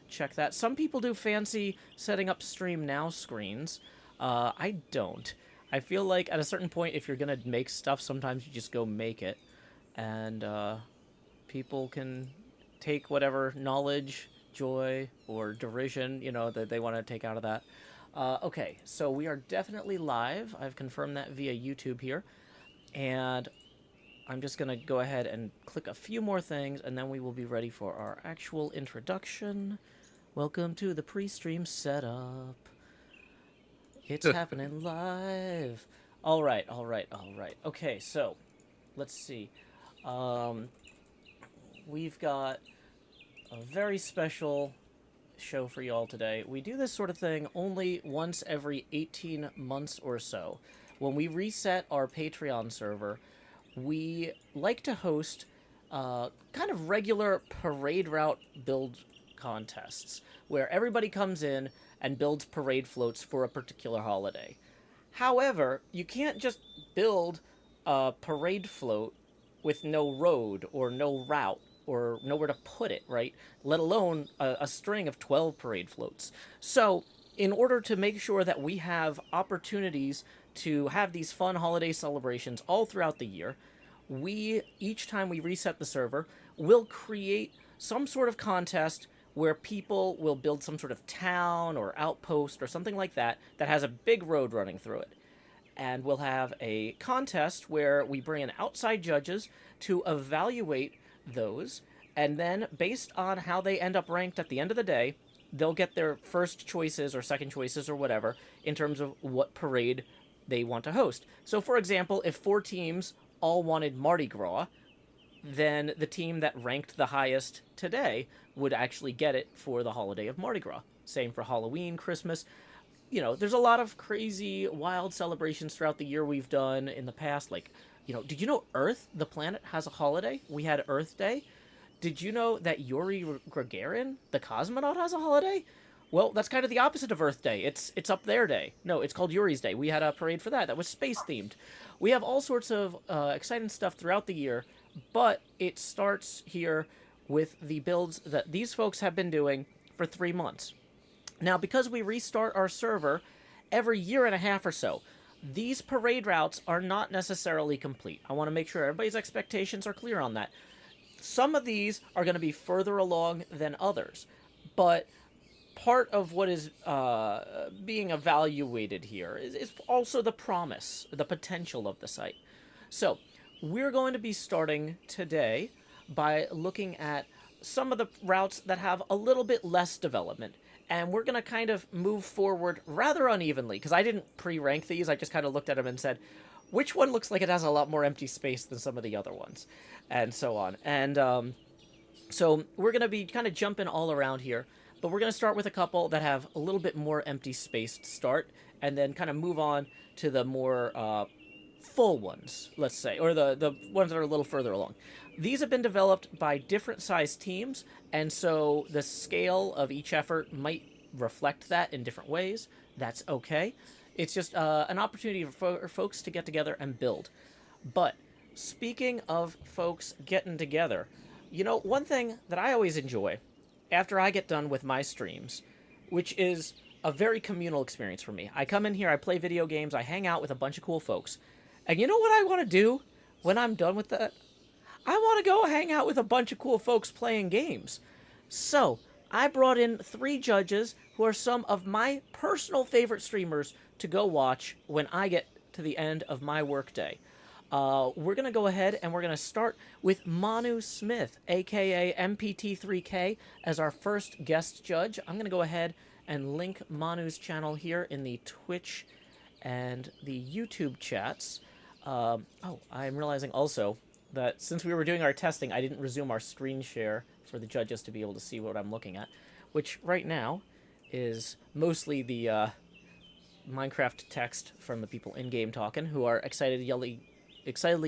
check that. Some people do fancy setting up stream now screens. I don't. I feel like at a certain point, if you're gonna make stuff, sometimes you just go make it, and people can take whatever knowledge, joy, or derision that they want to take out of that. Okay, so we are definitely live. I've confirmed that via YouTube here, and I'm just gonna go ahead and click a few more things, and then we will be ready for our actual introduction. Welcome to the pre-stream setup. It's happening live. All right. Okay, so let's see. We've got a very special show for y'all today. We do this sort of thing only once every 18 months or so. When we reset our Patreon server, we like to host kind of regular parade route build contests where everybody comes in and builds parade floats for a particular holiday. However, you can't just build a parade float with no road or no route or nowhere to put it, right? Let alone a string of 12 parade floats. So, in order to make sure that we have opportunities to have these fun holiday celebrations all throughout the year, each time we reset the server, will create some sort of contest where people will build some sort of town or outpost or something like that that has a big road running through it. And we'll have a contest where we bring in outside judges to evaluate those, and then based on how they end up ranked at the end of the day, they'll get their first choices or second choices or whatever in terms of what parade they want to host. So for example, if 4 teams all wanted Mardi Gras, then the team that ranked the highest today would actually get it for the holiday of Mardi Gras. Same for Halloween, Christmas. There's a lot of crazy, wild celebrations throughout the year we've done in the past. Like, did you know Earth, the planet, has a holiday? We had Earth Day. Did you know that Yuri Gagarin, the cosmonaut, has a holiday? Well, that's kind of the opposite of Earth Day. It's up their day. No, it's called Yuri's Day. We had a parade for that. That was space-themed. We have all sorts of exciting stuff throughout the year, but it starts here with the builds that these folks have been doing for 3 months. Now, because we restart our server every year and a half or so, these parade routes are not necessarily complete. I want to make sure everybody's expectations are clear on that. Some of these are going to be further along than others, but part of what is being evaluated here is also the promise, the potential of the site. So, we're going to be starting today by looking at some of the routes that have a little bit less development. And we're going to kind of move forward rather unevenly, because I didn't pre-rank these. I just kind of looked at them and said, which one looks like it has a lot more empty space than some of the other ones? And so on. And so we're going to be kind of jumping all around here. But we're going to start with a couple that have a little bit more empty space to start, and then kind of move on to the more full ones, let's say, or the ones that are a little further along. These have been developed by different sized teams, and so the scale of each effort might reflect that in different ways. That's okay. It's just an opportunity for folks to get together and build. But speaking of folks getting together, one thing that I always enjoy after I get done with my streams, which is a very communal experience for me. I come in here, I play video games, I hang out with a bunch of cool folks. And you know what I want to do when I'm done with that? I want to go hang out with a bunch of cool folks playing games. So, I brought in 3 judges who are some of my personal favorite streamers to go watch when I get to the end of my workday. We're going to go ahead and we're going to start with Manu Smith, aka MPT3K, as our first guest judge. I'm going to go ahead and link Manu's channel here in the Twitch and the YouTube chats. I'm realizing also that since we were doing our testing, I didn't resume our screen share for the judges to be able to see what I'm looking at, which right now is mostly the Minecraft text from the people in-game talking, who are excitedly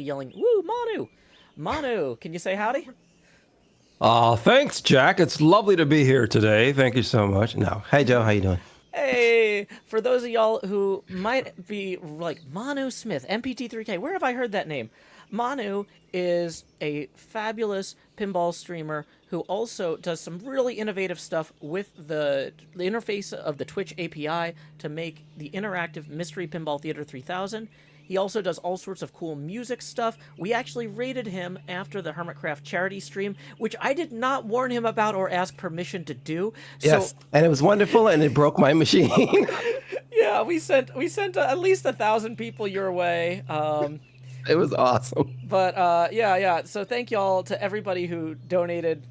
yelling, "Woo, Manu! Manu, can you say howdy?" Thanks, Jack. It's lovely to be here today. Thank you so much. No, hey, Joe, how you doing? Hey, for those of y'all who might be like, Manu Smith, MPT3K, where have I heard that name? Manu is a fabulous pinball streamer who also does some really innovative stuff with the interface of the Twitch API to make the interactive Mystery Pinball Theater 3000. He also does all sorts of cool music stuff. We actually rated him after the Hermitcraft charity stream, which I did not warn him about or ask permission to do. So Yes, and it was wonderful, and it broke my machine. yeah, we sent at least 1,000 people your way. It was awesome. But yeah. So thank y'all to everybody who donated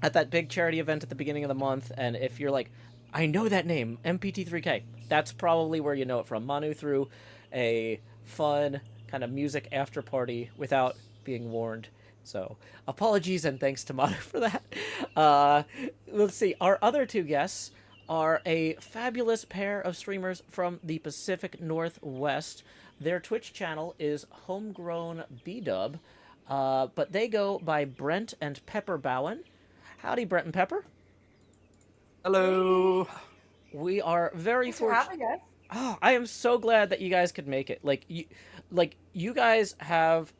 at that big charity event at the beginning of the month. And if you're like, I know that name, MPT3K, that's probably where you know it from. Manu threw a fun kind of music after party without being warned. So apologies and thanks to Manu for that. Let's see. Our other two guests are a fabulous pair of streamers from the Pacific Northwest. Their Twitch channel is Homegrown B-Dub, but they go by Brent and Pepper Bowen. Howdy, Brent and Pepper. Hello. We are very Thanks for fortunate. having us. Oh, I am so glad that you guys could make it. Like you guys have.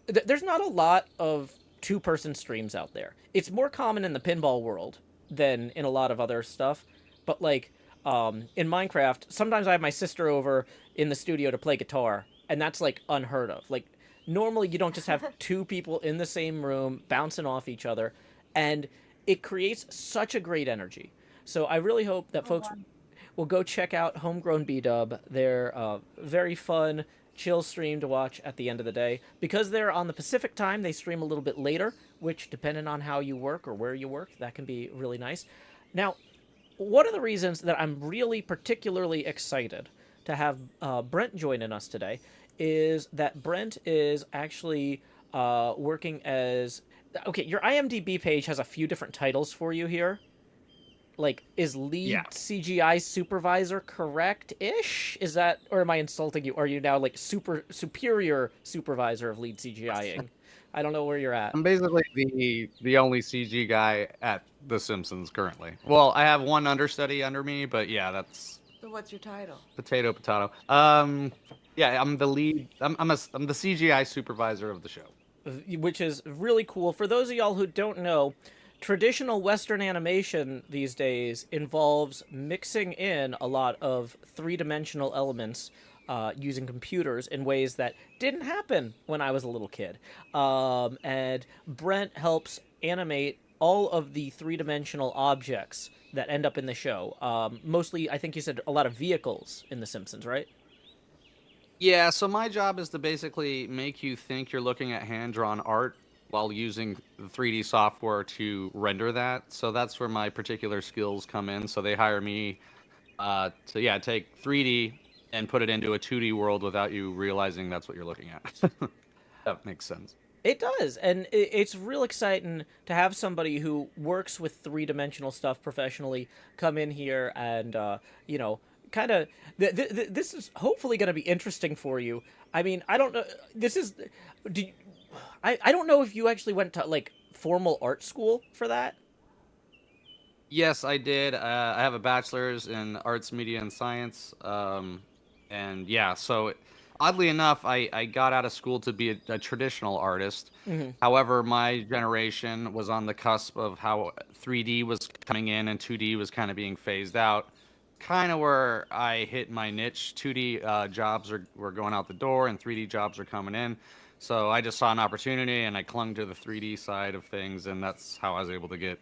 There's not a lot of two-person streams out there. It's more common in the pinball world than in a lot of other stuff. But like, in Minecraft, sometimes I have my sister over in the studio to play guitar, and that's like unheard of. Like, normally you don't just have two people in the same room bouncing off each other, and it creates such a great energy. So I really hope that folks will go check out Homegrown B-Dub. They're very fun, chill stream to watch at the end of the day. Because they're on the Pacific time, they stream a little bit later, which, depending on how you work or where you work, that can be really nice. Now, one of the reasons that I'm really particularly excited to have Brent joining us today is that Brent is actually working as... Okay, your IMDb page has a few different titles for you here. Like, is lead CGI supervisor correct-ish? Is that, or am I insulting you? Are you now like superior supervisor of lead CGIing? I don't know where you're at. I'm basically the only CG guy at The Simpsons currently. Well, I have one understudy under me, but yeah, that's So what's your title? potato. Yeah, I'm the lead. I'm the CGI supervisor of the show. Which is really cool. For those of y'all who don't know, traditional Western animation these days involves mixing in a lot of three-dimensional elements using computers in ways that didn't happen when I was a little kid. And Brent helps animate all of the three-dimensional objects that end up in the show. Mostly, I think you said a lot of vehicles in The Simpsons, right? Yeah, so my job is to basically make you think you're looking at hand-drawn art while using the 3D software to render that. So that's where my particular skills come in. So they hire me to take 3D and put it into a 2D world without you realizing that's what you're looking at. That makes sense. It does, and it's real exciting to have somebody who works with three-dimensional stuff professionally come in here and, kind of... this is hopefully going to be interesting for you. I mean, I don't know... This is... I don't know if you actually went to, like, formal art school for that. Yes, I did. I have a bachelor's in arts, media, and science. And yeah, so oddly enough, I got out of school to be a traditional artist. However, my generation was on the cusp of how 3D was coming in and 2D was kind of being phased out. Kind of where I hit my niche. 2D jobs were going out the door and 3D jobs are coming in. So I just saw an opportunity and I clung to the 3D side of things, and that's how I was able to get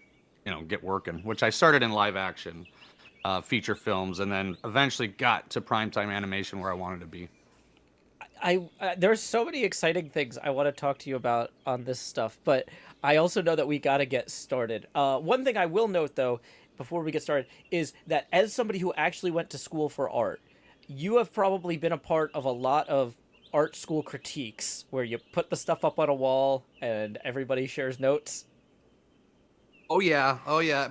working, which I started in live action, feature films, and then eventually got to primetime animation where I wanted to be. There's so many exciting things I want to talk to you about on this stuff, but I also know that we got to get started. One thing I will note, though, before we get started, is that as somebody who actually went to school for art, you have probably been a part of a lot of art school critiques where you put the stuff up on a wall and everybody shares notes. Oh yeah.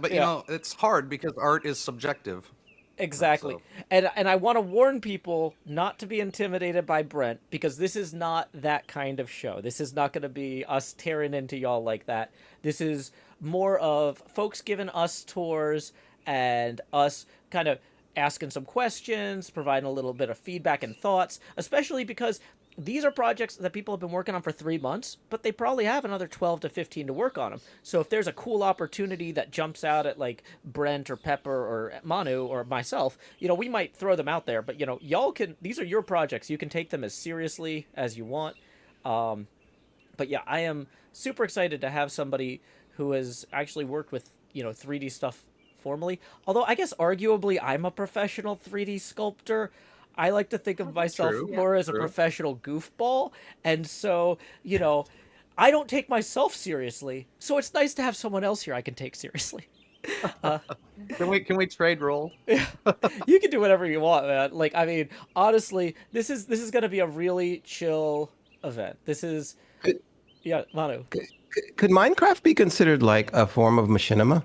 But it's hard because art is subjective. Exactly. So. And I want to warn people not to be intimidated by Brent, because this is not that kind of show. This is not going to be us tearing into y'all like that. This is more of folks giving us tours and us kind of asking some questions, providing a little bit of feedback and thoughts, especially because these are projects that people have been working on for 3 months, but they probably have another 12 to 15 to work on them. So if there's a cool opportunity that jumps out at like Brent or Pepper or Manu or myself, we might throw them out there. But y'all can. These are your projects. You can take them as seriously as you want. But yeah, I am super excited to have somebody who has actually worked with 3D stuff formally. Although I guess arguably I'm a professional 3D sculptor. I like to think of myself True. more as a True. professional goofball, and so I don't take myself seriously. So it's nice to have someone else here I can take seriously. Can we trade role? You can do whatever you want, man. Like, I mean, honestly, this is gonna be a really chill event. This is, Could, yeah, Manu. could Minecraft be considered like a form of machinima?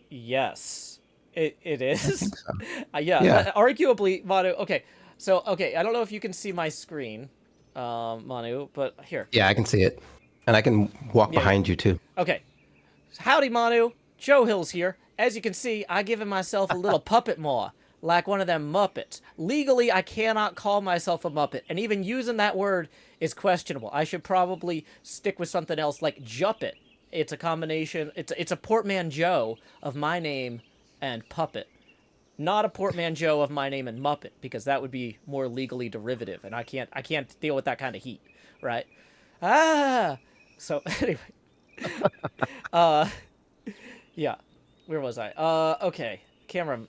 Yes, it is. So. Yeah, Yeah. arguably, Manu. Okay, so I don't know if you can see my screen, Manu, but here. Yeah, I can see it. And I can walk Yeah. behind you too. Okay, howdy, Manu. Joe Hill's here. As you can see, I given myself a little puppet maw, like one of them Muppets. Legally, I cannot call myself a Muppet, and even using that word is questionable. I should probably stick with something else like Juppet. It's a combination. It's a portmanteau of my name and puppet, not a portmanteau of my name and Muppet, because that would be more legally derivative, and I can't deal with that kind of heat, right? Ah. So anyway, yeah. Where was I? Okay. Camera.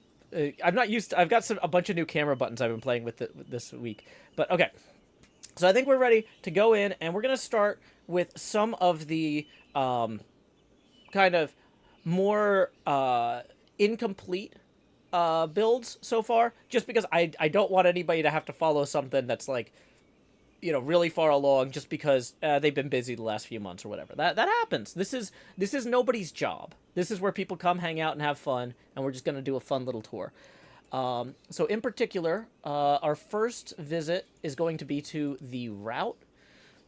I'm not used to, I've got a bunch of new camera buttons I've been playing with this week. But okay. So I think we're ready to go in, and we're going to start with some of the kind of more incomplete builds so far, just because I don't want anybody to have to follow something that's like, really far along just because they've been busy the last few months or whatever. That happens. This is nobody's job. This is where people come hang out and have fun, and we're just going to do a fun little tour. So in particular, our first visit is going to be to the route.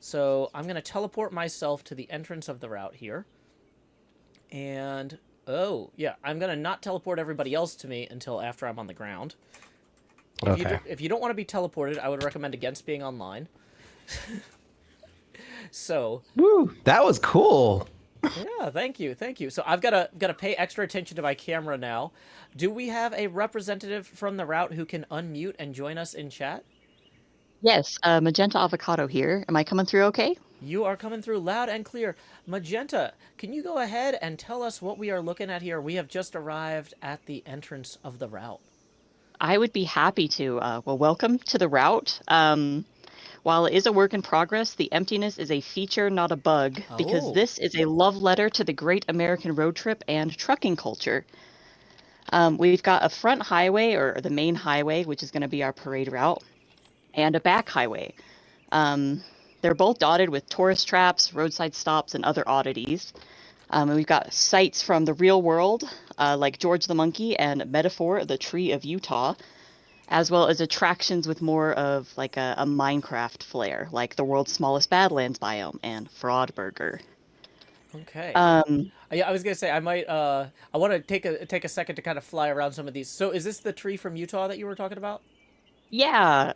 So I'm going to teleport myself to the entrance of the route here. And, oh, yeah, I'm going to not teleport everybody else to me until after I'm on the ground. If you don't want to be teleported, I would recommend against being online. So, Woo, that was cool. yeah, thank you. So I've got to pay extra attention to my camera now. Do we have a representative from the route who can unmute and join us in chat? Yes, Magenta Avocado here. Am I coming through okay? You are coming through loud and clear. Magenta, can you go ahead and tell us what we are looking at here? We have just arrived at the entrance of the route. I would be happy to. Well, welcome to the route. While it is a work in progress, the emptiness is a feature, not a bug, because this is a love letter to the great American road trip and trucking culture. We've got a front highway, or the main highway, which is going to be our parade route, and a back highway. They're both dotted with tourist traps, roadside stops, and other oddities. And we've got sights from the real world, like George the Monkey and Metaphor, the Tree of Utah, as well as attractions with more of like a Minecraft flair, like the world's smallest Badlands biome and Fraudburger. Okay. Yeah, I was gonna say I might. I want to take a second to kind of fly around some of these. So, is this the tree from Utah that you were talking about? Yeah,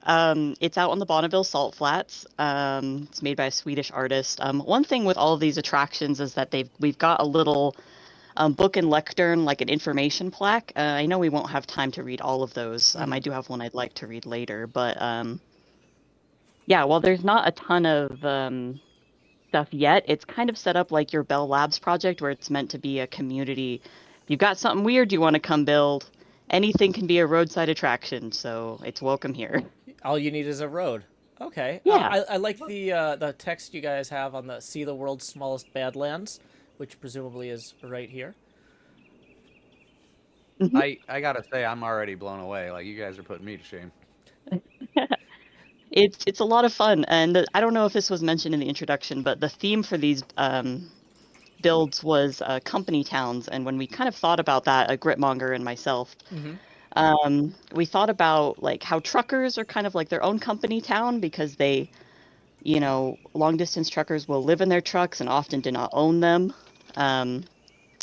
it's out on the Bonneville Salt Flats. It's made by a Swedish artist. One thing with all of these attractions is that we've got a little book and lectern, like an information plaque. I know we won't have time to read all of those. I do have one I'd like to read later, but yeah, while there's not a ton of stuff yet, it's kind of set up like your Bell Labs project, where it's meant to be a community. If you've got something weird you want to come build, anything can be a roadside attraction, so it's welcome here. All you need is a road. Okay. Yeah. I like the text you guys have on the "See the world's smallest Badlands," which presumably is right here. I gotta say, I'm already blown away. Like, you guys are putting me to shame. It's a lot of fun, and I don't know if this was mentioned in the introduction, but the theme for these builds was company towns, and when we kind of thought about that, a Gritmonger and myself, we thought about like how truckers are kind of like their own company town, because they, long distance truckers will live in their trucks and often do not own them. And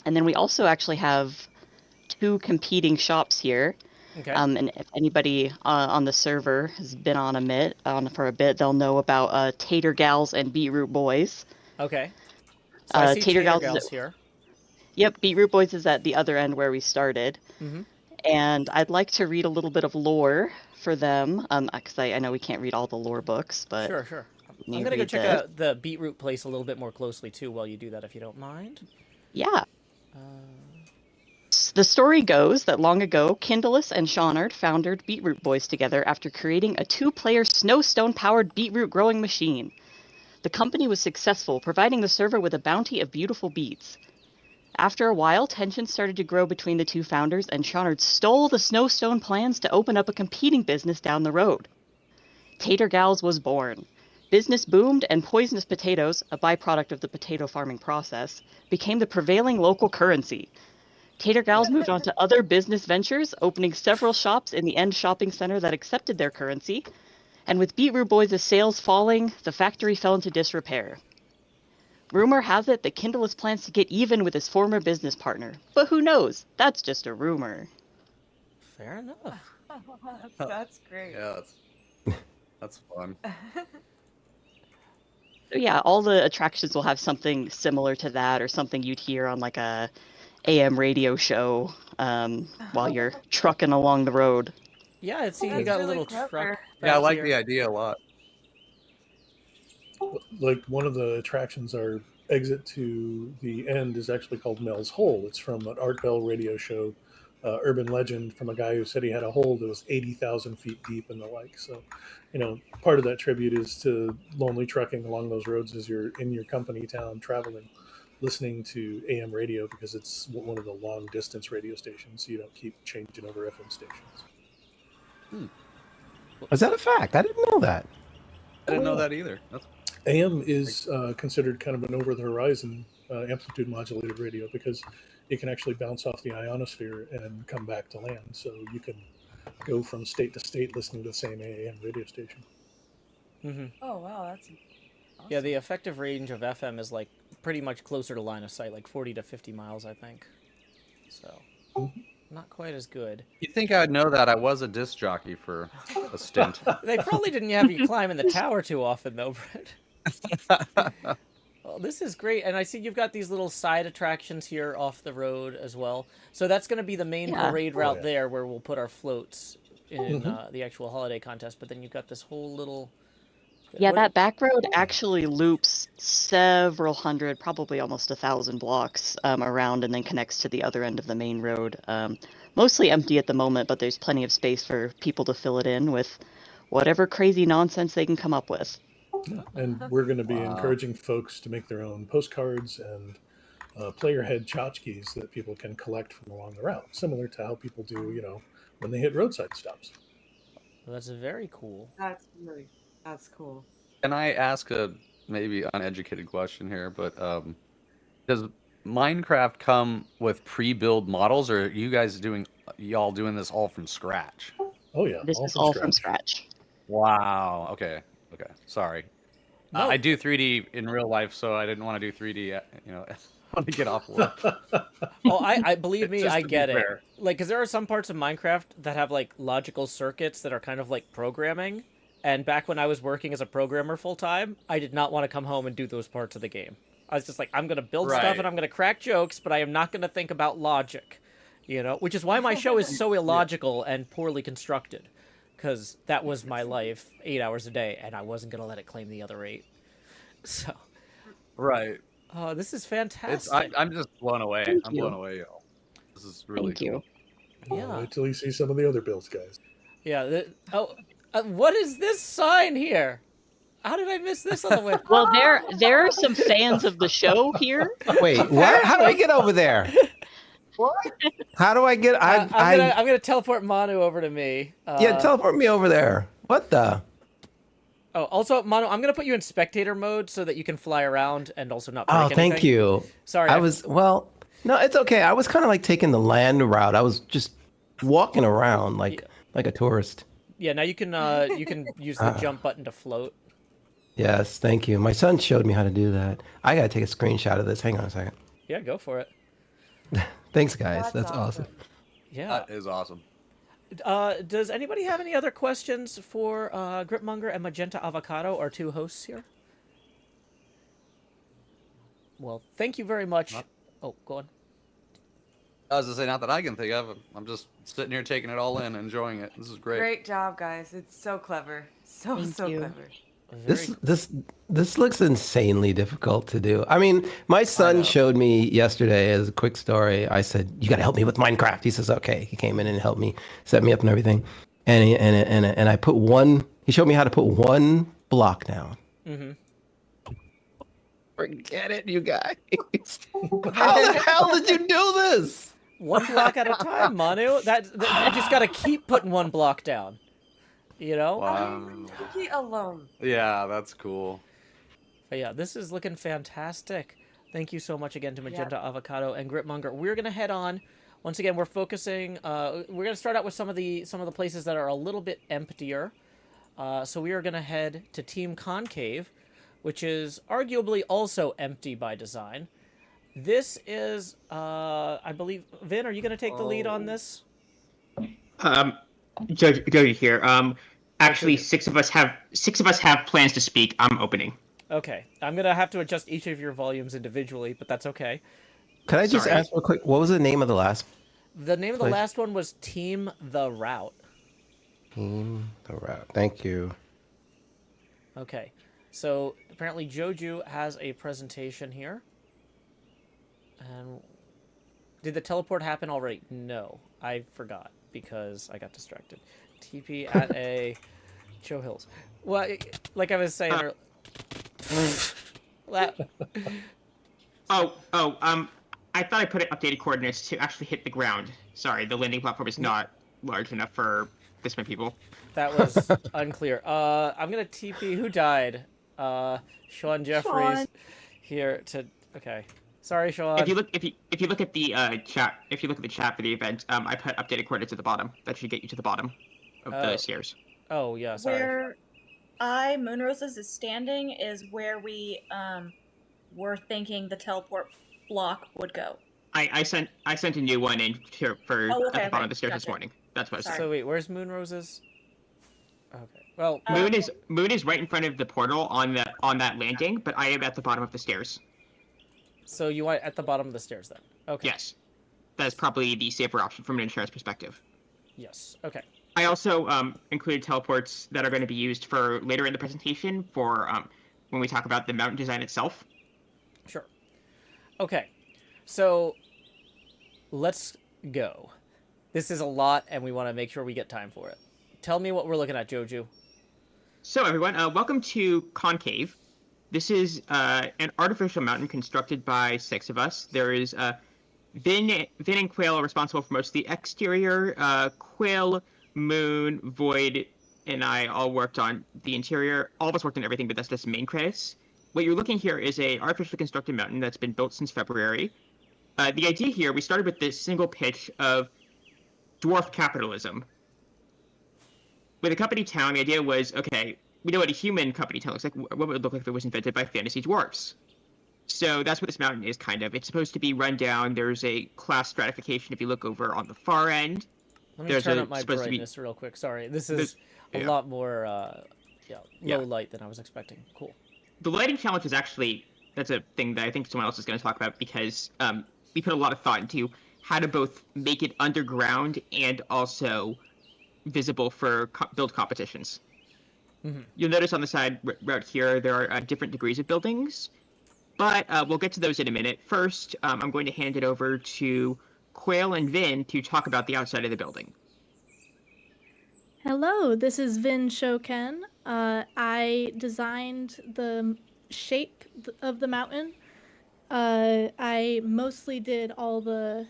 then we also actually have two competing shops here. Okay. And if anybody on the server has been on for a bit, they'll know about Tater Gals and Beetroot Boys. Okay. So I see Tater Gals Gals here. Yep, Beetroot Boys is at the other end where we started. Mm-hmm. And I'd like to read a little bit of lore for them, because I know we can't read all the lore books, but Sure. I'm gonna go check out the Beetroot place a little bit more closely too while you do that, if you don't mind. Yeah. The story goes that long ago, Kindless and Shawnard founded Beetroot Boys together after creating a 2-player snowstone-powered beetroot growing machine. The company was successful, providing the server with a bounty of beautiful beets. After a while, tensions started to grow between the two founders, and Shawnard stole the Snowstone plans to open up a competing business down the road. Tater Gals was born. Business boomed, and poisonous potatoes, a byproduct of the potato farming process, became the prevailing local currency. Tater Gals moved on to other business ventures, opening several shops in the End Shopping Center that accepted their currency. And with Beetroot Boys' sales falling, the factory fell into disrepair. Rumor has it that Kindless plans to get even with his former business partner. But who knows? That's just a rumor. Fair enough. That's great. Yeah, that's fun. So yeah, all the attractions will have something similar to that, or something you'd hear on like a AM radio show while you're trucking along the road. Yeah, I see you That's got a really little clever. truck. Yeah, I back like here. the idea a lot. Like one of the attractions, our exit to the end is actually called Mel's Hole. It's from an Art Bell radio show, urban legend from a guy who said he had a hole that was 80,000 feet deep and the like. So, part of that tribute is to lonely trucking along those roads as you're in your company town traveling, listening to AM radio because it's one of the long distance radio stations. So you don't keep changing over FM stations. Is that a fact? I didn't know that. I didn't know that either. That's AM is considered kind of an over-the-horizon amplitude modulated radio because it can actually bounce off the ionosphere and come back to land. So you can go from state to state listening to the same AM radio station. Mm-hmm. Oh wow, that's awesome. Yeah, the effective range of FM is like pretty much closer to line of sight, like 40 to 50 miles, I think. So, not quite as good. You'd think I'd know that. I was a disc jockey for a stint. They probably didn't have you climb in the tower too often, though, Brent. Well, this is great, and I see you've got these little side attractions here off the road as well. So that's going to be the main parade route there, where we'll put our floats in the actual holiday contest. But then you've got this whole little... Yeah, that back road actually loops several hundred, probably almost 1,000 blocks around, and then connects to the other end of the main road. Mostly empty at the moment, but there's plenty of space for people to fill it in with whatever crazy nonsense they can come up with. And we're going to be encouraging folks to make their own postcards and player-head tchotchkes that people can collect from along the route, similar to how people do, when they hit roadside stops. Well, that's very cool. That's cool. Can I ask a maybe uneducated question here? But does Minecraft come with pre-built models, or are you guys y'all doing this all from scratch? Oh yeah, This is all from scratch. Wow. Okay. Sorry. No. I do 3D in real life, so I didn't want to do 3D. I want to get off work. Oh, I believe me, Just I to be get it. fair. Like, because there are some parts of Minecraft that have like logical circuits that are kind of like programming. And back when I was working as a programmer full time, I did not want to come home and do those parts of the game. I was just like, I'm gonna build stuff and I'm gonna crack jokes, but I am not gonna think about logic. Which is why my show is so illogical and poorly constructed. Because that was my life, 8 hours a day, and I wasn't going to let it claim the other 8. So. Right. Oh, this is fantastic. I'm just blown away. I'm blown away, y'all. This is really cool. Yeah. Wait till you see some of the other builds, guys. Yeah. What is this sign here? How did I miss this on the way? Well, there are some fans of the show here. Wait, what? How do I get over there? What? How do I get? I'm gonna teleport Manu over to me. Yeah, teleport me over there. What the? Oh, also, Manu, I'm gonna put you in spectator mode so that you can fly around and also not break anything. Thank you. Sorry, no, it's okay. I was kind of like taking the land route. I was just walking around like a tourist. Yeah, now you can use the jump button to float. Yes, thank you. My son showed me how to do that. I gotta take a screenshot of this. Hang on a second. Yeah, go for it. Thanks, guys. That's awesome. Yeah, that is awesome. Does anybody have any other questions for Gripmonger and Magenta Avocado, our two hosts here? Well, thank you very much. Oh, go on. I was to say, not that I can think of. I'm just sitting here taking it all in, enjoying it. This is great. Great job, guys. It's so clever. So Thank you. clever. This looks insanely difficult to do. I mean, my son showed me yesterday as a quick story. I said, "You got to help me with Minecraft." He says, "Okay." He came in and helped me, set me up and everything. And I put one. He showed me how to put one block down. Mm-hmm. Forget it, you guys. How the hell did you do this? One block at a time, Manu. That you just got to keep putting one block down. You know? Wow. He alone. Yeah, that's cool. But yeah, this is looking fantastic. Thank you so much again to Magenta Avocado and Gripmonger. We're gonna head on. Once again, we're focusing. We're gonna start out with some of the places that are a little bit emptier. So we are gonna head to Team Concave, which is arguably also empty by design. This is, I believe, Vin. Are you gonna take the lead on this? Jody here. Actually, six of us have plans to speak. I'm opening. Okay, I'm gonna have to adjust each of your volumes individually, but that's okay. Can I just ask real quick? What was the name of the last? The name of the last one was Team the Route. Team the Route. Thank you. Okay, so apparently Joju has a presentation here. And did the teleport happen already? No, I forgot because I got distracted. TP at a Joe Hills. Well, like I was saying. I thought I put updated coordinates to actually hit the ground. Sorry, the landing platform is not large enough for this many people. That was unclear. I'm gonna TP. Who died? Sean Jeffries here to. Okay. Sorry, Sean. If you look at the chat for the event, I put updated coordinates at the bottom. That should get you to the bottom of the stairs. Oh yeah, sorry. Where Moonroses is standing is where we were thinking the teleport block would go. I sent a new one in here for at the bottom of the stairs this morning. That's what I said. So wait, where's Moonroses? Okay. Well, Moon is right in front of the portal on that landing, but I am at the bottom of the stairs. So you want at the bottom of the stairs then? Okay. Yes. That is probably the safer option from an insurance perspective. Yes. Okay. I also included teleports that are going to be used for later in the presentation for when we talk about the mountain design itself. Sure. Okay. So let's go. This is a lot, and we want to make sure we get time for it. Tell me what we're looking at, Joju. So everyone, welcome to Concave. This is an artificial mountain constructed by 6 of us. There is Vin and Quail are responsible for most of the exterior. Quail, Moon, Void, and I all worked on the interior. All of us worked on everything, but that's just main credits. What you're looking here is a artificially constructed mountain that's been built since February. The idea here, we started with this single pitch of dwarf capitalism. With a company town, the idea was, okay, we know what a human company town looks like. What would it look like if it was invented by fantasy dwarfs? So that's what this mountain is, kind of. It's supposed to be run down. There's a class stratification if you look over on the far end. Let me turn up my brightness real quick. Sorry, this is a lot more low light than I was expecting. Cool. The lighting challenge is actually, that's a thing that I think someone else is going to talk about because we put a lot of thought into how to both make it underground and also visible for build competitions. Mm-hmm. You'll notice on the side route here, there are different degrees of buildings, but we'll get to those in a minute. First, I'm going to hand it over to Quail and Vin to talk about the outside of the building. Hello, this is Vin Shoken. I designed the shape of the mountain. I mostly did all the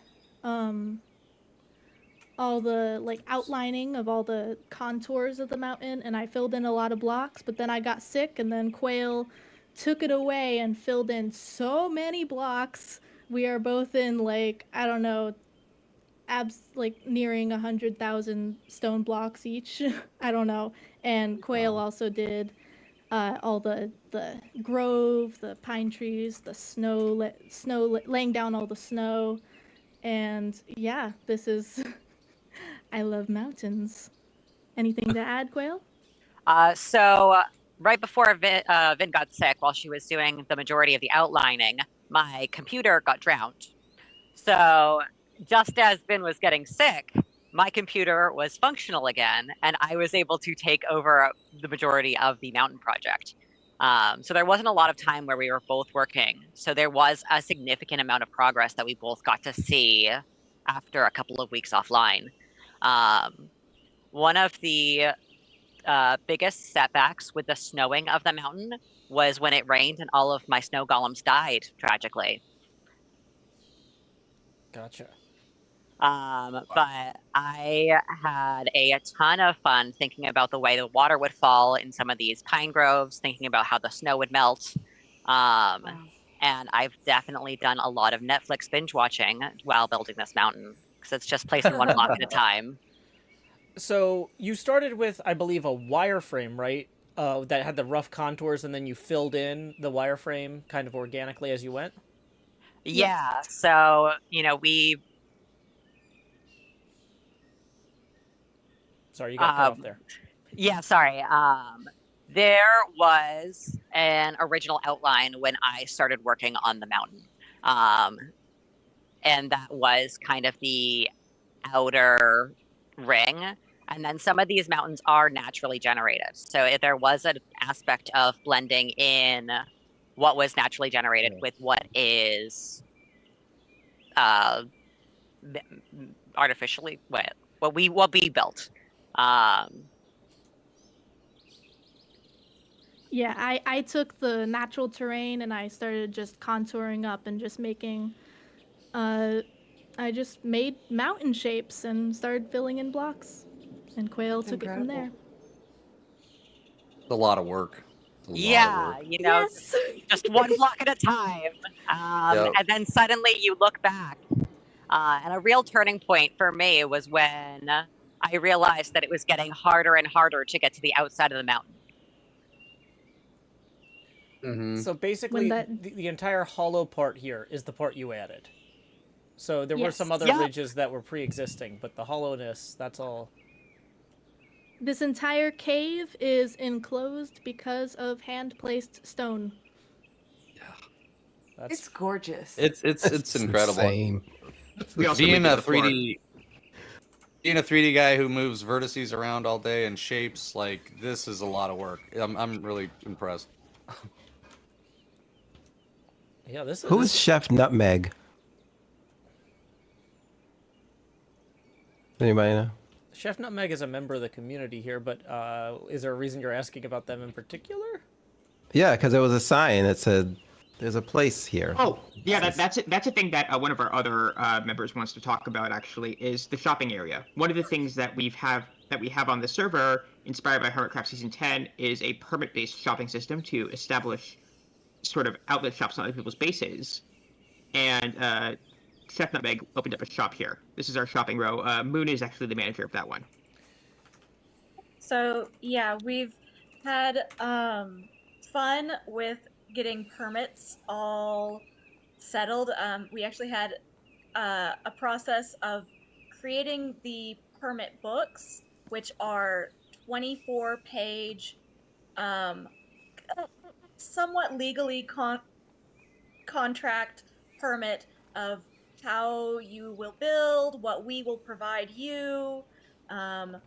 like outlining of all the contours of the mountain, and I filled in a lot of blocks, but then I got sick, and then Quail took it away and filled in so many blocks. We are both in, like, I don't know, nearing 100,000 stone blocks each. I don't know. And Quail also did all the grove, the pine trees, the snow, laying down all the snow. And yeah, this is I love mountains. Anything to add, Quail? So right before Vin got sick, while she was doing the majority of the outlining, my computer got drowned. So just as Vin was getting sick, my computer was functional again, and I was able to take over the majority of the mountain project. So there wasn't a lot of time where we were both working. So there was a significant amount of progress that we both got to see after a couple of weeks offline. One of the biggest setbacks with the snowing of the mountain was when it rained and all of my snow golems died tragically. Gotcha. But I had a ton of fun thinking about the way the water would fall in some of these pine groves, thinking about how the snow would melt. And I've definitely done a lot of Netflix binge watching while building this mountain because it's just placing one block at a time. So you started with, I believe, a wireframe, right? That had the rough contours, and then you filled in the wireframe kind of organically as you went? Yeah, so, we... Sorry, you got cut off there. Yeah, sorry. There was an original outline when I started working on the mountain. And that was kind of the outer ring. And then some of these mountains are naturally generated. So if there was an aspect of blending in what was naturally generated with what is artificially what we built. Yeah, I took the natural terrain and I started just contouring up and just making I just made mountain shapes and started filling in blocks. And Quail took it from there. It's a lot of work. Yeah, yes. just one block at a time. Yep. And then suddenly you look back. And a real turning point for me was when I realized that it was getting harder and harder to get to the outside of the mountain. Mm-hmm. So basically, the entire hollow part here is the part you added. So there were some other ridges that were pre-existing, but the hollowness, that's all. This entire cave is enclosed because of hand-placed stone. Yeah. It's gorgeous. It's incredible. Insane. Being a 3D guy who moves vertices around all day and shapes, like, this is a lot of work. I'm really impressed. Yeah, this is... Who is Chef Nutmeg? Anybody know? Chef Nutmeg is a member of the community here, but is there a reason you're asking about them in particular? Yeah, because there was a sign that said there's a place here. Oh, yeah, that's a thing that one of our other members wants to talk about, actually, is the shopping area. One of the things that we have on the server, inspired by Hermitcraft Season 10, is a permit-based shopping system to establish sort of outlet shops on other people's bases. And Chef Nutmeg opened up a shop here. This is our shopping row. Moon is actually the manager of that one. So, yeah, we've had fun with getting permits all settled. We actually had a process of creating the permit books, which are 24-page, somewhat legally contract permit of how you will build, what we will provide you. I'm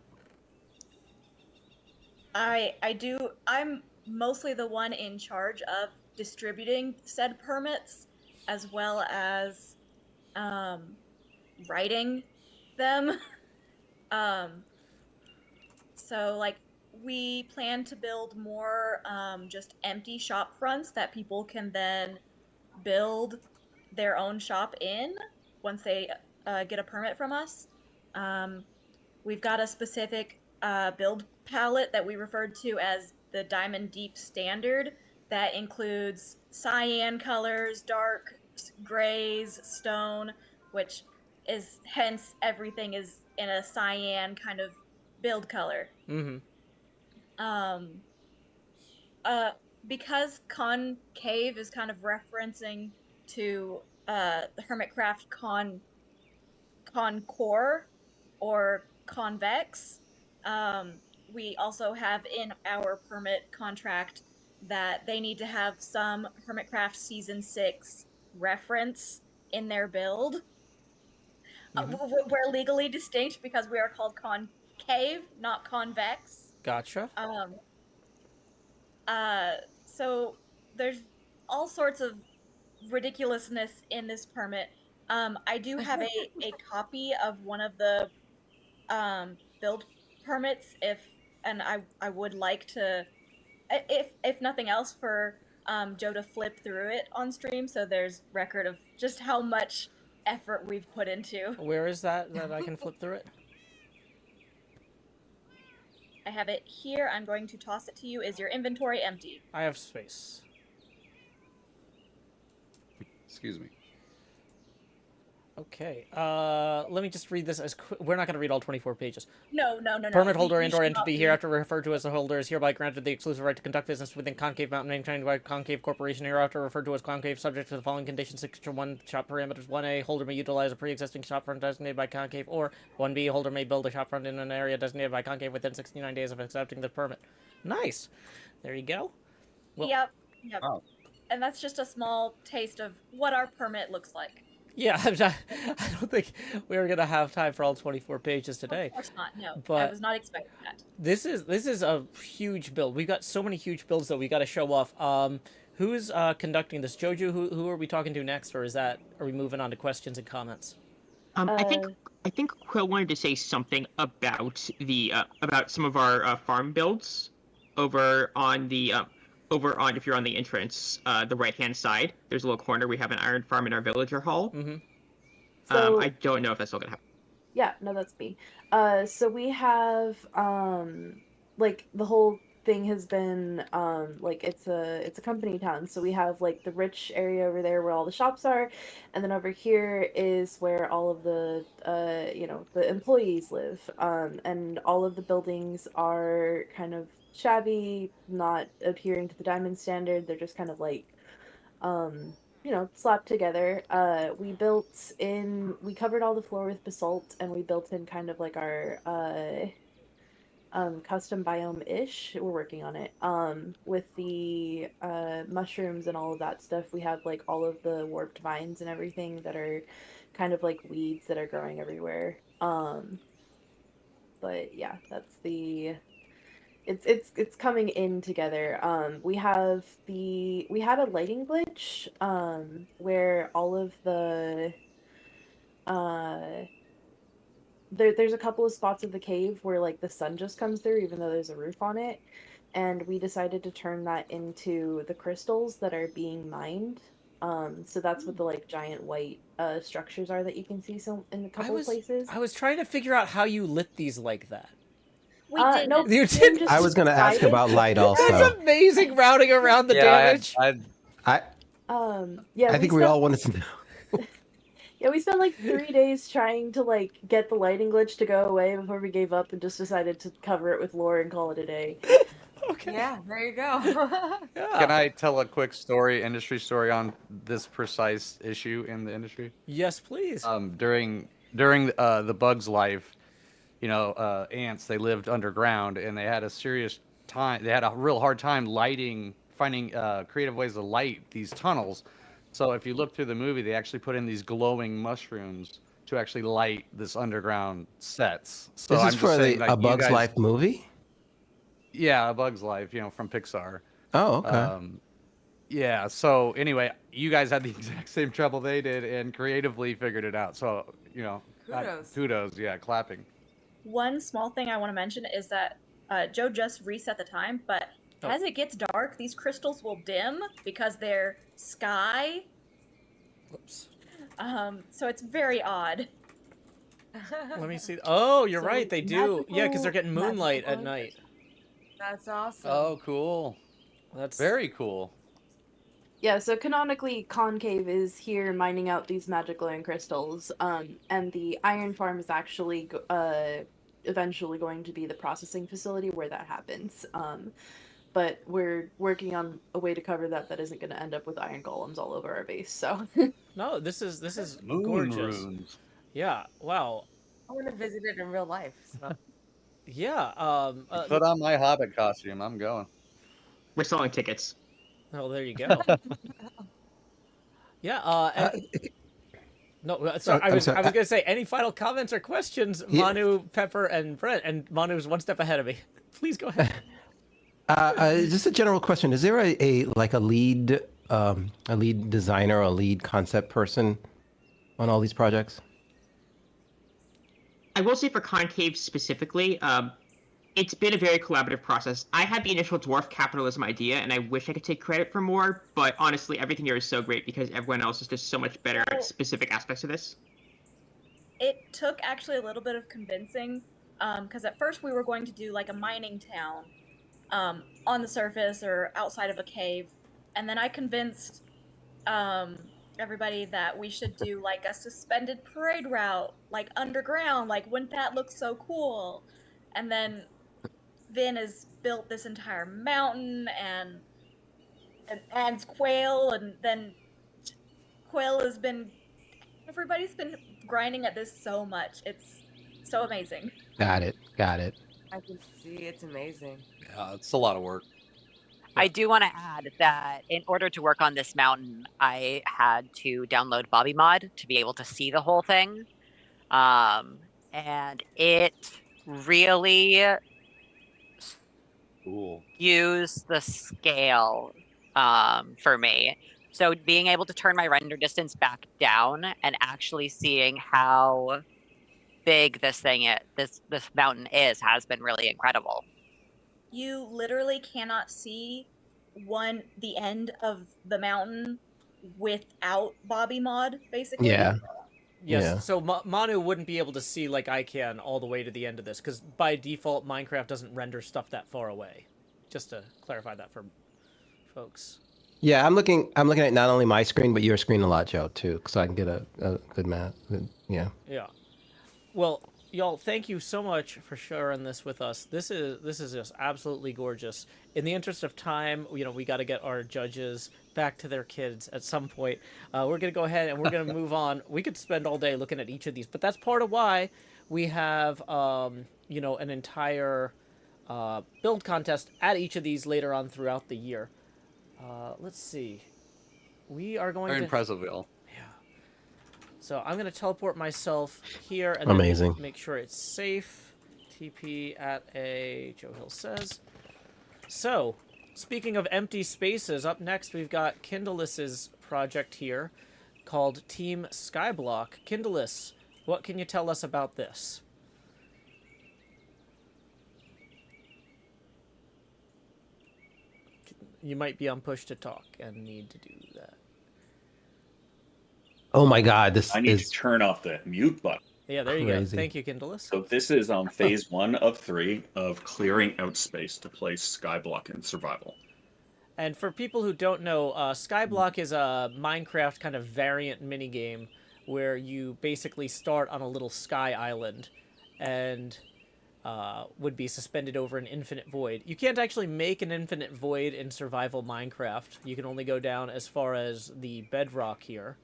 mostly the one in charge of distributing said permits, as well as writing them. So, like, we plan to build more just empty shop fronts that people can then build their own shop in once they get a permit from us. We've got a specific build palette that we referred to as the Diamond Deep Standard that includes cyan colors, dark grays, stone, which is hence everything is in a cyan kind of build color. Mm-hmm. Because concave is kind of referencing to the Hermitcraft con core, or convex. We also have in our permit contract that they need to have some Hermitcraft Season 6 reference in their build. We're legally distinct because we are called concave, not convex. Gotcha. So there's all sorts of ridiculousness in this permit. I do have a copy of one of the build permits and I would like to, if nothing else, for Joe to flip through it on stream so there's record of just how much effort we've put into. Where is that I can flip through it? I have it here. I'm going to toss it to you. Is your inventory empty? I have space. Excuse me. Okay. Let me just read this as we're not going to read all 24 pages. No. Permit holder and/or entity hereafter referred to as the holder is hereby granted the exclusive right to conduct business within Concave Mountain maintained by Concave Corporation, hereafter referred to as Concave, subject to the following conditions: Section 1, shop parameters. 1A, holder may utilize a pre-existing shopfront designated by Concave, or 1B, holder may build a shopfront in an area designated by Concave within 69 days of accepting the permit. Nice. There you go. Well, yep. Oh. And that's just a small taste of what our permit looks like. Yeah, I don't think we were gonna have time for all 24 pages today. Of course not. No, but I was not expecting that. This is a huge build. We've got so many huge builds that we got to show off. Who's conducting this? Jojo, who are we talking to next, or are we moving on to questions and comments? I think Quill wanted to say something about the about some of our farm builds over on if you're on the entrance, the right-hand side, there's a little corner. We have an iron farm in our villager hall. Mm-hmm. So, I don't know if that's still gonna happen. Yeah, no, that's me. So we have like the whole thing has been like it's a company town. So we have like the rich area over there where all the shops are, and then over here is where all of the the employees live. And all of the buildings are kind of shabby, not adhering to the diamond standard. They're just kind of like slapped together. We covered all the floor with basalt, and we built in kind of like our custom biome-ish. We're working on it. With the mushrooms and all of that stuff, we have like all of the warped vines and everything that are kind of like weeds that are growing everywhere. But yeah, that's the it's coming in together. We had a lighting glitch where all of the there's a couple of spots of the cave where like the sun just comes through even though there's a roof on it, and we decided to turn that into the crystals that are being mined. So that's what the like giant white structures are that you can see in a couple of places. I was trying to figure out how you lit these like that. We didn't. Nope. You didn't. I was going to ask about light also. That's amazing, routing around the damage. I think we all wanted to know. Yeah, we spent like 3 days trying to like get the lighting glitch to go away before we gave up and just decided to cover it with lore and call it a day. Okay. Yeah, there you go. Yeah. Can I tell a quick industry story on this precise issue in the industry? Yes, please. During the bug's life, ants, they lived underground, and they had a serious time. They had a real hard time finding creative ways to light these tunnels. So if you look through the movie, they actually put in these glowing mushrooms to actually light this underground sets. So this is for A Bug's Life movie? Yeah, A Bug's Life, from Pixar. Oh, okay. Yeah, so anyway, you guys had the exact same trouble they did and creatively figured it out. So, kudos, yeah, clapping. One small thing I want to mention is that Joe just reset the time, but as it gets dark, these crystals will dim because they're sky. Whoops. So it's very odd. Let me see. Oh, you're right. They do. Yeah, because they're getting moonlight at night. That's awesome. Oh, cool. That's very cool. Yeah, so canonically, Concave is here mining out these magic glowing crystals, and the iron farm is actually eventually going to be the processing facility where that happens. But we're working on a way to cover that isn't going to end up with iron golems all over our base. So no, this is Moon gorgeous. Runes. Yeah. Wow. I want to visit it in real life. So. Yeah. Put on my Hobbit costume. I'm going. We're selling tickets. Oh, there you go. Yeah. No, sorry. I I'm was sorry. gonna say, any final comments or questions, Yeah. Manu, Pepper, and Brent, and Manu's one step ahead of me. Please go ahead. Just a general question: is there a lead designer or a lead concept person on all these projects? I will say for Concave specifically, it's been a very collaborative process. I had the initial dwarf capitalism idea, and I wish I could take credit for more, but honestly, everything here is so great because everyone else is just so much better at specific aspects of this. It took actually a little bit of convincing, because at first we were going to do like a mining town on the surface or outside of a cave, and then I convinced everybody that we should do like a suspended parade route, like underground. Like, wouldn't that look so cool? And then Vin has built this entire mountain and adds Quail, and then Quail has been. Everybody's been grinding at this so much. It's so amazing. Got it. I can see it's amazing. Yeah, it's a lot of work. I do want to add that in order to work on this mountain, I had to download Bobby Mod to be able to see the whole thing. And it really used the scale for me. So being able to turn my render distance back down and actually seeing how big this thing is, this mountain is, has been really incredible. You literally cannot see the end of the mountain without Bobby Mod, basically. Yeah. Yes. Yeah. So Manu wouldn't be able to see like I can all the way to the end of this, because by default Minecraft doesn't render stuff that far away. Just to clarify that for folks. Yeah, I'm looking at not only my screen but your screen a lot, Joe, too, so I can get a good map. Yeah. Yeah. Well, y'all, thank you so much for sharing this with us. This is just absolutely gorgeous. In the interest of time, we got to get our judges back to their kids at some point. We're gonna go ahead and we're gonna move on. We could spend all day looking at each of these, but that's part of why we have an entire build contest at each of these later on throughout the year. Let's see. We are going Very to impressive, y'all. So I'm going to teleport myself here and Amazing. then make sure it's safe. TP at a Joe Hill says. So, speaking of empty spaces, up next we've got Kindleis's project here called Team Skyblock. Kindleis, what can you tell us about this? You might be on push to talk and need to do that. Oh my God, I need to turn off the mute button. Yeah, there you go. Thank you, Kindleis. So this is phase 1 of 3 of clearing out space to play Skyblock in survival. And for people who don't know, Skyblock is a Minecraft kind of variant minigame where you basically start on a little sky island and would be suspended over an infinite void. You can't actually make an infinite void in survival Minecraft. You can only go down as far as the bedrock here.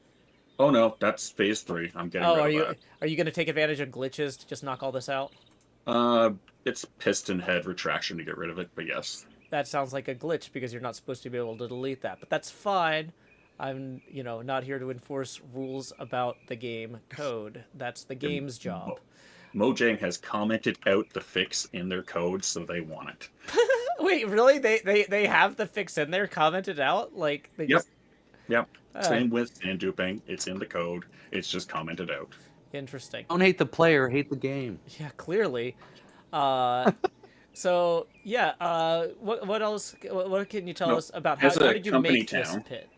Oh no, that's phase 3. I'm getting rid of that. Are you going to take advantage of glitches to just knock all this out? It's piston head retraction to get rid of it, but yes. That sounds like a glitch because you're not supposed to be able to delete that, but that's fine. I'm, not here to enforce rules about the game code. That's the game's job. Mojang has commented out the fix in their code, so they want it. Wait, really? They have the fix in there commented out? Like they Yep. just... Yep. Same with sand duping. It's in the code. It's just commented out. Interesting. Don't hate the player, hate the game. Yeah, clearly. So yeah, what else? What can you tell us about how did you make this pit?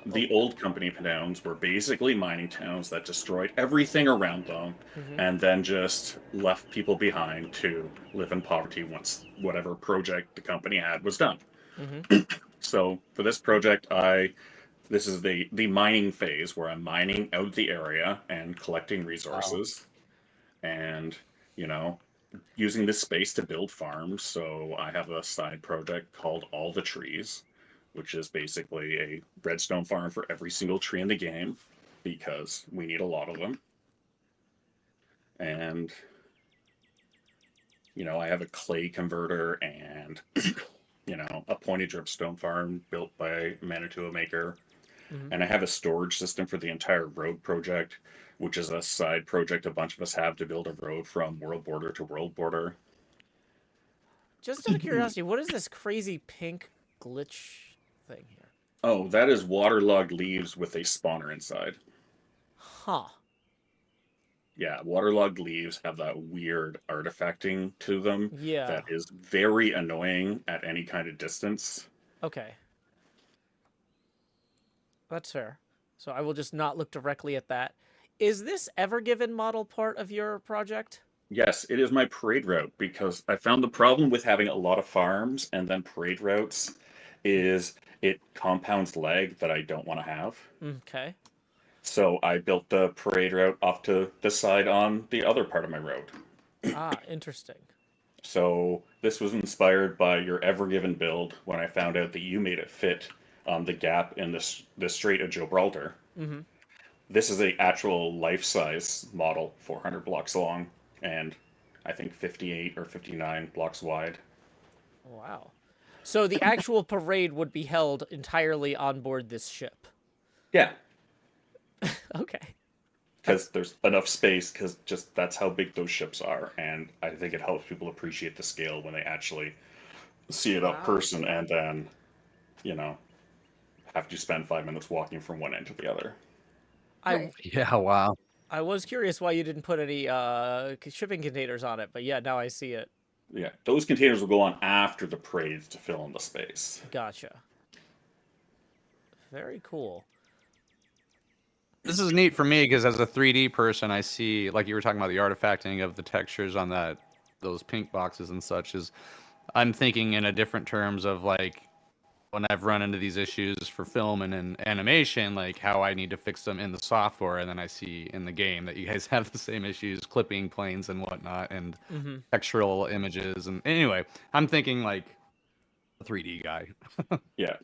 The old company towns were basically mining towns that destroyed everything around them, and then just left people behind to live in poverty once whatever project the company had was done. So for this project, this is the mining phase where I'm mining out the area and collecting resources, and using this space to build farms. So I have a side project called All the Trees, which is basically a redstone farm for every single tree in the game, because we need a lot of them. and I have a clay converter and a pointed dripstone farm built by Manitoba Maker. Mhm. And I have a storage system for the entire road project, which is a side project a bunch of us have to build a road from world border to world border. Just out of curiosity, what is this crazy pink glitch thing here? Oh, that is waterlogged leaves with a spawner inside. Huh. Yeah, waterlogged leaves have that weird artifacting to them Yeah. that is very annoying at any kind of distance. Okay. That's fair. So I will just not look directly at that. Is this Ever Given model part of your project? Yes, it is my parade route because I found the problem with having a lot of farms and then parade routes is it compounds lag that I don't want to have. Okay. So I built the parade route off to the side on the other part of my road. Ah, interesting. So this was inspired by your Ever Given build when I found out that you made it fit the gap in the Strait of Gibraltar. Mm-hmm. This is a actual life-size model, 400 blocks long, and I think 58 or 59 blocks wide. Wow. So the actual parade would be held entirely on board this ship? Yeah. Okay. Because there's enough space, because just that's how big those ships are, and I think it helps people appreciate the scale when they actually see it up person and then, have to spend 5 minutes walking from one end to the other. Yeah, wow. I was curious why you didn't put any shipping containers on it, but yeah, now I see it. Yeah, those containers will go on after the parades to fill in the space. Gotcha. Very cool. This is neat for me because as a 3D person, I see, like you were talking about, the artifacting of the textures on those pink boxes and such. I'm thinking in a different terms of like when I've run into these issues for film and in animation, like how I need to fix them in the software, and then I see in the game that you guys have the same issues clipping planes and whatnot, and textural images. And anyway, I'm thinking like a 3D guy. Yeah.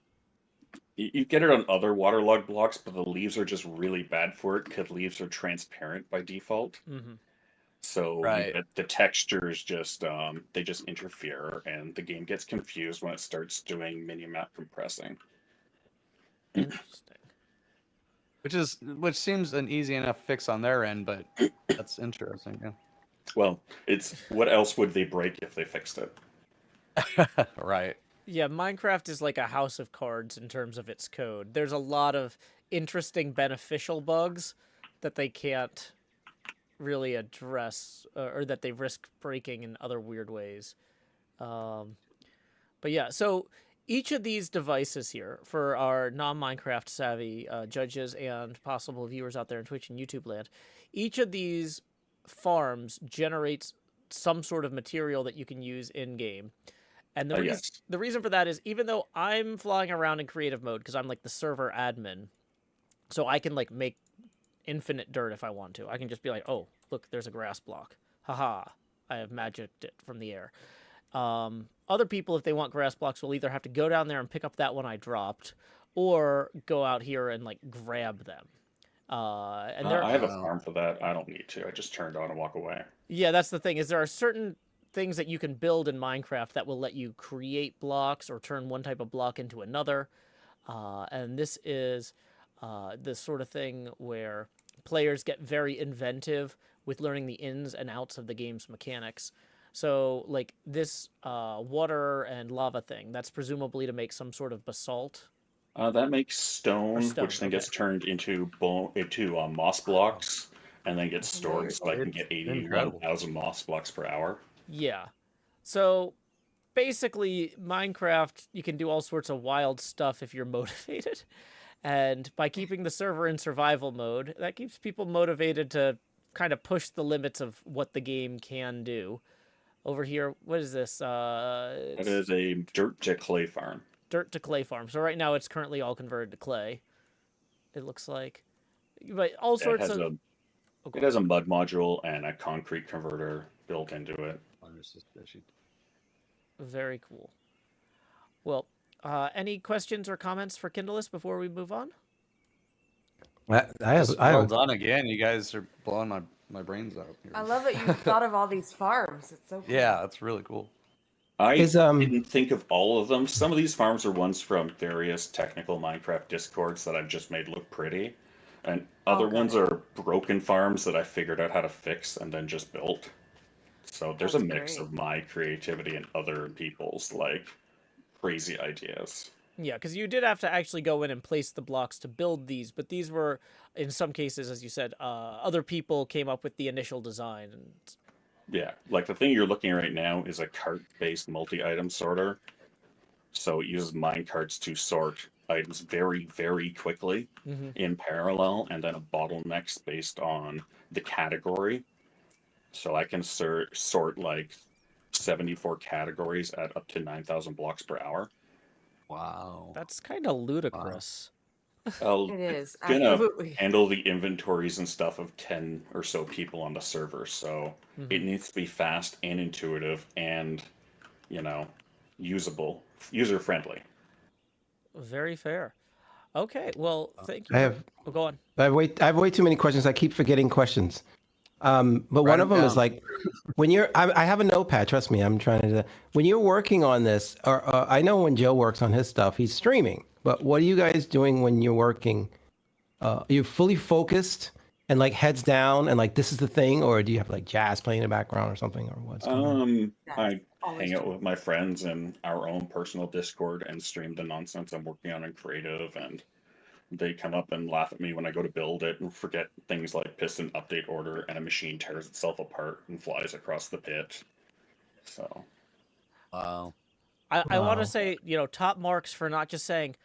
You get it on other waterlogged blocks, but the leaves are just really bad for it because leaves are transparent by default. Mm-hmm. So Right. the textures just they just interfere, and the game gets confused when it starts doing mini-map compressing. Interesting. Which seems an easy enough fix on their end, but that's interesting. Yeah. Well, it's what else would they break if they fixed it? Right. Yeah, Minecraft is like a house of cards in terms of its code. There's a lot of interesting beneficial bugs that they can't really address, or that they risk breaking in other weird ways. But yeah, so each of these devices here, for our non-Minecraft savvy judges and possible viewers out there in Twitch and YouTube land, each of these farms generates some sort of material that you can use in-game. And the reason for that is, even though I'm flying around in creative mode because I'm like the server admin, so I can like make infinite dirt if I want to. I can just be like, oh, look, there's a grass block. Haha, I have magicked it from the air. Other people, if they want grass blocks, will either have to go down there and pick up that one I dropped, or go out here and like grab them. And I have a farm for that. I don't need to. I just turn it on and walk away. Yeah, that's the thing, is there are certain things that you can build in Minecraft that will let you create blocks or turn one type of block into another. And this is the sort of thing where players get very inventive with learning the ins and outs of the game's mechanics. So, like, this water and lava thing, that's presumably to make some sort of basalt. That makes stone, which then okay. gets turned into moss blocks, and then gets stored so I can get 81,000 moss blocks per hour. Yeah. So basically, Minecraft, you can do all sorts of wild stuff if you're motivated. And by keeping the server in survival mode, that keeps people motivated to kind of push the limits of what the game can do. Over here, what is this? It is a dirt to clay farm. Dirt to clay farm. So right now it's currently all converted to clay, it looks like. But all sorts of... It has a mud module and a concrete converter built into it. Very cool. Well, any questions or comments for Kindleist before we move on? Well done again. You guys are blowing my my brains out here. I love that you thought of all these farms. It's so cool. Yeah, that's really cool. I didn't think of all of them. Some of these farms are ones from various technical Minecraft discords that I've just made look pretty. And other ones are broken farms that I figured out how to fix and then just built. So there's a mix of my creativity and other people's like crazy ideas. Yeah, because you did have to actually go in and place the blocks to build these, but these were, in some cases, as you said, other people came up with the initial design. And yeah, like the thing you're looking at right now is a cart-based multi-item sorter. So it uses minecarts to sort items very, very quickly in parallel, and then a bottlenecks based on the category. So I can sort like 74 categories at up to 9,000 blocks per hour. Wow. That's kind of ludicrous. It is, Gonna absolutely. handle the inventories and stuff of 10 or so people on the server, so it needs to be fast and intuitive and, you know, usable, user-friendly. Very fair. Okay, well, thank you. I have. Go on. I have way too many questions. I keep forgetting questions. But one of them is like, when you're, I have a notepad. Trust me, I'm trying to. When you're working on this, or I know when Joe works on his stuff, he's streaming. But what are you guys doing when you're working? You're fully focused and like heads down and like this is the thing, or do you have like jazz playing in the background or something, or what's going on? I hang out with my friends in our own personal Discord and stream the nonsense I'm working on in creative, and they come up and laugh at me when I go to build it and forget things like piston update order and a machine tears itself apart and flies across the pit. So, wow. I want to say, you know, top marks for not just saying,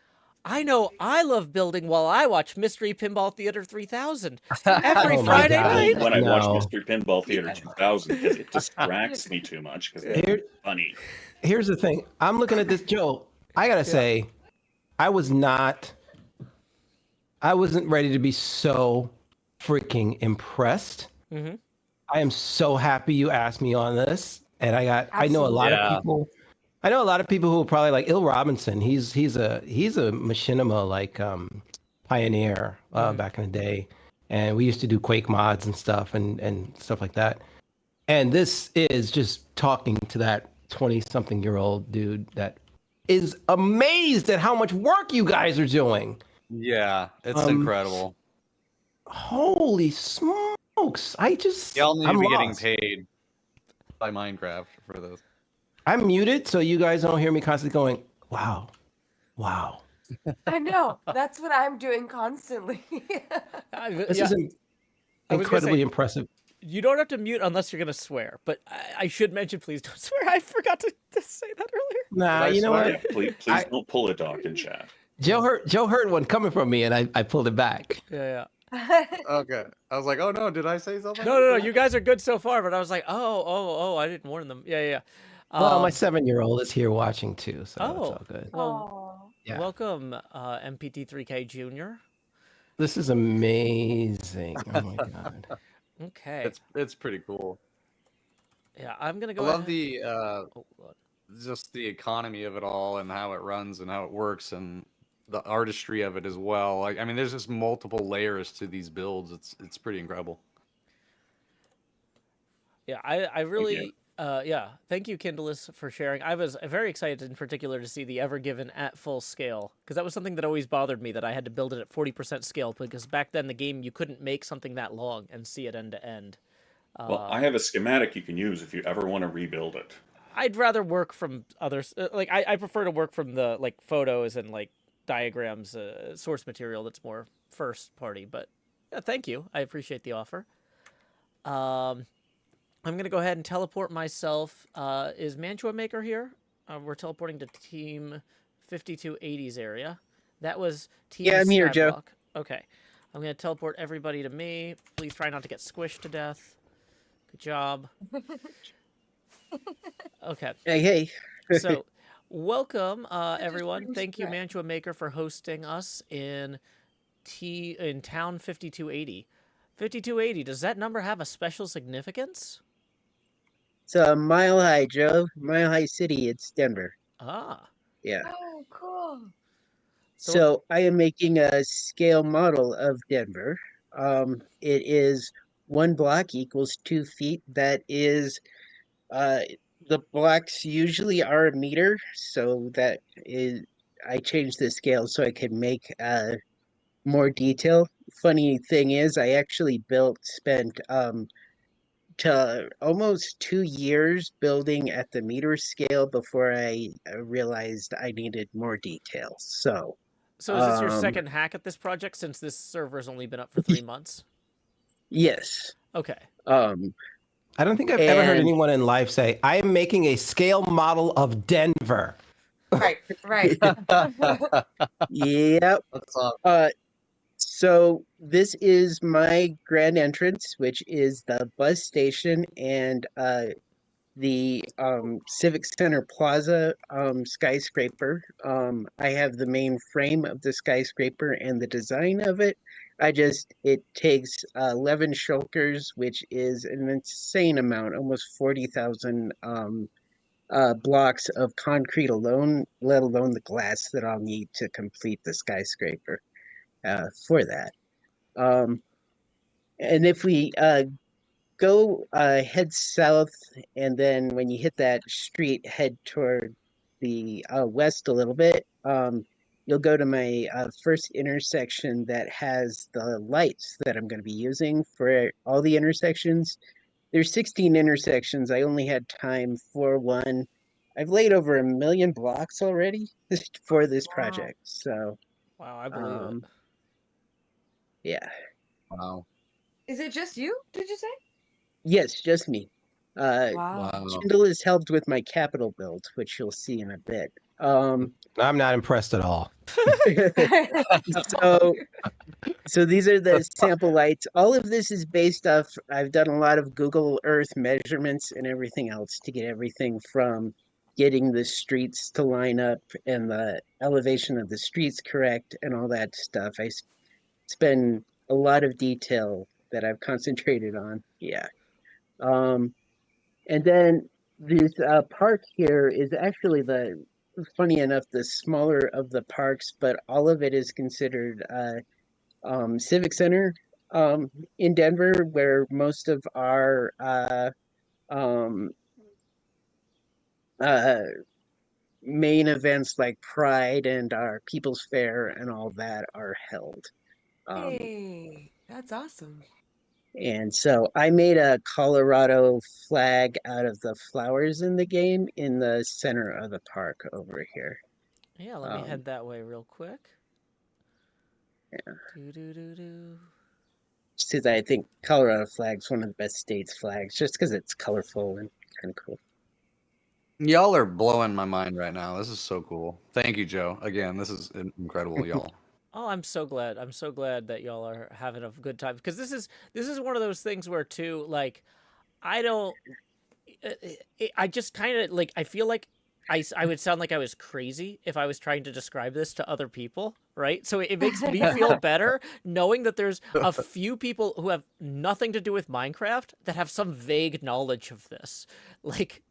I know I love building while I watch Mystery Pinball Theater 3000 every Friday night. When I watch Mystery Pinball Theater 2000, because it distracts me too much because it's funny. Here's the thing. I'm looking at this, Joe. I gotta say, I wasn't ready to be so freaking impressed. I am so happy you asked me on this, and I know a lot of people. I know a lot of people who are probably like Il Robinson. He's a machinima like pioneer back in the day, and we used to do Quake mods and stuff and stuff like that. And this is just talking to that 20-something-year-old dude that is amazed at how much work you guys are doing. Yeah, it's incredible. Holy smokes! Y'all need to be getting lost. paid by Minecraft for this. I'm muted, so you guys don't hear me constantly going, wow, wow. I know. That's what I'm doing constantly. This is incredibly impressive. You don't have to mute unless you're going to swear, but I should mention, please don't swear. I forgot to say that earlier. Nah, you know what? Yeah, please don't pull a dog in chat. Joe heard one coming from me, and I pulled it back. Yeah. Okay. I was like, oh no, did I say something? No. You guys are good so far, but I was like, oh, I didn't warn them. Yeah. Well, my 7-year-old is here watching too, so it's all good. Well, welcome, MPT3K Jr. This is amazing. Oh my god. Okay. It's pretty cool. Yeah, I'm gonna go. I love the just the economy of it all and how it runs and how it works and the artistry of it as well. Like, I mean, there's just multiple layers to these builds. It's pretty incredible. Yeah, I really. Thank you, Kindless, for sharing. I was very excited in particular to see the Ever Given at full scale, because that was something that always bothered me, that I had to build it at 40% scale, because back then the game you couldn't make something that long and see it end to end. Well, I have a schematic you can use if you ever want to rebuild it. I'd rather work from others. I prefer to work from the like photos and like diagrams, source material that's more first party. But yeah, thank you. I appreciate the offer. I'm going to go ahead and teleport myself. Is Mantua Maker here? We're teleporting to Team 5280's area. That was Team I'm here, Joe. Skyblock. Okay. I'm going to teleport everybody to me. Please try not to get squished to death. Good job. Okay. Hey. So, welcome, everyone. Thank you, Mantua Maker, for hosting us in Town 5280. 5280, does that number have a special significance? It's Mile High, Joe. Mile High City. It's Denver. Ah. Yeah. Oh, cool. So I am making a scale model of Denver. It is 1 block equals 2 feet. That is, the blocks usually are a meter, so that is, I changed the scale so I could make more detail. Funny thing is, I actually spent to almost 2 years building at the meter scale before I realized I needed more details. So is this your second hack at this project since this server's only been up for 3 months? Yes. Okay. I don't think I've ever heard anyone in life say, I am making a scale model of Denver. Right, right. Yep. So this is my grand entrance, which is the bus station and the Civic Center Plaza skyscraper. I have the main frame of the skyscraper and the design of it. It takes 11 shulkers, which is an insane amount, almost 40,000 blocks of concrete alone, let alone the glass that I'll need to complete the skyscraper for that. And if we go head south, and then when you hit that street, head toward the west a little bit, you'll go to my first intersection that has the lights that I'm going to be using for all the intersections. There's 16 intersections. I only had time for one. I've laid over 1 million blocks already for this project. So, wow, I believe it. Yeah. Wow. Is it just you? Did you say? Yes, just me. Wow. Kendall has helped with my capital build, which you'll see in a bit. I'm not impressed at all. So these are the sample lights. All of this is based off, I've done a lot of Google Earth measurements and everything else to get everything from getting the streets to line up and the elevation of the streets correct and all that stuff. I spend a lot of detail that I've concentrated on. Yeah. And then this park here is actually funny enough, the smaller of the parks, but all of it is considered Civic Center in Denver, where most of our main events like Pride and our People's Fair and all that are held. Hey, that's awesome. And so I made a Colorado flag out of the flowers in the game in the center of the park over here. Yeah, let me head that way real quick. Yeah. Do. Just because I think Colorado flag's one of the best states flags, just because it's colorful and kind of cool. Y'all are blowing my mind right now. This is so cool. Thank you, Joe. Again, this is incredible, y'all. Oh, I'm so glad. I'm so glad that y'all are having a good time, because this is one of those things where too, like, I just kind of like, I feel like I would sound like I was crazy if I was trying to describe this to other people, right? So it makes me feel better knowing that there's a few people who have nothing to do with Minecraft that have some vague knowledge of this. Like,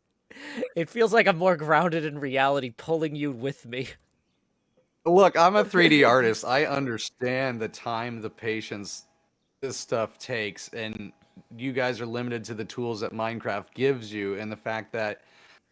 it feels like I'm more grounded in reality, pulling you with me. Look, I'm a 3D artist. I understand the time, the patience this stuff takes, and you guys are limited to the tools that Minecraft gives you, and the fact that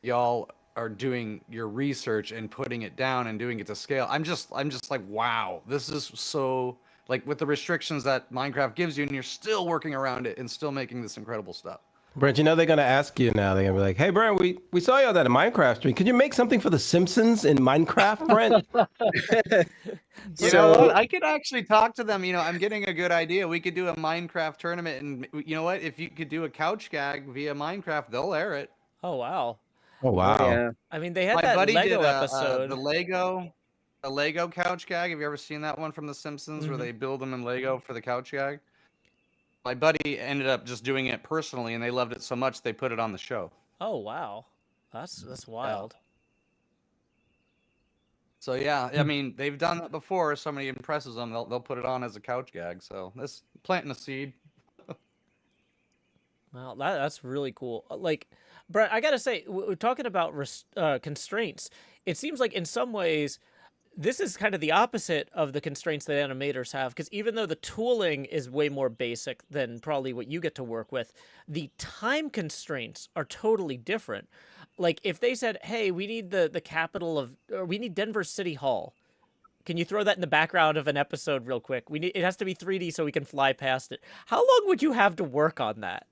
y'all are doing your research and putting it down and doing it to scale. I'm just like, wow, this is so, like, with the restrictions that Minecraft gives you, and you're still working around it and still making this incredible stuff. Brent, you know they're going to ask you now. They're going to be like, hey, Brent, we saw you on that Minecraft stream. Could you make something for The Simpsons in Minecraft, Brent? You know what? I could actually talk to them. You know, I'm getting a good idea. We could do a Minecraft tournament, and you know what? If you could do a couch gag via Minecraft, they'll air it. Oh, wow. Oh, wow. Yeah. I mean, they had My that buddy Lego did episode. The Lego couch gag. Have you ever seen that one from The Simpsons where they build them in Lego for the couch gag? My buddy ended up just doing it personally, and they loved it so much they put it on the show. Oh, wow. That's wild. So yeah, I mean, they've done that before. Somebody impresses them, they'll put it on as a couch gag. So this planting a seed. Well, that's really cool. Like, Brent, I gotta say, we're talking about constraints. It seems like in some ways, this is kind of the opposite of the constraints that animators have, because even though the tooling is way more basic than probably what you get to work with, the time constraints are totally different. Like if they said, hey, we need the capital of, or we need Denver City Hall. Can you throw that in the background of an episode real quick? It has to be 3D so we can fly past it. How long would you have to work on that?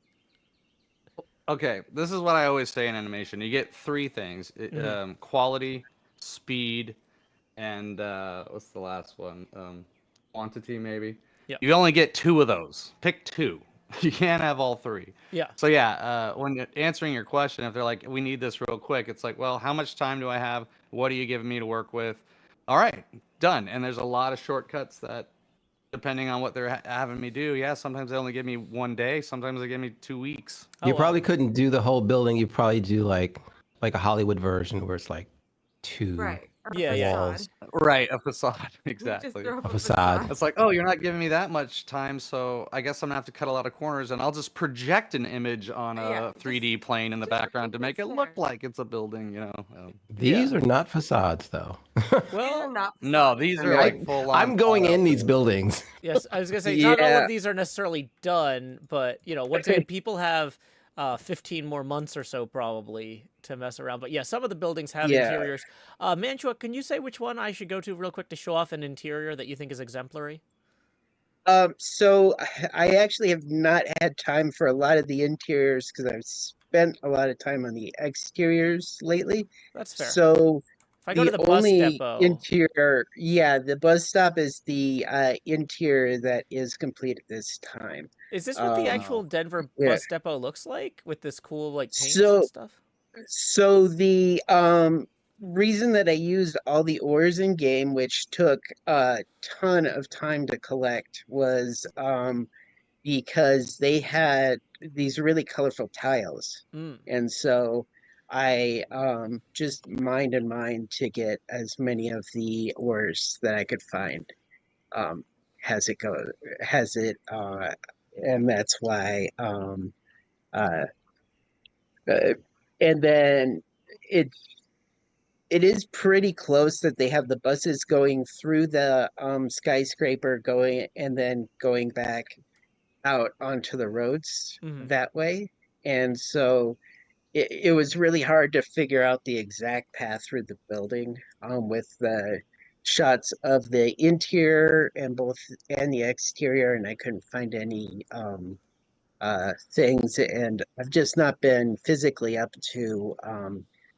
Okay, this is what I always say in animation. You get three things: quality, speed, and what's the last one? Quantity, maybe. Yeah. You only get two of those. Pick two. You can't have all three. Yeah. So yeah, when answering your question, if they're like, "We need this real quick," it's like, "Well, how much time do I have? What are you giving me to work with?" All right, done. And there's a lot of shortcuts that, depending on what they're having me do, yeah, sometimes they only give me 1 day, sometimes they give me 2 weeks. You probably couldn't do the whole building. You probably do like a Hollywood version where it's like two walls. Right, a facade, exactly. A facade. It's like, oh, you're not giving me that much time, so I guess I'm gonna have to cut a lot of corners, and I'll just project an image on a 3D plane in the background to make it look like it's a a building. These are not facades, though. Well, no, these are like full on. I'm going in these buildings. Yes, I was gonna say not all of these are necessarily done, but once again, people have 15 more months or so probably to mess around. But yeah, some of the buildings have interiors. Mantua, can you say which one I should go to real quick to show off an interior that you think is exemplary? So I actually have not had time for a lot of the interiors because I've spent a lot of time on the exteriors lately. That's fair. So if I go to the bus depot, interior, the bus stop is the interior that is complete at this time. Is this what the actual Denver bus depot looks like with this cool like paints and stuff? So the reason that I used all the ores in game, which took a ton of time to collect, was because they had these really colorful tiles. And so I just mined and mined to get as many of the ores that I could find. And that's why and then it is pretty close that they have the buses going through the skyscraper and then going back out onto the roads that way. And so it was really hard to figure out the exact path through the building with the shots of the interior and the exterior, and I couldn't find any things, and I've just not been physically up to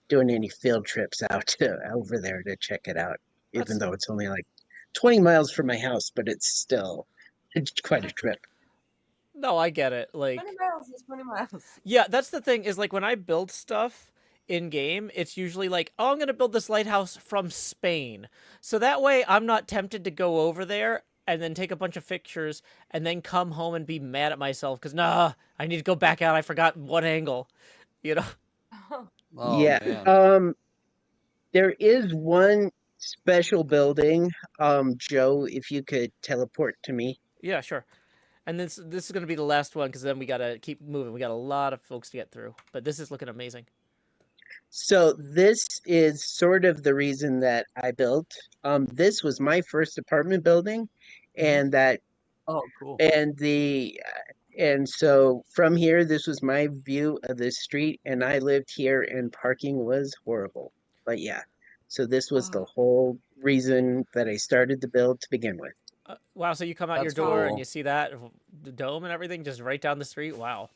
doing any field trips out over there to check it out, even though it's only like 20 miles from my house, but it's still quite a trip. No, I get it. Like 20 miles is 20 miles. Yeah, that's the thing is like when I build stuff in game, it's usually like, oh, I'm going to build this lighthouse from Spain. So that way I'm not tempted to go over there and then take a bunch of pictures and then come home and be mad at myself because, nah, I need to go back out. I forgot one angle, Oh, yeah. man. There is one special building, Joe, if you could teleport to me. Yeah, sure. And this is going to be the last one because then we got to keep moving. We got a lot of folks to get through, but this is looking amazing. So this is sort of the reason that I built. This was my first apartment building, and cool. And so from here, this was my view of the street, and I lived here, and parking was horrible. But yeah, so this was the whole reason that I started the build to begin with. Wow, so you come out your door and you see that, the dome and everything, just right down the street? Wow.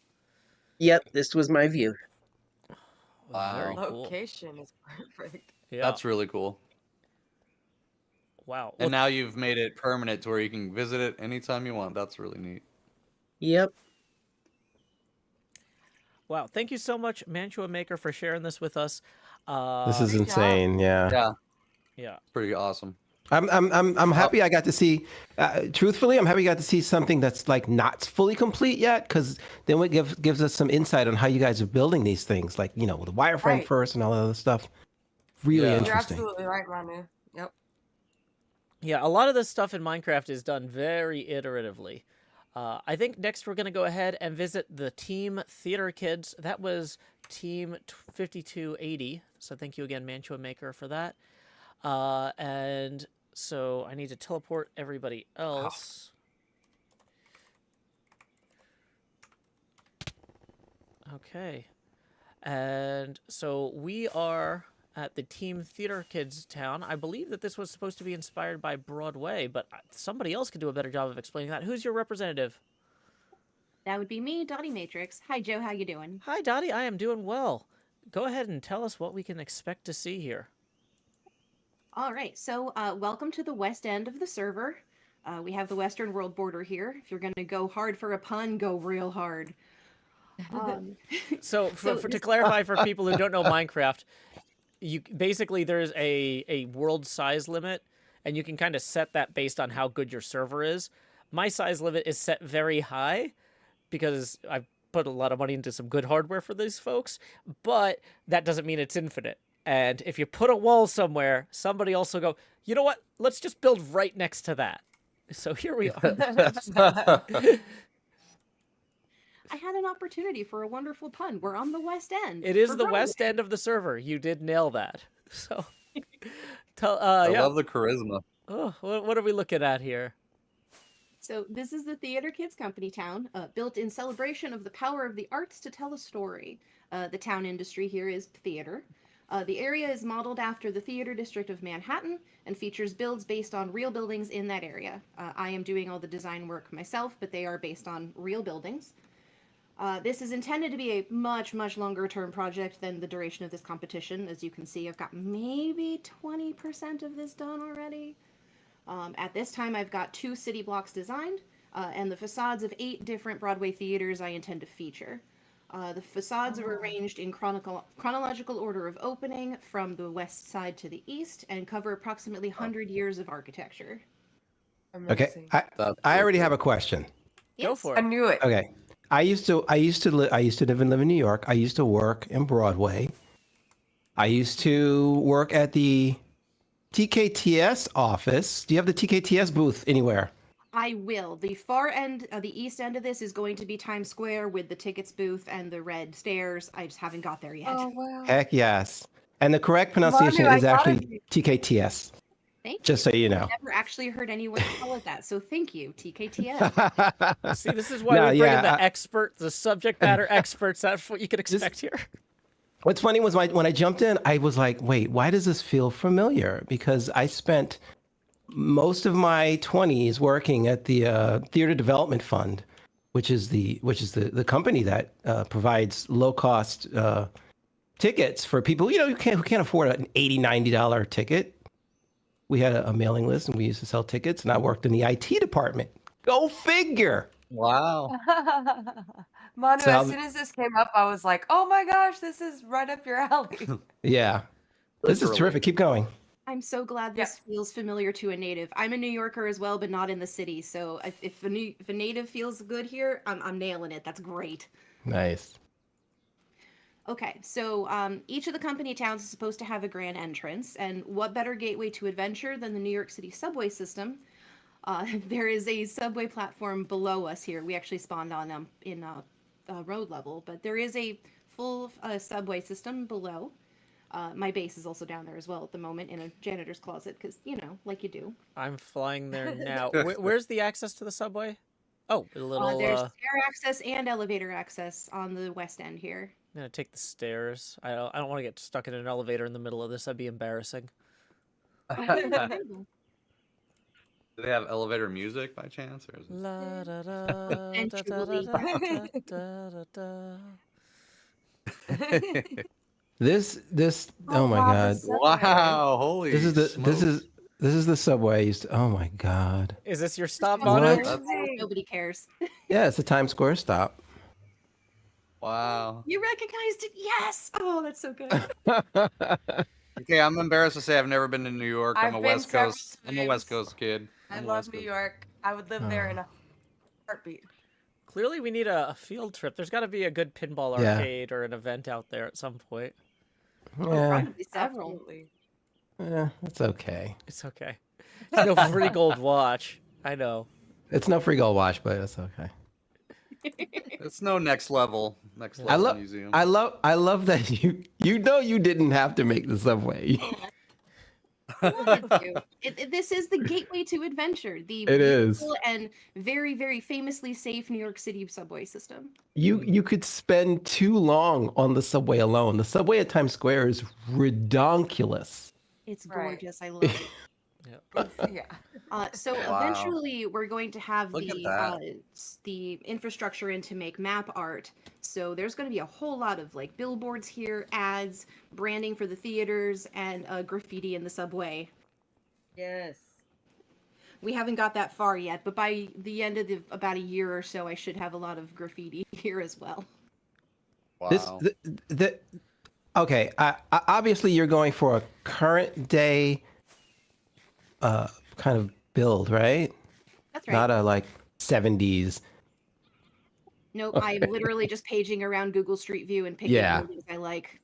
Yep, this was my view. Wow. Very cool. Location is perfect. Yeah. That's really cool. Wow. And now you've made it permanent to where you can visit it anytime you want. That's really neat. Yep. Wow, thank you so much, Mantua Maker, for sharing this with us. This is insane. Yeah. Yeah. Pretty awesome. I'm happy I got to see. Truthfully, I'm happy I got to see something that's like not fully complete yet, because then it gives us some insight on how you guys are building these things, like with the wireframe first and all that other stuff. Really interesting. You're absolutely right, Manu. Yep. Yeah, a lot of this stuff in Minecraft is done very iteratively. I think next we're going to go ahead and visit the Team Theater Kids. That was Team 5280. So thank you again, Mantua Maker, for that. And so I need to teleport everybody else. Okay. And so we are at the Team Theater Kids town. I believe that this was supposed to be inspired by Broadway, but somebody else could do a better job of explaining that. Who's your representative? That would be me, Dottie Matrix. Hi, Joe. How you doing? Hi, Dottie. I am doing well. Go ahead and tell us what we can expect to see here. All right. So welcome to the west end of the server. We have the Western World border here. If you're going to go hard for a pun, go real hard. So to clarify for people who don't know Minecraft, basically there's a world size limit, and you can kind of set that based on how good your server is. My size limit is set very high because I've put a lot of money into some good hardware for these folks, but that doesn't mean it's infinite. And if you put a wall somewhere, somebody also go, you know what? Let's just build right next to that. So here we are. I had an opportunity for a wonderful pun. We're on the west end. It is the Broadway. west end of the server. You did nail that. So, I yeah. love the charisma. Oh, what are we looking at here? So this is the Theater Kids Company town, built in celebration of the power of the arts to tell a story. The town industry here is theater. The area is modeled after the theater district of Manhattan and features builds based on real buildings in that area. I am doing all the design work myself, but they are based on real buildings. This is intended to be a much, much longer term project than the duration of this competition. As you can see, I've got maybe 20% of this done already. At this time, I've got 2 city blocks designed, and the facades of 8 different Broadway theaters I intend to feature. The facades are arranged in chronological order of opening from the west side to the east and cover approximately 100 years of architecture. Okay, I already have a question. Yes. Go for it. I knew it. Okay, I used to live in New York. I used to work in Broadway. I used to work at the TKTS office. Do you have the TKTS booth anywhere? I will. The far end, the east end of this is going to be Times Square with the tickets booth and the red stairs. I just haven't got there yet. Oh, wow. Heck yes. And the correct pronunciation is actually it. TKTS. Thank you. Just so you know. I've never actually heard anyone call it that, so thank you, TKTS. See, this is why we bring in the subject matter experts. That's what you can expect here. What's funny was when I jumped in, I was like, wait, why does this feel familiar? Because I spent most of my 20s working at the Theater Development Fund, which is the company that provides low cost tickets for people who can't afford an $80, $90 ticket. We had a mailing list and we used to sell tickets, and I worked in the IT department. Go figure. Wow. Manu, So as soon as this came up, I was like, oh my gosh, this is right up your alley. Yeah. This is terrific. Keep going. I'm so glad this feels familiar to a native. I'm a New Yorker as well, but not in the city. So if a native feels good here, I'm nailing it. That's great. Nice. Okay, so each of the company towns is supposed to have a grand entrance, and what better gateway to adventure than the New York City subway system? There is a subway platform below us here. We actually spawned on them in road level, but there is a full subway system below. My base is also down there as well at the moment in a janitor's closet because, like you do. I'm flying there now. Where's the access to the subway? Oh, a little... There's stair access and elevator access on the west end here. I'm going to take the stairs. I don't want to get stuck in an elevator in the middle of this. That'd be embarrassing. Do they have elevator music by chance? Or is it... La, da, da, da, da, da, da. This oh my god. Wow, holy This is smokes. this is the subway I used to, oh my god. Is this your stop, What? Mono? Nobody cares. Yeah, it's a Times Square stop. Wow. You recognized it? Yes! Oh, that's so good. Okay, I'm embarrassed to say I've never been to New York. I'm a West Coast kid. I love New York. I would live there in a heartbeat. Clearly, we need a field trip. There's got to be a good pinball arcade or an event out there at some point. Yeah. Probably several. Absolutely. Yeah, it's okay. It's okay. There's no free gold watch. I know. It's no free gold watch, but it's okay. It's no next level museum. I love that you didn't have to make the subway. This is the gateway to adventure. The It is. beautiful and very, very famously safe New York City subway system. You could spend too long on the subway alone. The subway at Times Square is redonkulous. It's Right. gorgeous. I love it. Yeah. So Wow. eventually, we're going to have Look at the infrastructure in to make map art. So there's going to be a whole lot of like billboards here, ads, branding for the theaters, and graffiti in the subway. Yes. We haven't got that far yet, but by the end of about a year or so, I should have a lot of graffiti here as well. Wow. Okay. Obviously, you're going for a current day kind of build, right? That's right. Not a like 70s. Nope, Okay. I'm literally just paging around Google Street View and picking Yeah. buildings I like.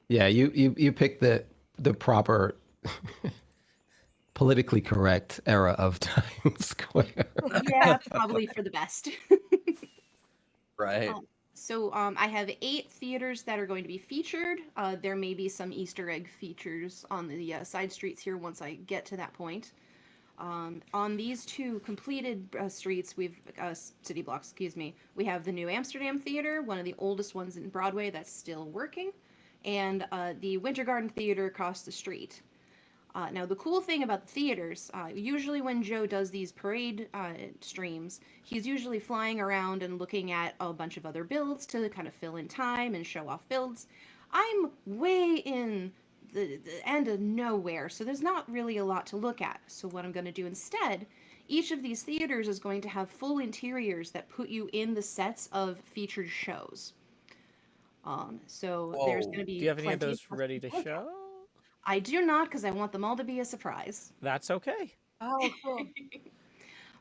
Yeah, you picked the proper politically correct era of Times Square. Yeah, probably for the best. Right. So I have 8 theaters that are going to be featured. There may be some Easter egg features on the side streets here once I get to that point. On these 2 completed streets, city blocks, excuse me, we have the New Amsterdam Theater, one of the oldest ones in Broadway that's still working, and the Winter Garden Theater across the street. Now, the cool thing about the theaters, usually when Joe does these parade streams, he's usually flying around and looking at a bunch of other builds to kind of fill in time and show off builds. I'm way in the end of nowhere, so there's not really a lot to look at. So what I'm going to do instead, each of these theaters is going to have full interiors that put you in the sets of featured shows. So there's going to be. Do you have any of plenty those ready to show? I do not, because I want them all to be a surprise. That's okay. Oh, cool.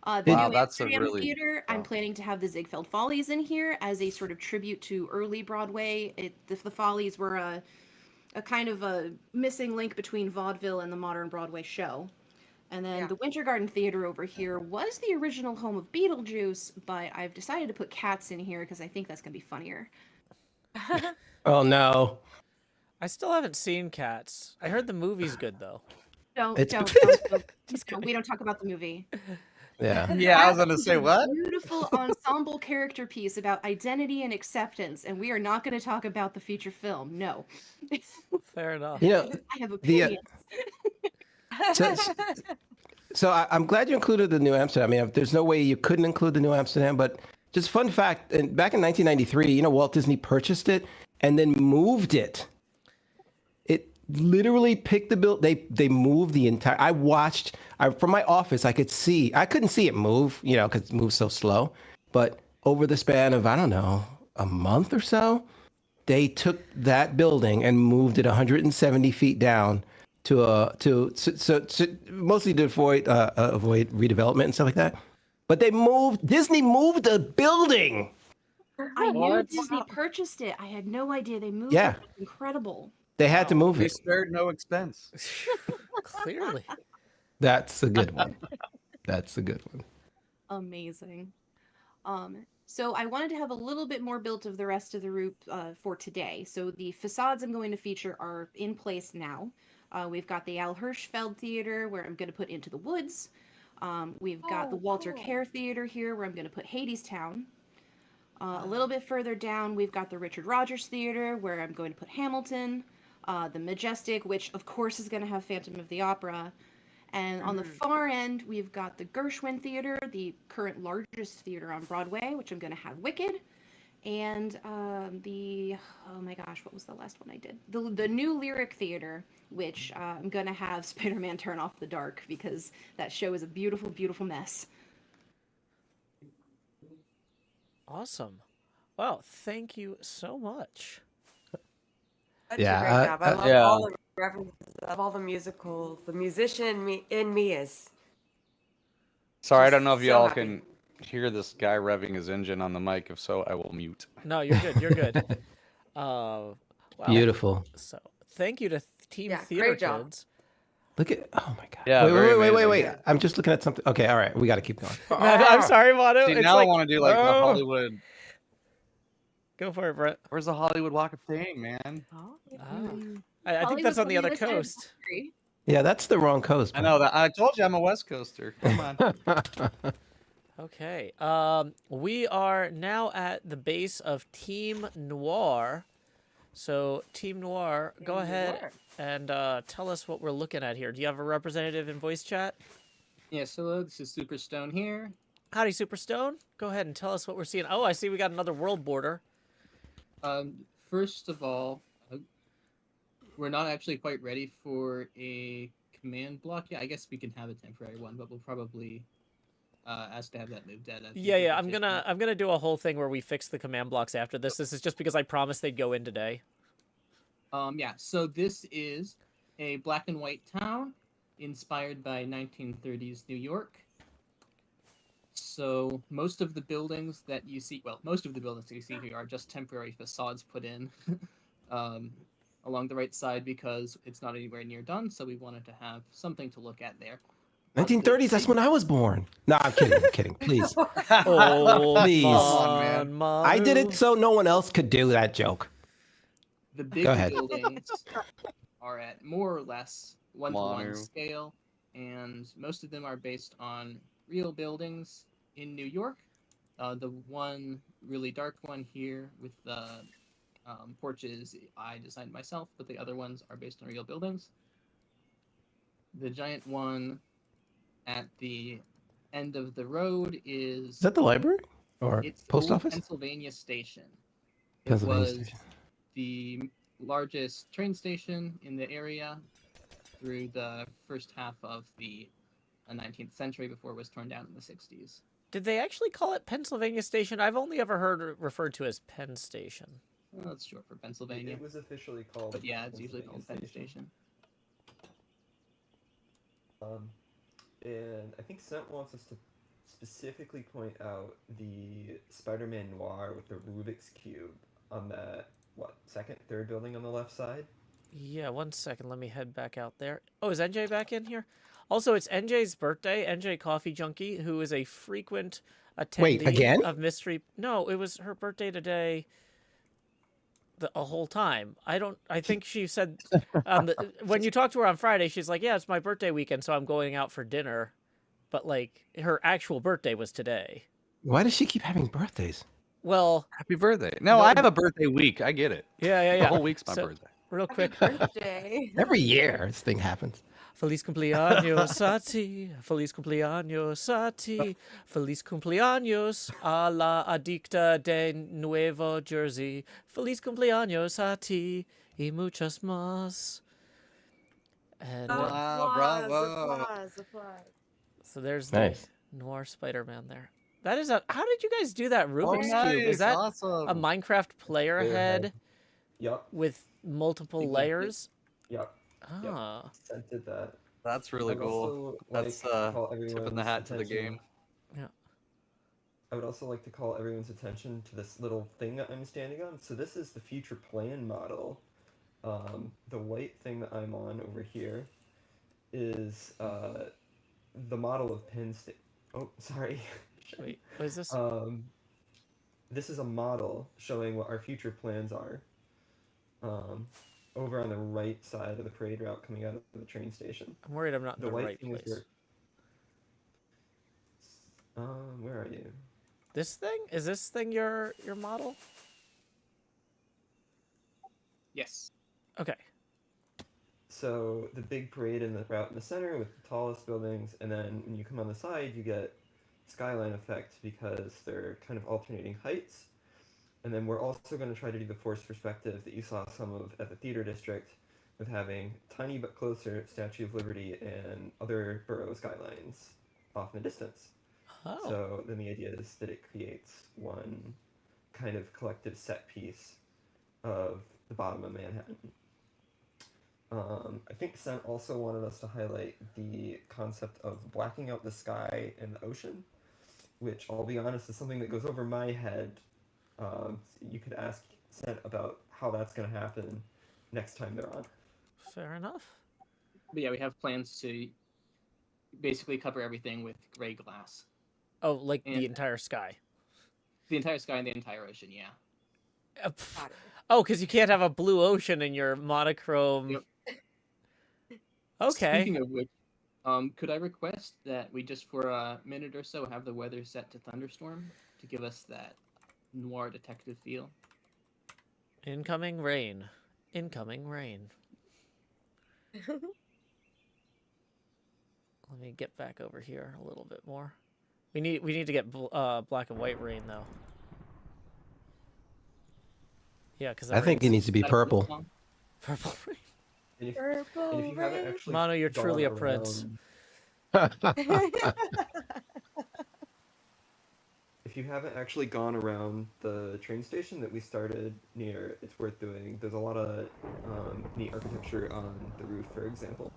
The Wow, New that's a Amsterdam really- Theater, I'm planning to have the Ziegfeld Follies in here as a sort of tribute to early Broadway. The Follies were a kind of a missing link between vaudeville and the modern Broadway show. And then the Winter Garden Theater over here was the original home of Beetlejuice, but I've decided to put cats in here because I think that's going to be funnier. Oh no. I still haven't seen Cats. I heard the movie's good though. Don't. We don't talk about the movie. Yeah. Yeah, I was gonna That is say a what? Beautiful ensemble character piece about identity and acceptance, and we are not going to talk about the feature film. No. Fair enough. You know, I have the opinions. so I'm glad you included the New Amsterdam. I mean, there's no way you couldn't include the New Amsterdam, but just fun fact, back in 1993, you know, Walt Disney purchased it and then moved it. It literally picked the build. They moved the entire. I watched from my office. I couldn't see it move, you know, because it moves so slow. But over the span of, I don't know, a month or so, they took that building and moved it 170 feet down to mostly to avoid redevelopment and stuff like that. But Disney moved the building. I knew Disney purchased it. I had no idea they moved Yeah. it. It's incredible. They had to move They it. spared no expense. Clearly. That's a good one. That's a good one. Amazing. So I wanted to have a little bit more built of the rest of the route for today. So the facades I'm going to feature are in place now. We've got the Al Hirschfeld Theater, where I'm going to put Into the Woods. We've got the Walter Kerr Theater here, where I'm going to put Hadestown. A little bit further down, we've got the Richard Rogers Theater, where I'm going to put Hamilton. The Majestic, which of course is going to have Phantom of the Opera. And on the far end, we've got the Gershwin Theater, the current largest theater on Broadway, which I'm going to have Wicked. And oh my gosh, what was the last one I did? The new Lyric Theater, which I'm going to have Spider-Man Turn Off the Dark, because that show is a beautiful, beautiful mess. Awesome. Well, thank you so much. Such a great job. I love all the references. I love all the musicals. The musician in me is. Sorry, I don't know if so y'all happy. can hear this guy revving his engine on the mic. If so, I will mute. No, you're good. You're good. Wow. Beautiful. So, thank you to Team Yeah, Theater great job. Kids. Look at, oh my God. Yeah, Wait. I'm just looking at something. Okay, all right. We got to keep going. I'm sorry, Mono. See, It's now like, I want to do like the Hollywood. Go for it, Brent. Where's the Hollywood Walk of Fame, man? I think that's on the other coast. Yeah, that's the wrong coast. I know that. I told you I'm a West Coaster. Come on. Okay. We are now at the base of Team Noir. So, Team Noir, go ahead and tell us what we're looking at here. Do you have a representative in voice chat? Yes, hello, this is Superstone here. Howdy, Superstone. Go ahead and tell us what we're seeing. Oh, I see we got another world border. First of all, we're not actually quite ready for a command block yet. I guess we can have a temporary one, but we'll probably ask to have that moved out. Yeah. I'm gonna do a whole thing where we fix the command blocks after this. This is just because I promised they'd go in today. Yeah. So this is a black and white town inspired by 1930s New York. So most of the buildings that you see, here are just temporary facades put in along the right side because it's not anywhere near done. So we wanted to have something to look at there. 1930s, that's when I was born. No, I'm kidding. Please. Oh, please. Come on, man. I did it so no one else could do that joke. The big buildings are at more or less 1-to-1 scale, and most of them are based on real buildings in New York. The one really dark one here with the porches I designed myself, but the other ones are based on real buildings. The giant one at the end of the road is that the library or post office? Pennsylvania Station. Pennsylvania it was Station. The largest train station in the area through the first half of the 19th century before it was torn down in the 60s. Did they actually call it Pennsylvania Station? I've only ever heard it referred to as Penn Station. Well, that's short for Pennsylvania. It was officially called. But yeah, it's usually called Penn Station. And I think Sent wants us to specifically point out the Spider-Man Noir with the Rubik's Cube on that, third building on the left side? Yeah, 1 second. Let me head back out there. Oh, is NJ back in here? Also, it's NJ's birthday. NJ Coffee Junkie, who is a frequent attendee of Mystery. No, it was her birthday today. A whole time. I think she said when you talked to her on Friday, she's like, yeah, it's my birthday weekend, so I'm going out for dinner. But like her actual birthday was today. Why does she keep having birthdays? Well, happy birthday. No, I have a birthday week. I get it. Yeah. The whole week's my birthday. Real quick. Birthday. Every year this thing happens. Feliz cumpleaños a ti, feliz cumpleaños a ti, feliz cumpleaños a la adicta de Nuevo Jersey, feliz cumpleaños a ti y muchas más. And Applause. So there's the Noir Spider-Man there. That is how did you guys do that Rubik's Cube? Is that a Minecraft player head? Yep. With multiple layers? Yep. Ah. Yep. Sent did that. That's really cool. That's tipping the hat to the game. Yeah. I would also like to call everyone's attention to this little thing that I'm standing on. So this is the future plan model. The white thing that I'm on over here is the model of Penn State. Oh, sorry. Wait, what is this? This is a model showing what our future plans are. Over on the right side of the parade route coming out of the train station. I'm worried I'm not in the right place. Where are you? This thing? Is this thing your model? Yes. Okay. So the big parade in the route in the center with the tallest buildings, and then when you come on the side, you get skyline effect because they're kind of alternating heights. And then we're also going to try to do the forced perspective that you saw some of at the theater district with having tiny but closer Statue of Liberty and other borough skylines off in the distance. Oh. So then the idea is that it creates one kind of collective set piece of the bottom of Manhattan. I think Sent also wanted us to highlight the concept of blacking out the sky and the ocean, which I'll be honest is something that goes over my head. You could ask Sent about how that's going to happen next time they're on. Fair enough. But yeah, we have plans to basically cover everything with gray glass. Oh, like the entire sky? The entire sky and the entire ocean, yeah. Oh, because you can't have a blue ocean in your monochrome. Yep. Okay. Speaking of which, could I request that we just for a minute or so have the weather set to thunderstorm to give us that noir detective feel? Incoming rain. Incoming rain. Let me get back over here a little bit more. We need to get black and white rain though. Yeah, because I think it needs to be purple. Purple rain. And if you haven't actually Mono, you're gone truly a around- prince. If you haven't actually gone around the train station that we started near, it's worth doing. There's a lot of neat architecture on the roof, for example.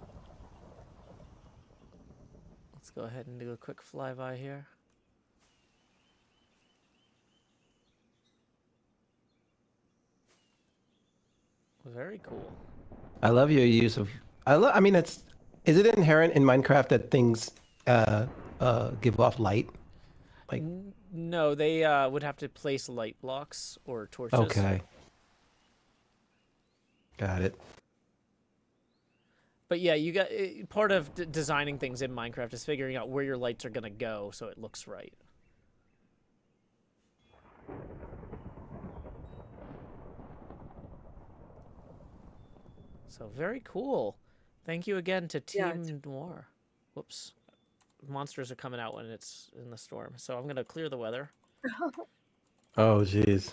Let's go ahead and do a quick flyby here. Very cool. I love your use of. I mean, it's. Is it inherent in Minecraft that things give off light? Like. No, they would have to place light blocks or torches. Okay. Got it. But yeah, you got part of designing things in Minecraft is figuring out where your lights are gonna go so it looks right. So very cool. Thank you again to Team Noir. Whoops. Monsters are coming out when it's in the storm. So I'm gonna clear the weather. Oh, jeez.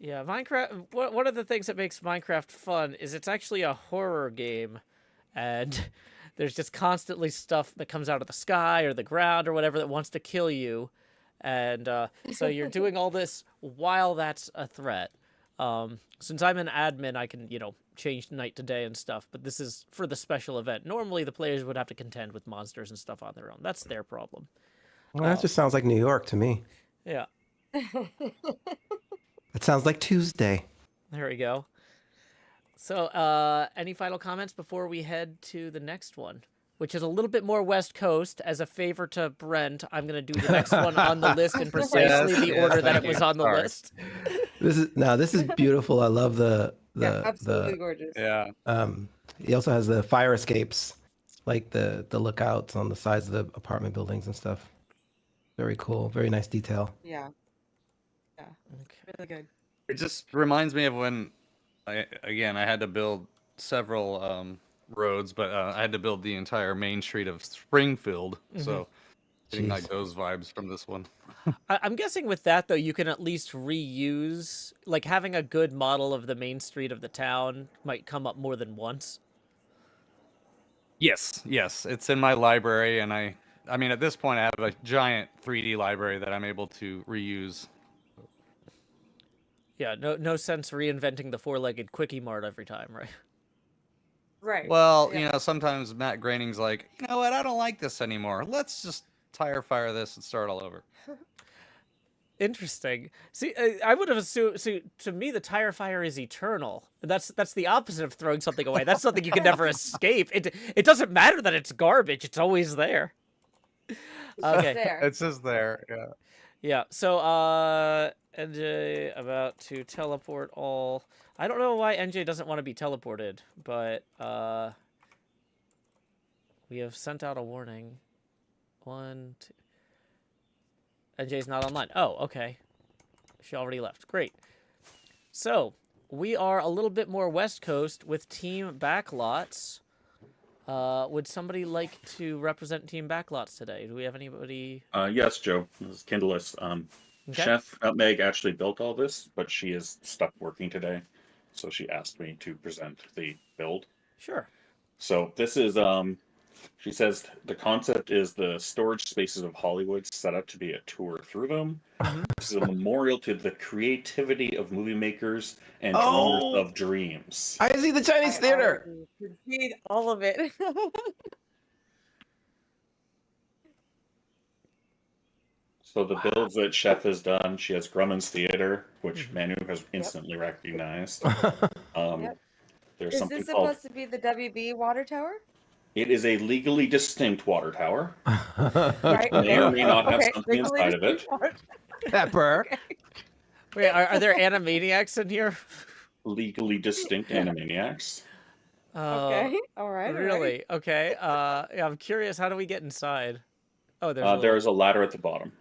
Yeah, Minecraft. One of the things that makes Minecraft fun is it's actually a horror game, and there's just constantly stuff that comes out of the sky or the ground or whatever that wants to kill you, and so you're doing all this while that's a threat. Since I'm an admin, I can change night to day and stuff, but this is for the special event. Normally, the players would have to contend with monsters and stuff on their own. That's their problem. Well, that just sounds like New York to me. Yeah. It sounds like Tuesday. There we go. So, any final comments before we head to the next one, which is a little bit more West Coast? As a favor to Brent, I'm going to do the next one on the list in precisely the order that it was on the list. This is beautiful. I love the absolutely gorgeous. Yeah. He also has the fire escapes, like the lookouts on the sides of the apartment buildings and stuff. Very cool. Very nice detail. Yeah. Yeah. Really good. It just reminds me of when, I had to build several roads, but I had to build the entire main street of Springfield. So getting like those vibes from this one. I'm guessing with that, though, you can at least reuse, like having a good model of the main street of the town might come up more than once. Yes, it's in my library, and I mean, at this point, I have a giant 3D library that I'm able to reuse. Yeah, no sense reinventing the four-legged quickie mart every time, right? Right. Well, sometimes Matt Groening's like, you know what, I don't like this anymore. Let's just tire fire this and start all over. Interesting. See, I would have assumed. See, to me, the tire fire is eternal. That's the opposite of throwing something away. That's something you can never escape. It doesn't matter that it's garbage. It's always there. Okay. It's just there. Yeah. Yeah. So, NJ about to teleport all. I don't know why NJ doesn't want to be teleported, but we have sent out a warning. 1, 2. NJ's not online. Oh, okay. She already left. Great. So, we are a little bit more West Coast with Team Backlots. Would somebody like to represent Team Backlots today? Do we have anybody? Yes, Joe. This is Kindleless. Okay. Chef Meg actually built all this, but she is stuck working today. So she asked me to present the build. Sure. So this is, she says the concept is the storage spaces of Hollywood set up to be a tour through them. This is a memorial to the creativity of movie makers and dreamers of dreams. I see the Chinese theater. Read all of it. So the builds that Chef has done, she has Grumman's Theater, which Manu has instantly recognized. There's Is something this called... supposed to be the WB water tower? It is a legally distinct water tower. Right? May or may not have Okay, something legally inside of it. distinct water- Pepper. Wait, are there Animaniacs in here? Legally distinct Animaniacs. Okay. All right. Really? Okay. Yeah, I'm curious. How do we get inside? Oh, There's a ladder at the bottom.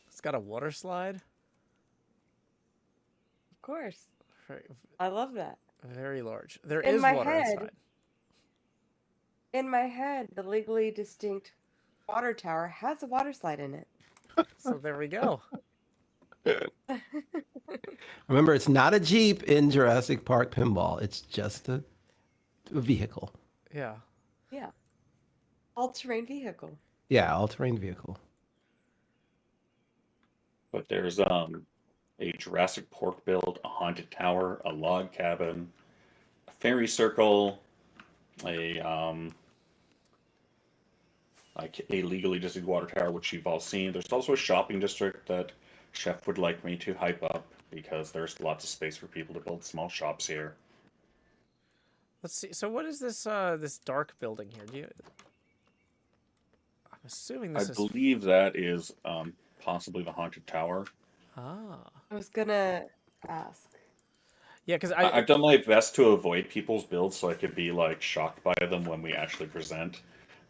It's got a water slide. Of course. Very, I love that. very large. There In is my water head, inside. In my head, the legally distinct water tower has a water slide in it. So there we go. Remember, it's not a Jeep in Jurassic Park Pinball. It's just a vehicle. Yeah. Yeah. All-terrain vehicle. Yeah, all-terrain vehicle. But there's a Jurassic Park build, a haunted tower, a log cabin, a fairy circle, like a legally distinct water tower, which you've all seen. There's also a shopping district that Chef would like me to hype up because there's lots of space for people to build small shops here. Let's see. So what is this this dark building here? I'm assuming this I is... believe that is possibly the haunted tower. Ah. I was gonna ask. Yeah, because I've done my best to avoid people's builds so I could be like shocked by them when we actually present.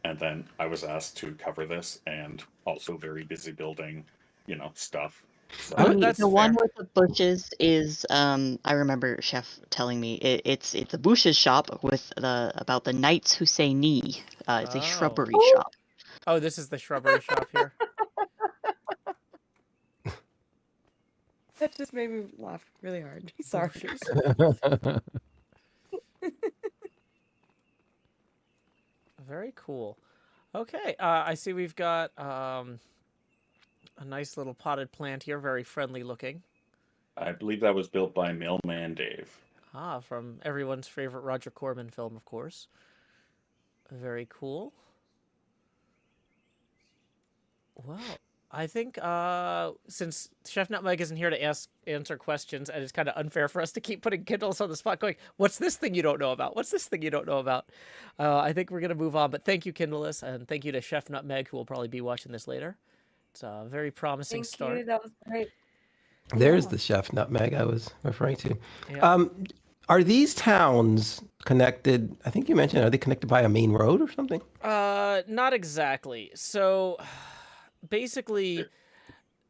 And then I was asked to cover this and also very busy building, stuff. So The one with the bushes is I remember Chef telling me it's a bushes shop with about the knights who say knee. It's a shrubbery shop. Oh, this is the shrubbery shop here. That just made me laugh really hard. Sorry. Very cool. Okay, I see we've got a nice little potted plant here, very friendly looking. I believe that was built by Mailman Dave. Ah, from everyone's favorite Roger Corman film, of course. Very cool. Well, I think since Chef Nutmeg isn't here to answer questions, and it's kind of unfair for us to keep putting Kindles on the spot going, what's this thing you don't know about? What's this thing you don't know about? I think we're going to move on. But thank you, Kindleless, and thank you to Chef Nutmeg, who will probably be watching this later. It's a very promising start. Thank you. That was great. There's the Chef Nutmeg I was referring to. Yeah. Are these towns connected? I think you mentioned, are they connected by a main road or something? Not exactly. So... basically,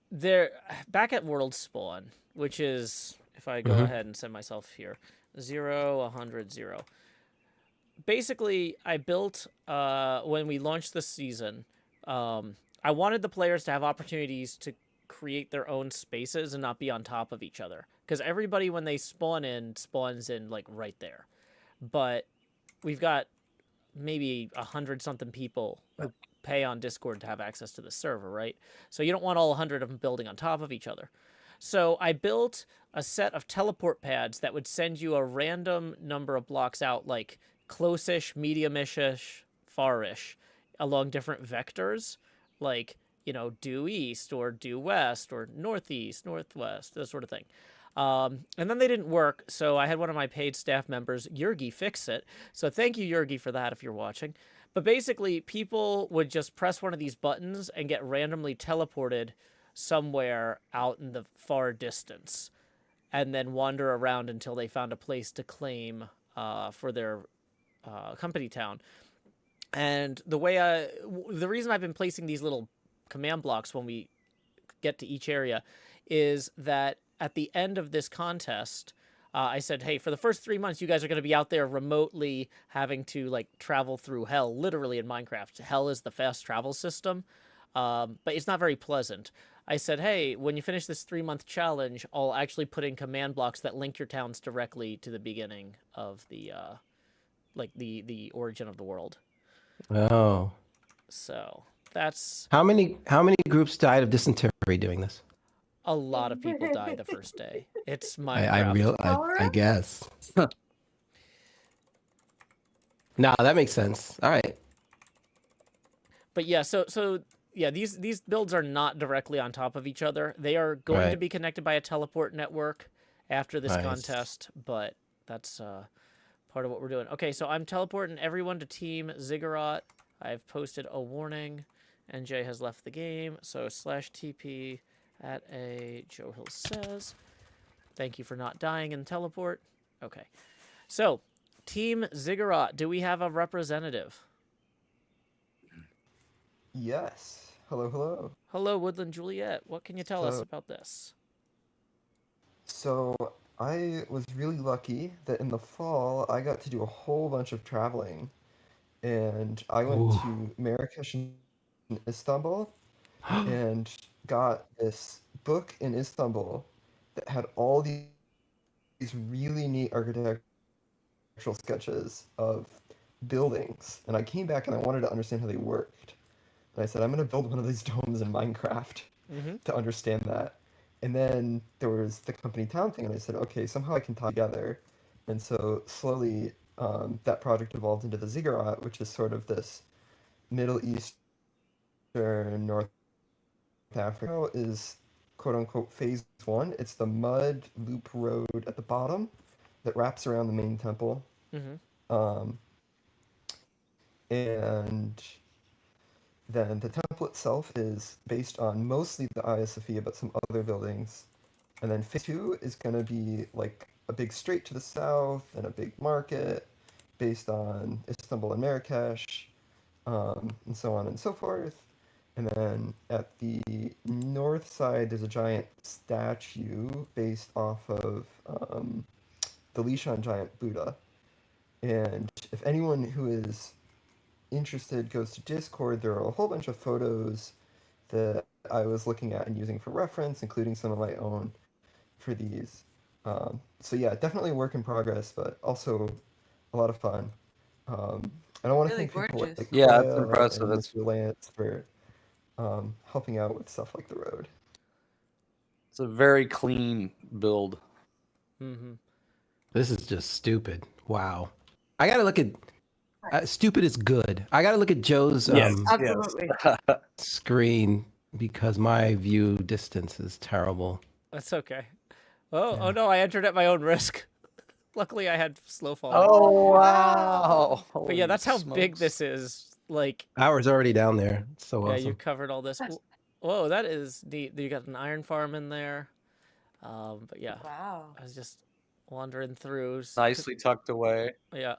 they're back at World Spawn, which is, if I go ahead and send myself here, 0, 100, 0. Basically, I built, when we launched this season, I wanted the players to have opportunities to create their own spaces and not be on top of each other. Because everybody, when they spawns in, like, right there. But we've got maybe 100-something people who pay on Discord to have access to the server, right? So you don't want all 100 of them building on top of each other. So I built a set of teleport pads that would send you a random number of blocks out, like close-ish, medium-ish, far-ish, along different vectors, like, due east or due west or northeast, northwest, that sort of thing. And then they didn't work, so I had one of my paid staff members, Yurgi, fix it. So thank you, Yurgi, for that if you're watching. But basically, people would just press one of these buttons and get randomly teleported somewhere out in the far distance, and then wander around until they found a place to claim for their company town. And the reason I've been placing these little command blocks when we get to each area is that at the end of this contest, I said, hey, for the first 3 months, you guys are going to be out there remotely having to, like, travel through hell, literally in Minecraft. Hell is the fast travel system, but it's not very pleasant. I said, hey, when you finish this 3-month challenge, I'll actually put in command blocks that link your towns directly to the beginning of the, the origin of the world. Oh. So that's... How many groups died of dysentery doing this? A lot of people die the first day. It's Minecraft. I guess. No, that makes sense. All right. But yeah, so yeah, these builds are not directly on top of each other. They are going to be connected by a teleport network after this contest, but that's part of what we're doing. Okay, so I'm teleporting everyone to Team Ziggurat. I've posted a warning. NJ has left the game, so /TP @ Joe Hill says. Thank you for not dying and teleport. Okay. So, Team Ziggurat, do we have a representative? Yes. Hello, hello. Hello, Woodland Juliet. What can you tell us about this? So, I was really lucky that in the fall I got to do a whole bunch of traveling. And I went to Marrakesh and Istanbul and got this book in Istanbul that had all these really neat architectural sketches of buildings. And I came back and I wanted to understand how they worked. And I said, I'm going to build one of these domes in Minecraft to understand that. And then there was the company town thing, and I said, okay, somehow I can tie together. And so slowly that project evolved into the Ziggurat, which is sort of this Middle Eastern, North Africa is quote unquote phase one. It's the mud loop road at the bottom that wraps around the main temple. And then the temple itself is based on mostly the Hagia Sophia, but some other buildings. And then phase two is going to be like a big strait to the south and a big market based on Istanbul and Marrakesh, and so on and so forth. And then at the north side, there's a giant statue based off of the Lishan giant Buddha. And if anyone who is interested goes to Discord, there are a whole bunch of photos that I was looking at and using for reference, including some of my own for these. So yeah, definitely a work in progress, but also a lot of fun. And I want to Really thank people gorgeous. like Yeah, it's Quail impressive. and It's Mr. Lance for helping out with stuff like the road. It's a very clean build. This is just stupid. Wow. I gotta look at stupid is good. I gotta look at Joe's Absolutely. screen because my view distance is terrible. That's okay. Oh no, I entered at my own risk. Luckily, I had slow fall. Oh wow! But yeah, that's how big this is. Like Ours already down there. It's so yeah, awesome. you covered all this. Whoa, that is neat. You got an iron farm in there. But yeah, Wow. I was just wandering through. Nicely tucked away. Yeah.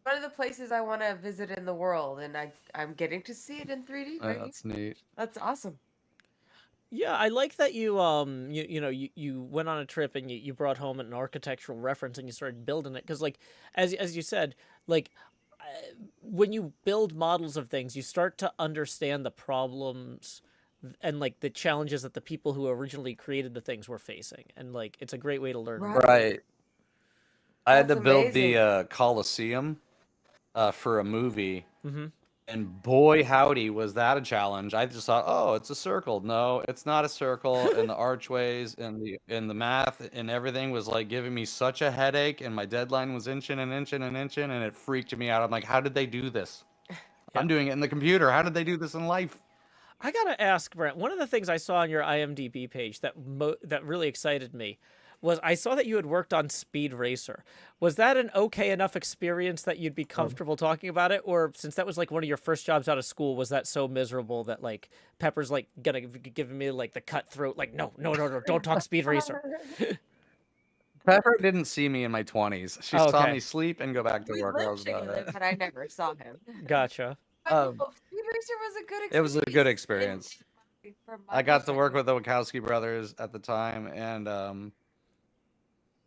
One of the places I want to visit in the world, and I'm getting to see it in 3D. Right? That's neat. That's awesome. Yeah, I like that you you went on a trip and you brought home an architectural reference and you started building it because like as you said like when you build models of things you start to understand the problems and like the challenges that the people who originally created the things were facing and like it's a great way to learn. Right. I had to That's build amazing. the Colosseum for a movie. And boy, howdy, was that a challenge. I just thought, oh, it's a circle. No, it's not a circle. And the archways and the math and everything was like giving me such a headache. And my deadline was inching and inching and inching. And it freaked me out. I'm like, how did they do this? I'm doing it in the computer. How did they do this in life? I gotta ask, Brent, one of the things I saw on your IMDb page that really excited me was I saw that you had worked on Speed Racer. Was that an okay enough experience that you'd be comfortable talking about it? Or since that was like one of your first jobs out of school, was that so miserable that like Pepper's like gonna give me like the cutthroat, like, no, don't talk Speed Racer. Pepper didn't see me in my 20s. She saw me sleep and go back to work. That was about it. But I never saw him. Gotcha. Speed Racer was a good experience. It was a good experience. From my I got to work with the Wachowski brothers at the time, and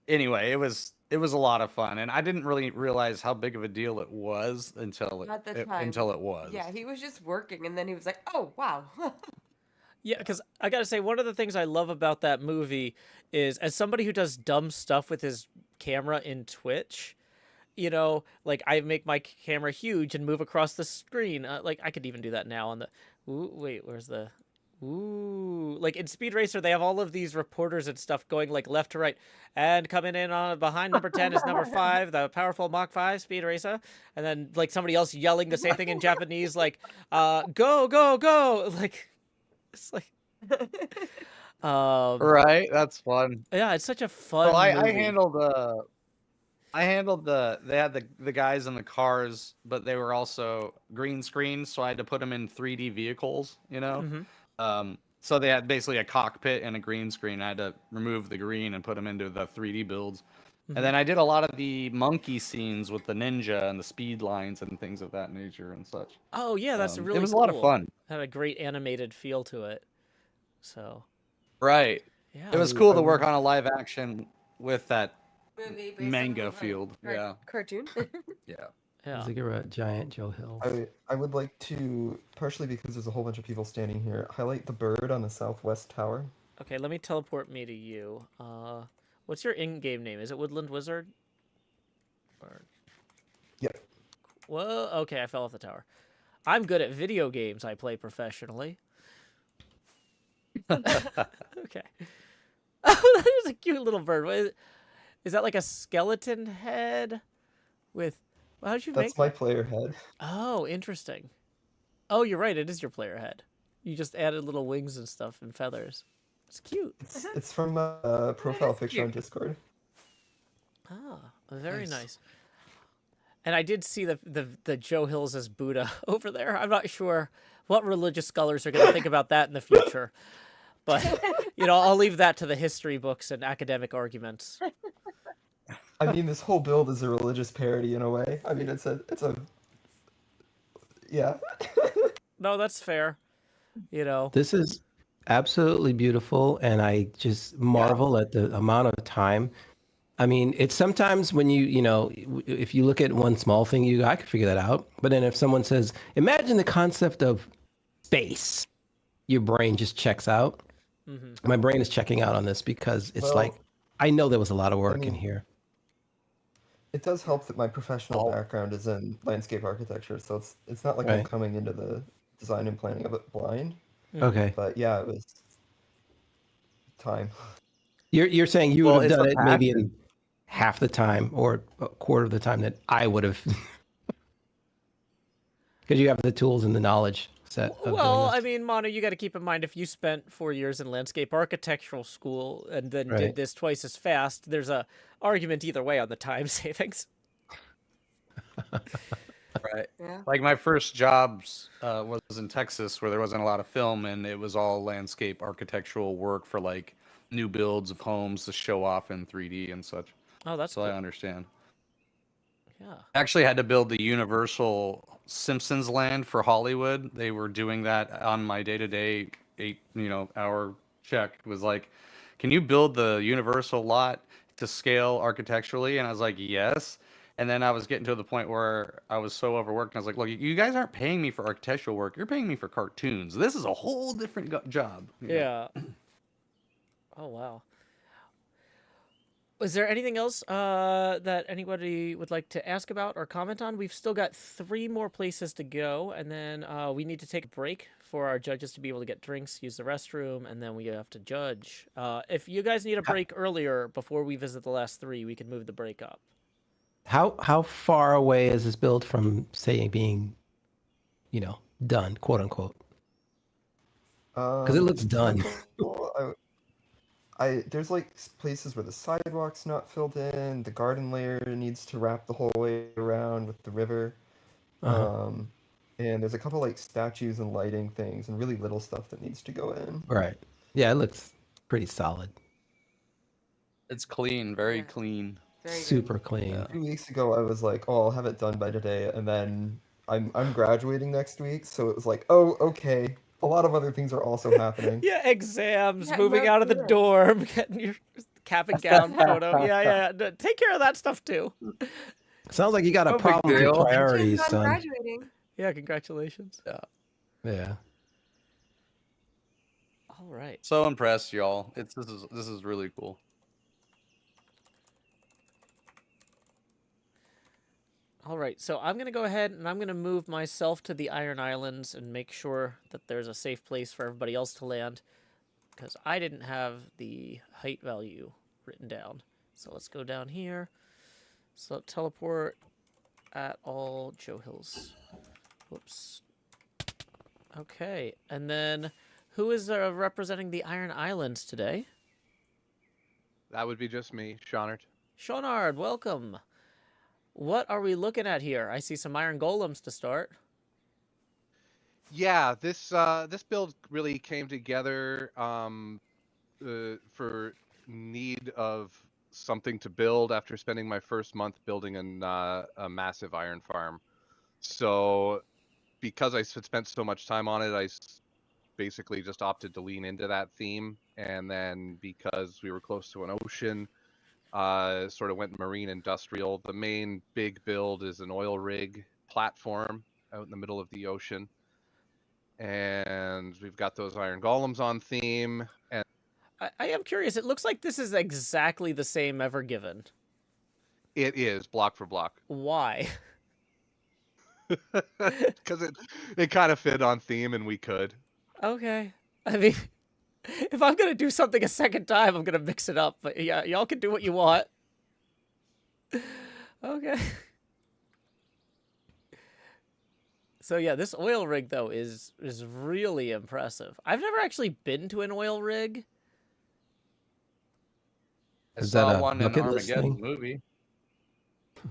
anyway, it was a lot of fun, and I didn't really realize how big of a deal it was until At the time. until it was. Yeah, he was just working, and then he was like, "Oh, wow." Yeah, because I gotta say, one of the things I love about that movie is, as somebody who does dumb stuff with his camera in Twitch, you know, like I make my camera huge and move across the screen. Like I could even do that now on the. Ooh, wait, where's the? Ooh, like in Speed Racer, they have all of these reporters and stuff going like left to right, and coming in on behind number 10 is number 5, the powerful Mach 5 Speed Racer, and then like somebody else yelling the same thing in Japanese, like, go, go, go, like, it's like, right, that's fun. Yeah, it's such a fun. Well, I movie. handled they had the guys in the cars, but they were also green screen, so I had to put them in 3D vehicles, you know. So they had basically a cockpit and a green screen. I had to remove the green and put them into the 3D builds. Mhm. And then I did a lot of the monkey scenes with the ninja and the speed lines and things of that nature and such. Oh yeah, that's really it was cool. a lot of fun. Had a great animated feel to it. So. Right. Yeah. It was cool to work on a live action with that Movie based manga on field. Yeah. cartoon. Yeah. Yeah. Ziggurat giant Joe Hill. I would like to, partially because there's a whole bunch of people standing here, highlight the bird on the southwest tower. Okay, let me teleport me to you. What's your in-game name? Is it Woodland Wizard? Or... Yep. Whoa, okay, I fell off the tower. I'm good at video games I play professionally. Okay. Oh, that is a cute little bird. Is that like a skeleton head with... How did you make That's my player head. Oh, interesting. Oh, you're right. It is your player head. You just added little wings and stuff and feathers. It's cute. It's from a profile picture cute. on Discord. Ah, very nice. And I did see the Joe Hills as Buddha over there. I'm not sure what religious scholars are going to think about that in the future. But, you know, I'll leave that to the history books and academic arguments. I mean, this whole build is a religious parody in a way. I mean, it's a yeah. No, that's fair. You know. This is absolutely beautiful, and I just marvel at the amount of time. I mean, it's sometimes when you know, if you look at one small thing, I could figure that out. But then if someone says, imagine the concept of space, your brain just checks out. Mm-hmm. My brain is checking out on this because it's Well, like, I know there was a lot of work in here. It does help that my professional background is in landscape architecture, so it's not like I'm Right. coming into the design and planning of it blind. Okay. But yeah, it was time. You're saying you Well, would have it's done a it maybe in passion. half the time or a quarter of the time that I would have, because you have the tools and the knowledge set. Of Well, doing I mean, Mono, you got to keep in mind if you spent 4 years in landscape architectural school and then did Right. this twice as fast, there's a argument either way on the time savings. Right. Yeah. Like my first jobs was in Texas, where there wasn't a lot of film, and it was all landscape architectural work for like new builds of homes to show off in 3D and such. Oh, that's so cool. I understand. Yeah. I actually had to build the Universal Simpsons land for Hollywood. They were doing that on my day-to-day 8-hour check. It was like, can you build the Universal lot to scale architecturally? And I was like, yes. And then I was getting to the point where I was so overworked. And I was like, look, you guys aren't paying me for architectural work. You're paying me for cartoons. This is a whole different job. you know? Yeah. Oh, wow. Was there anything else that anybody would like to ask about or comment on? We've still got 3 more places to go, and then we need to take a break for our judges to be able to get drinks, use the restroom, and then we have to judge. If you guys need a break earlier before we visit the last 3, we can move the break up. How far away is this build from, say, being, done, quote unquote? Because it looks done. There's like places where the sidewalk's not filled in, the garden layer needs to wrap the whole way around with the river. And there's a couple like statues and lighting things and really little stuff that needs to go in. Right. Yeah, it looks pretty solid. It's clean, very clean. Super clean. 2 weeks ago I was like, oh, I'll have it done by today, and then I'm graduating next week, so it was like, oh, okay. A lot of other things are also happening. Yeah, exams, Yeah, moving no out of the kidding. dorm, getting your cap and gown photo. Yeah. Take care of that stuff too. Sounds like you got a No big problem with deal. priorities, I'm son. graduating. Yeah, congratulations. Yeah. All right. So impressed, y'all. This is really cool. All right, so I'm going to go ahead and I'm going to move myself to the Iron Islands and make sure that there's a safe place for everybody else to land, because I didn't have the height value written down. So let's go down here. So teleport at all Joe Hills. Whoops. Okay, and then who is representing the Iron Islands today? That would be just me, Shawnard. Shawnard, welcome. What are we looking at here? I see some iron golems to start. Yeah, this build really came together for need of something to build after spending my first month building a massive iron farm. So because I spent so much time on it, basically just opted to lean into that theme. And then because we were close to an ocean, sort of went marine industrial. The main big build is an oil rig platform out in the middle of the ocean. And we've got those iron golems on theme. And I am curious. It looks like this is exactly the same Ever Given. it is block for block. Why? Because it kind of fit on theme, and we could. Okay. I mean, if I'm gonna do something a second time, I'm gonna mix it up. But yeah, y'all can do what you want. Okay. So yeah, this oil rig though is really impressive. I've never actually been to an oil rig. I Is that saw a one in bucket list Armageddon thing? movie.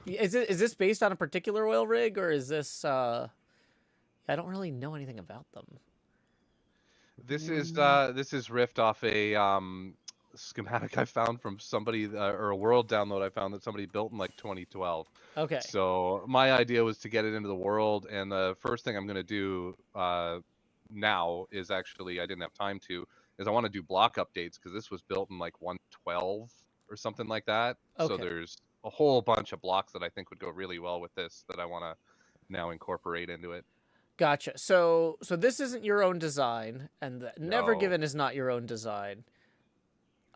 Is this based on a particular oil rig, or is this I don't really know anything about them. This is riffed off a schematic I found from somebody or a world download I found that somebody built in like 2012. Okay. So my idea was to get it into the world, and the first thing I'm going to do now is actually I didn't have time to is I want to do block updates because this was built in like 112 or something like that. So Okay. there's a whole bunch of blocks that I think would go really well with this that I want to now incorporate into it. Gotcha. So this isn't your own design, and Never No. Given is not your own design.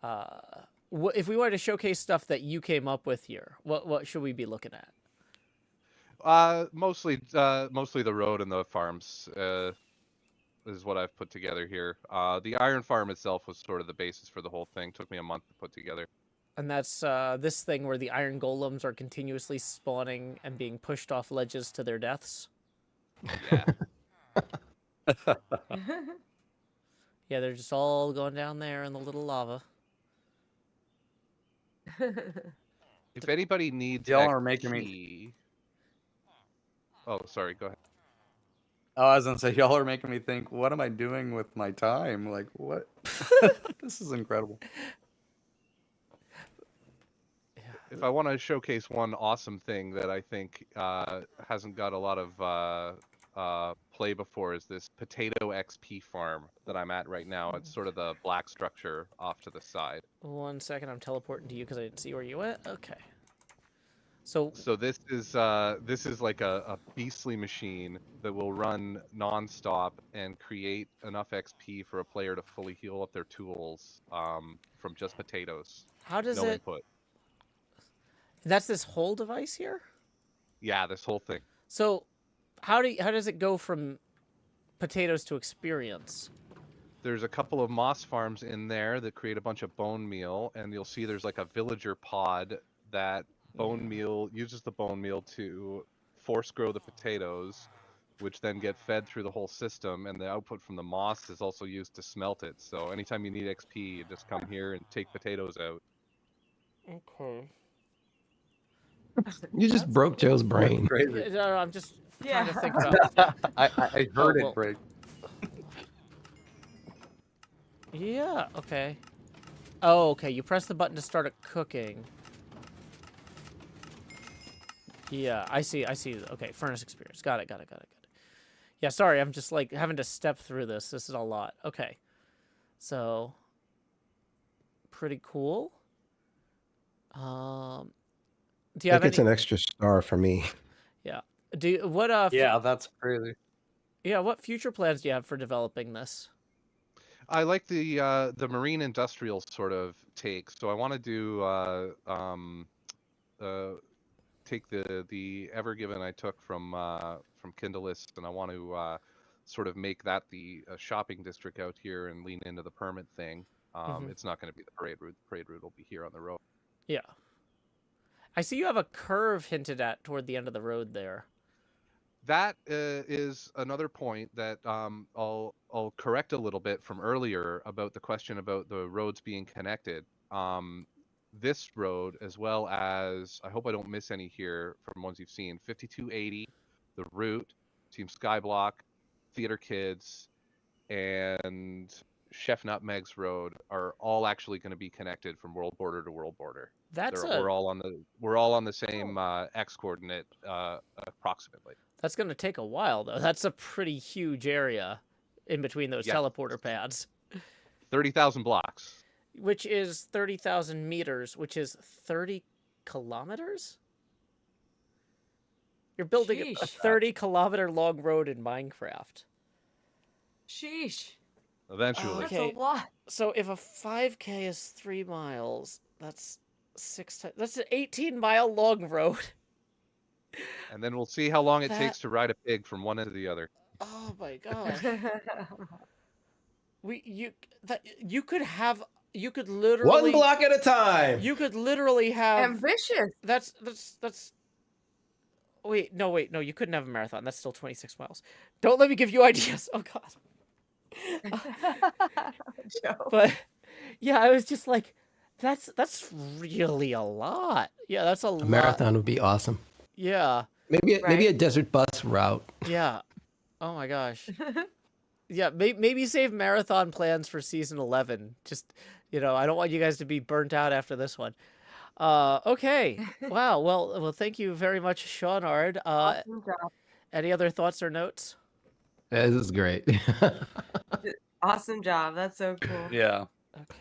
If we wanted to showcase stuff that you came up with here, what should we be looking at? Mostly the road and the farms is what I've put together here. The iron farm itself was sort of the basis for the whole thing. Took me a month to put together. And that's this thing where the iron golems are continuously spawning and being pushed off ledges to their deaths. Yeah. Yeah, they're just all going down there in the little lava. If anybody needs Y'all are making me. XP... Oh, sorry. Go ahead. Oh, I was gonna say, y'all are making me think. What am I doing with my time? Like, what? This is incredible. If I want to showcase one awesome thing that I think hasn't got a lot of play before, is this potato XP farm that I'm at right now. It's sort of the black structure off to the side. 1 second, I'm teleporting to you because I didn't see where you went. Okay. So this is like a beastly machine that will run nonstop and create enough XP for a player to fully heal up their tools from just potatoes. How does no it? Input. That's this whole device here. Yeah, this whole thing. So, how does it go from potatoes to experience? There's a couple of moss farms in there that create a bunch of bone meal, and you'll see there's like a villager pod that bone meal uses the bone meal to force grow the potatoes, which then get fed through the whole system, and the output from the moss is also used to smelt it. So anytime you need XP, you just come here and take potatoes out. Okay. You just broke Joe's brain. Crazy. No, I'm just trying to think about. I heard it break. Yeah. Okay. Oh, okay. You press the button to start it cooking. Yeah, I see. Okay, furnace experience. Got it. Yeah, sorry. I'm just like having to step through this. This is a lot. Okay. So, pretty cool. Do you have It's an extra star for me. Yeah. Yeah, that's crazy. Yeah, what future plans do you have for developing this? I like the marine industrial sort of take. So I want to do take the Ever Given I took from Kindlelist, and I want to sort of make that the shopping district out here and lean into the permit thing. It's not going to be the parade route. The parade route will be here on the road. Yeah. I see you have a curve hinted at toward the end of the road there. That is another point that I'll correct a little bit from earlier about the question about the roads being connected. This road, as well as, I hope I don't miss any here from ones you've seen, 5280, the route, Team Skyblock, Theater Kids, and Chef Nutmeg's Road are all actually going to be connected from world border to world border. We're all on the same X coordinate approximately. That's going to take a while, though. That's a pretty huge area in between those teleporter pads. 30,000 blocks. Which is 30,000 meters, which is 30 kilometers? You're building a 30-kilometer long road in Minecraft. Sheesh. Eventually. Okay. That's a lot. So if a 5K is 3 miles, that's 6 times. That's an 18-mile long road. And then we'll see how long it takes to ride a pig from one end to the other. Oh my gosh. You could literally one block at a time. You could literally have ambitious. That's Wait, no, you couldn't have a marathon. That's still 26 miles. Don't let me give you ideas. Oh god. But yeah, I was just like, that's really a lot. Yeah, that's a lot. Marathon would be awesome. Yeah. Maybe a desert bus route. Yeah. Oh my gosh. Yeah, maybe save marathon plans for season 11. Just, I don't want you guys to be burnt out after this one. Okay. Wow. Well, thank you very much, Seanard. Awesome job. Any other thoughts or notes? This is great. Awesome job. That's so cool. Yeah. Okay.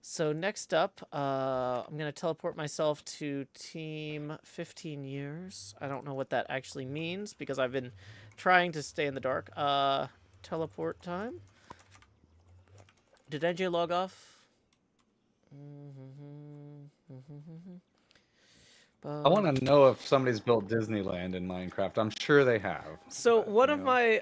So next up, I'm going to teleport myself to team 15 years. I don't know what that actually means because I've been trying to stay in the dark. Teleport time. Did NJ log off? I want to know if somebody's built Disneyland in Minecraft. I'm sure they have. So one of my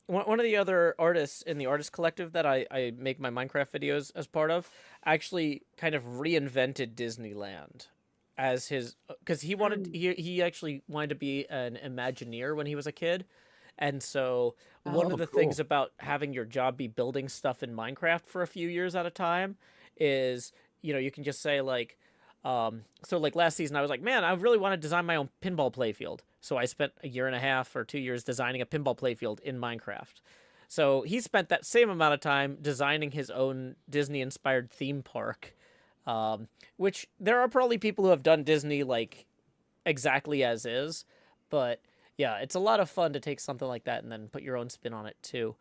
one of the other artists in the artist collective that I make my Minecraft videos as part of actually kind of reinvented Disneyland as his, because he wanted he actually wanted to be an Imagineer when he was a kid, and so one of the things about having your job be building stuff in Minecraft for a few years at a time is, you can just say like, so like last season I was like, man, I really want to design my own pinball playfield. So I spent a year and a half or 2 years designing a pinball playfield in Minecraft. So he spent that same amount of time designing his own Disney-inspired theme park, which there are probably people who have done Disney like exactly as is, but yeah, it's a lot of fun to take something like that and then put your own spin on it too.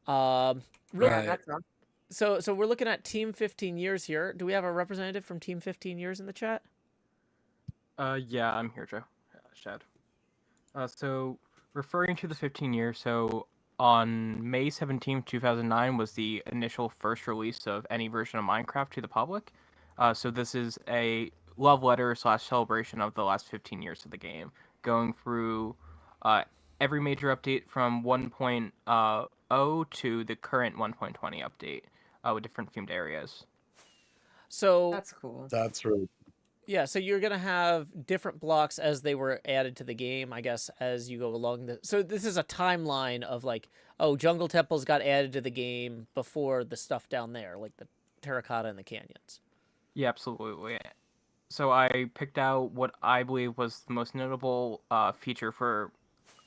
That's wrong. So we're looking at Team 15 Years here. Do we have a representative from Team 15 Years in the chat? Yeah, I'm here, Joe. Shad. So referring to the 15 years, so on May 17th, 2009 was the initial first release of any version of Minecraft to the public. So this is a love letter / celebration of the last 15 years of the game, going through every major update from 1.0 to the current 1.20 update with different themed areas. So that's cool. That's really Yeah, so you're going to have different blocks as they were added to the game, I guess, as you go along. So this is a timeline of like, oh, jungle temples got added to the game before the stuff down there, like the terracotta and the canyons. Yeah, absolutely. So I picked out what I believe was the most notable feature for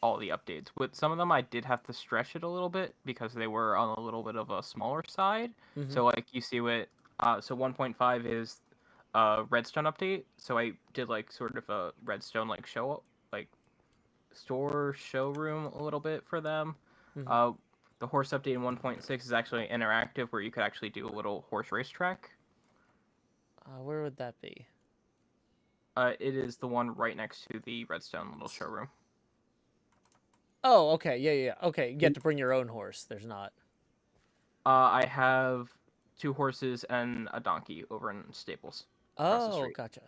all the updates. With some of them, I did have to stretch it a little bit because they were on a little bit of a smaller side. Mhm. So like you see what, so 1.5 is redstone update. So I did like sort of a redstone like store showroom a little bit for them. Mhm. The horse update in 1.6 is actually interactive, where you could actually do a little horse racetrack. Where would that be? It is the one right next to the redstone little showroom. Oh, okay, yeah. Okay, you get to bring your own horse. There's not. I have 2 horses and a donkey over in Staples. Oh, gotcha.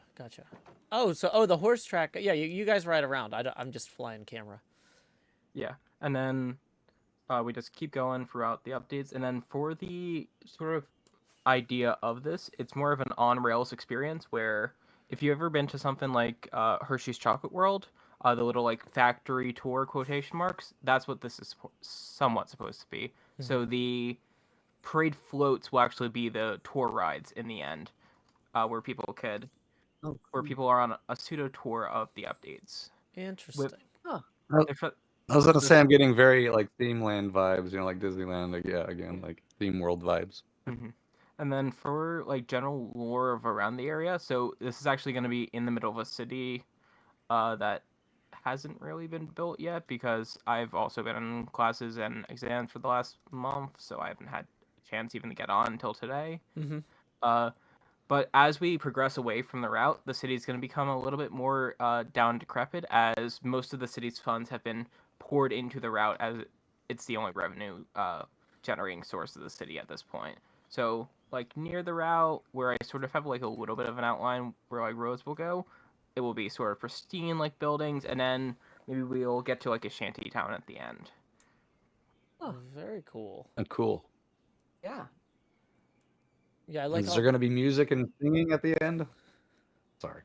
Oh, the horse track. Yeah, you guys ride around. I'm just flying camera. Yeah, and then we just keep going throughout the updates. And then for the sort of idea of this, it's more of an on-rails experience where if you've ever been to something like Hershey's Chocolate World, the little like factory tour quotation marks, that's what this is somewhat supposed to be. Mm-hmm. So the parade floats will actually be the tour rides in the end, where people are on a pseudo tour of the updates. Interesting. Huh. I was gonna say I'm getting very like Themeland vibes, you know, like Disneyland. Like, yeah, again, like Theme World vibes. And then for like general lore of around the area, so this is actually going to be in the middle of a city that hasn't really been built yet because I've also been in classes and exams for the last month, so I haven't had a chance even to get on until today. But as we progress away from the route, the city is going to become a little bit more down and decrepit as most of the city's funds have been poured into the route as it's the only revenue generating source of the city at this point. So like near the route where I sort of have like a little bit of an outline where like roads will go, it will be sort of pristine like buildings, and then maybe we'll get to like a shanty town at the end. Oh, very cool. Cool. Yeah. Yeah, I like. Is there going to be music and singing at the end? Sorry.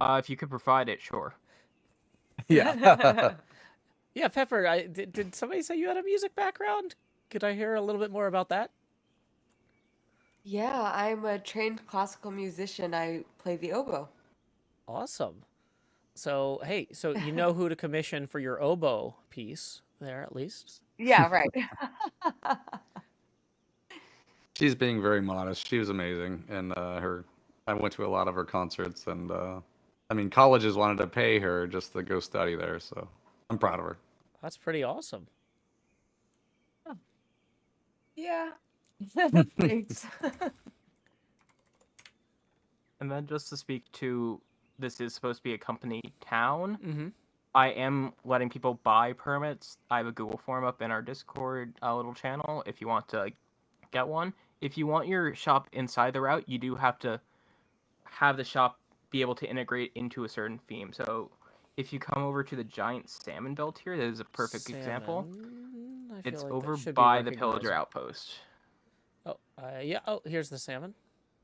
If you could provide it, sure. Yeah. Yeah, Pepper. Did somebody say you had a music background? Could I hear a little bit more about that? Yeah, I'm a trained classical musician. I play the oboe. Awesome. So, hey, so you know who to commission for your oboe piece there, at least? Yeah, right. She's being very modest. She was amazing, and I went to a lot of her concerts, and I mean, colleges wanted to pay her just to go study there, so I'm proud of her. That's pretty awesome. Yeah. Thanks. And then just to speak to, this is supposed to be a company town. I am letting people buy permits. I have a Google form up in our Discord little channel if you want to get one. If you want your shop inside the route, you do have to have the shop be able to integrate into a certain theme. So if you come over to the giant salmon belt here, that is a perfect example. It's like over should be by the pillager recognizable. outpost. Oh, yeah. Oh, here's the salmon.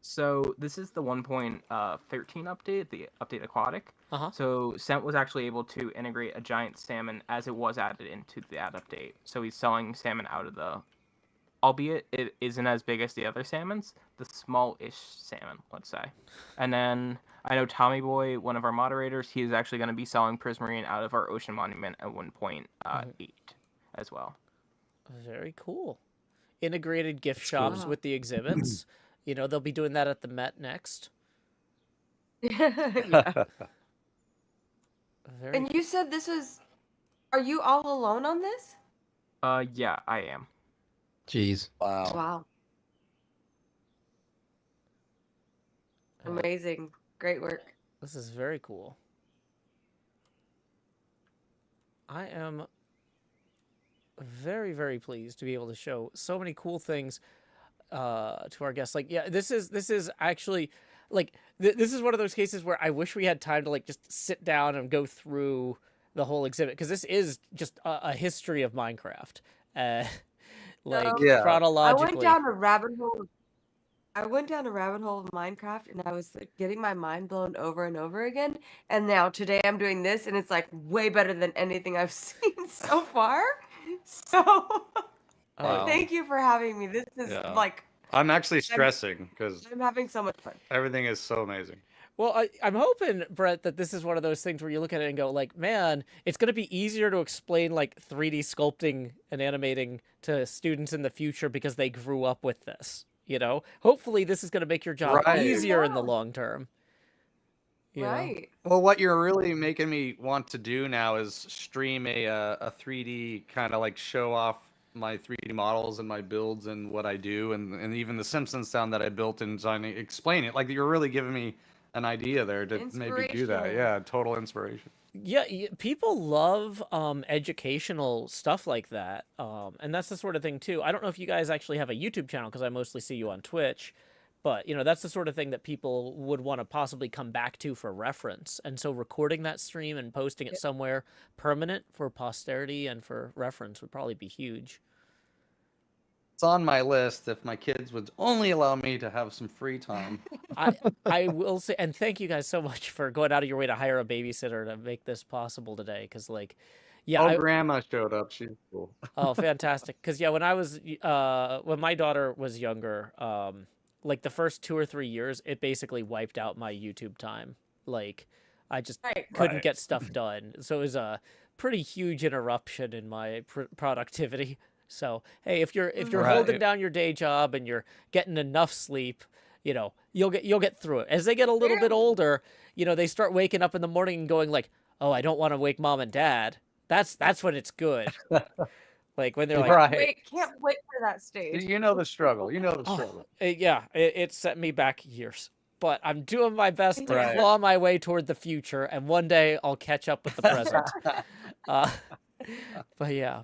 So this is the 1.13 update, the update aquatic. So Scent was actually able to integrate a giant salmon as it was added into that update. So he's selling salmon out of the, albeit it isn't as big as the other salmons, the small-ish salmon, let's say. And then I know Tommy Boy, one of our moderators, he is actually going to be selling Prismarine out of our Ocean Monument at 1.8 as well. Very cool. Integrated gift shops with the exhibits. You know, they'll be doing that at the Met next. Yeah. Very And you said this was... Are you all alone on this? Yeah, I am. Jeez. Wow. Amazing. Great work. This is very cool. I am very, very pleased to be able to show so many cool things to our guests. Like, yeah, this is actually like this is one of those cases where I wish we had time to like just sit down and go through the whole exhibit, because this is just a history of Minecraft. Like chronologically. I went down a rabbit hole. I went down a rabbit hole of Minecraft, and I was like, getting my mind blown over and over again. And now today I'm doing this, and it's like way better than anything I've seen so far. So thank you for having me. This is like... I'm actually stressing because I'm having so much fun. Everything is so amazing. Well, I'm hoping, Brent, that this is one of those things where you look at it and go, like, man, it's going to be easier to explain, like, 3D sculpting and animating to students in the future because they grew up with this, you know? Hopefully this is going to make your job easier in the long term. You know? Well, what you're really making me want to do now is stream a 3D kind of like show off my 3D models and my builds and what I do, and even the Simpsons sound that I built and designing, explain it. Like, you're really giving me an idea there to maybe do that. Yeah, total inspiration. Yeah, people love educational stuff like that, and that's the sort of thing too. I don't know if you guys actually have a YouTube channel, because I mostly see you on Twitch, but you know, that's the sort of thing that people would want to possibly come back to for reference. And so recording that stream and posting it somewhere permanent for posterity and for reference would probably be huge. It's on my list if my kids would only allow me to have some free time. I will say, and thank you guys so much for going out of your way to hire a babysitter to make this possible today, because like, yeah, Grandma showed up. She's cool. Oh, fantastic. Because yeah, when I was when my daughter was younger, like the first 2 or 3 years, it basically wiped out my YouTube time. Like, I just Right. couldn't Right. get stuff done. So it was a pretty huge interruption in my productivity. So hey, if you're holding Right. down your day job and you're getting enough sleep, you know, you'll get through it. As they get a little bit older, you know, they start waking up in the morning and going like, "Oh, I don't want to wake mom and dad." That's when it's good. Like when they're like, Right. Can't wait for that stage. You know the struggle. You know the oh, struggle. yeah, it set me back years. But I'm doing my best to Right. claw my way toward the future, and one day I'll catch up with the present. But yeah.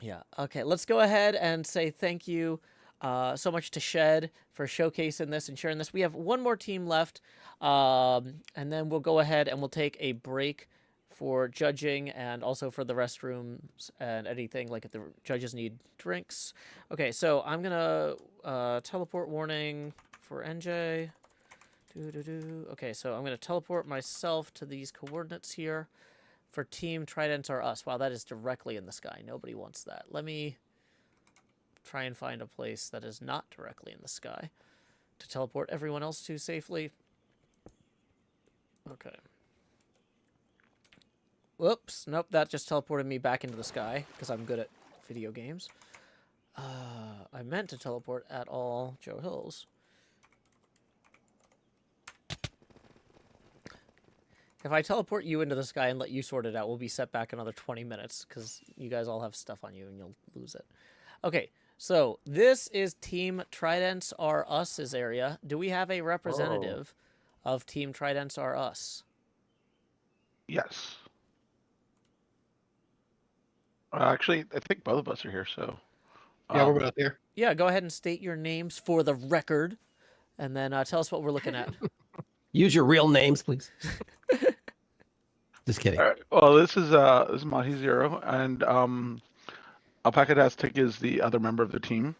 Yeah. Okay. Let's go ahead and say thank you so much to Shed for showcasing this and sharing this. We have one more team left, and then we'll go ahead and we'll take a break for judging and also for the restrooms and anything like if the judges need drinks. Okay. So I'm gonna teleport warning for NJ. Okay. So I'm gonna teleport myself to these coordinates here. For Team Tridents are us. Wow, that is directly in the sky. Nobody wants that. Let me try and find a place that is not directly in the sky to teleport everyone else to safely. Okay. Whoops. Nope, that just teleported me back into the sky because I'm good at video games. I meant to teleport at all Joe Hills. If I teleport you into the sky and let you sort it out, we'll be set back another 20 minutes because you guys all have stuff on you and you'll lose it. Okay, so this is Team Tridents Are Us's area. Do we have a representative of Team Tridents Are Us? Yes. Actually, I think both of us are here, so... Yeah, we're both here. Yeah, go ahead and state your names for the record, and then tell us what we're looking at. Use your real names, please. Just kidding. All right. Well, this is Mahi Zero, and Alpacatastic is the other member of the team.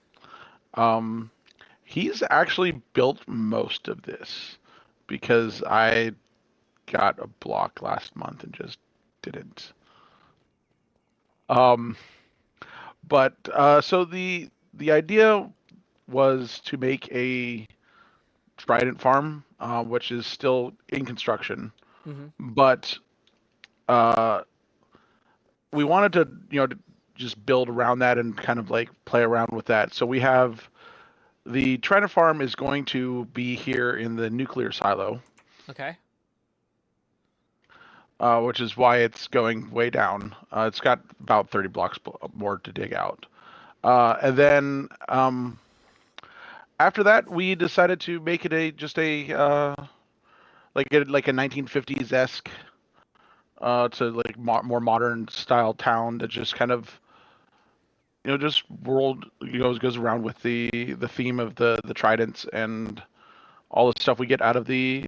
He's actually built most of this because I got a block last month and just didn't. But so the idea was to make a Trident farm, which is still in construction, but we wanted to, to just build around that and kind of like play around with that. So we have the Trident farm is going to be here in the nuclear silo. Okay. Which is why it's going way down. It's got about 30 blocks more to dig out. And then after that, we decided to make it a 1950s-esque to like more modern style town that just kind of just goes around with the theme of the tridents and all the stuff we get out of the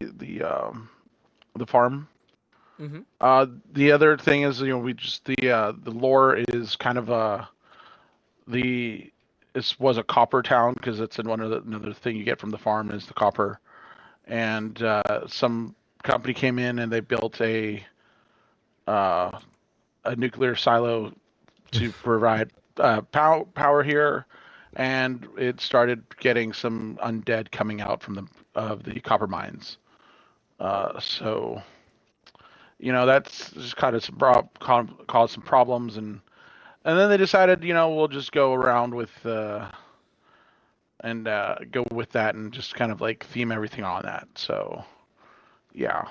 farm. The other thing is we just the lore is kind of this was a copper town because it's another thing you get from the farm is the copper, and some company came in and they built a nuclear silo to provide power here, and it started getting some undead coming out from the copper mines. So that's just kind of caused some problems, and then they decided we'll just go around with and go with that and just kind of like theme everything on that. So yeah.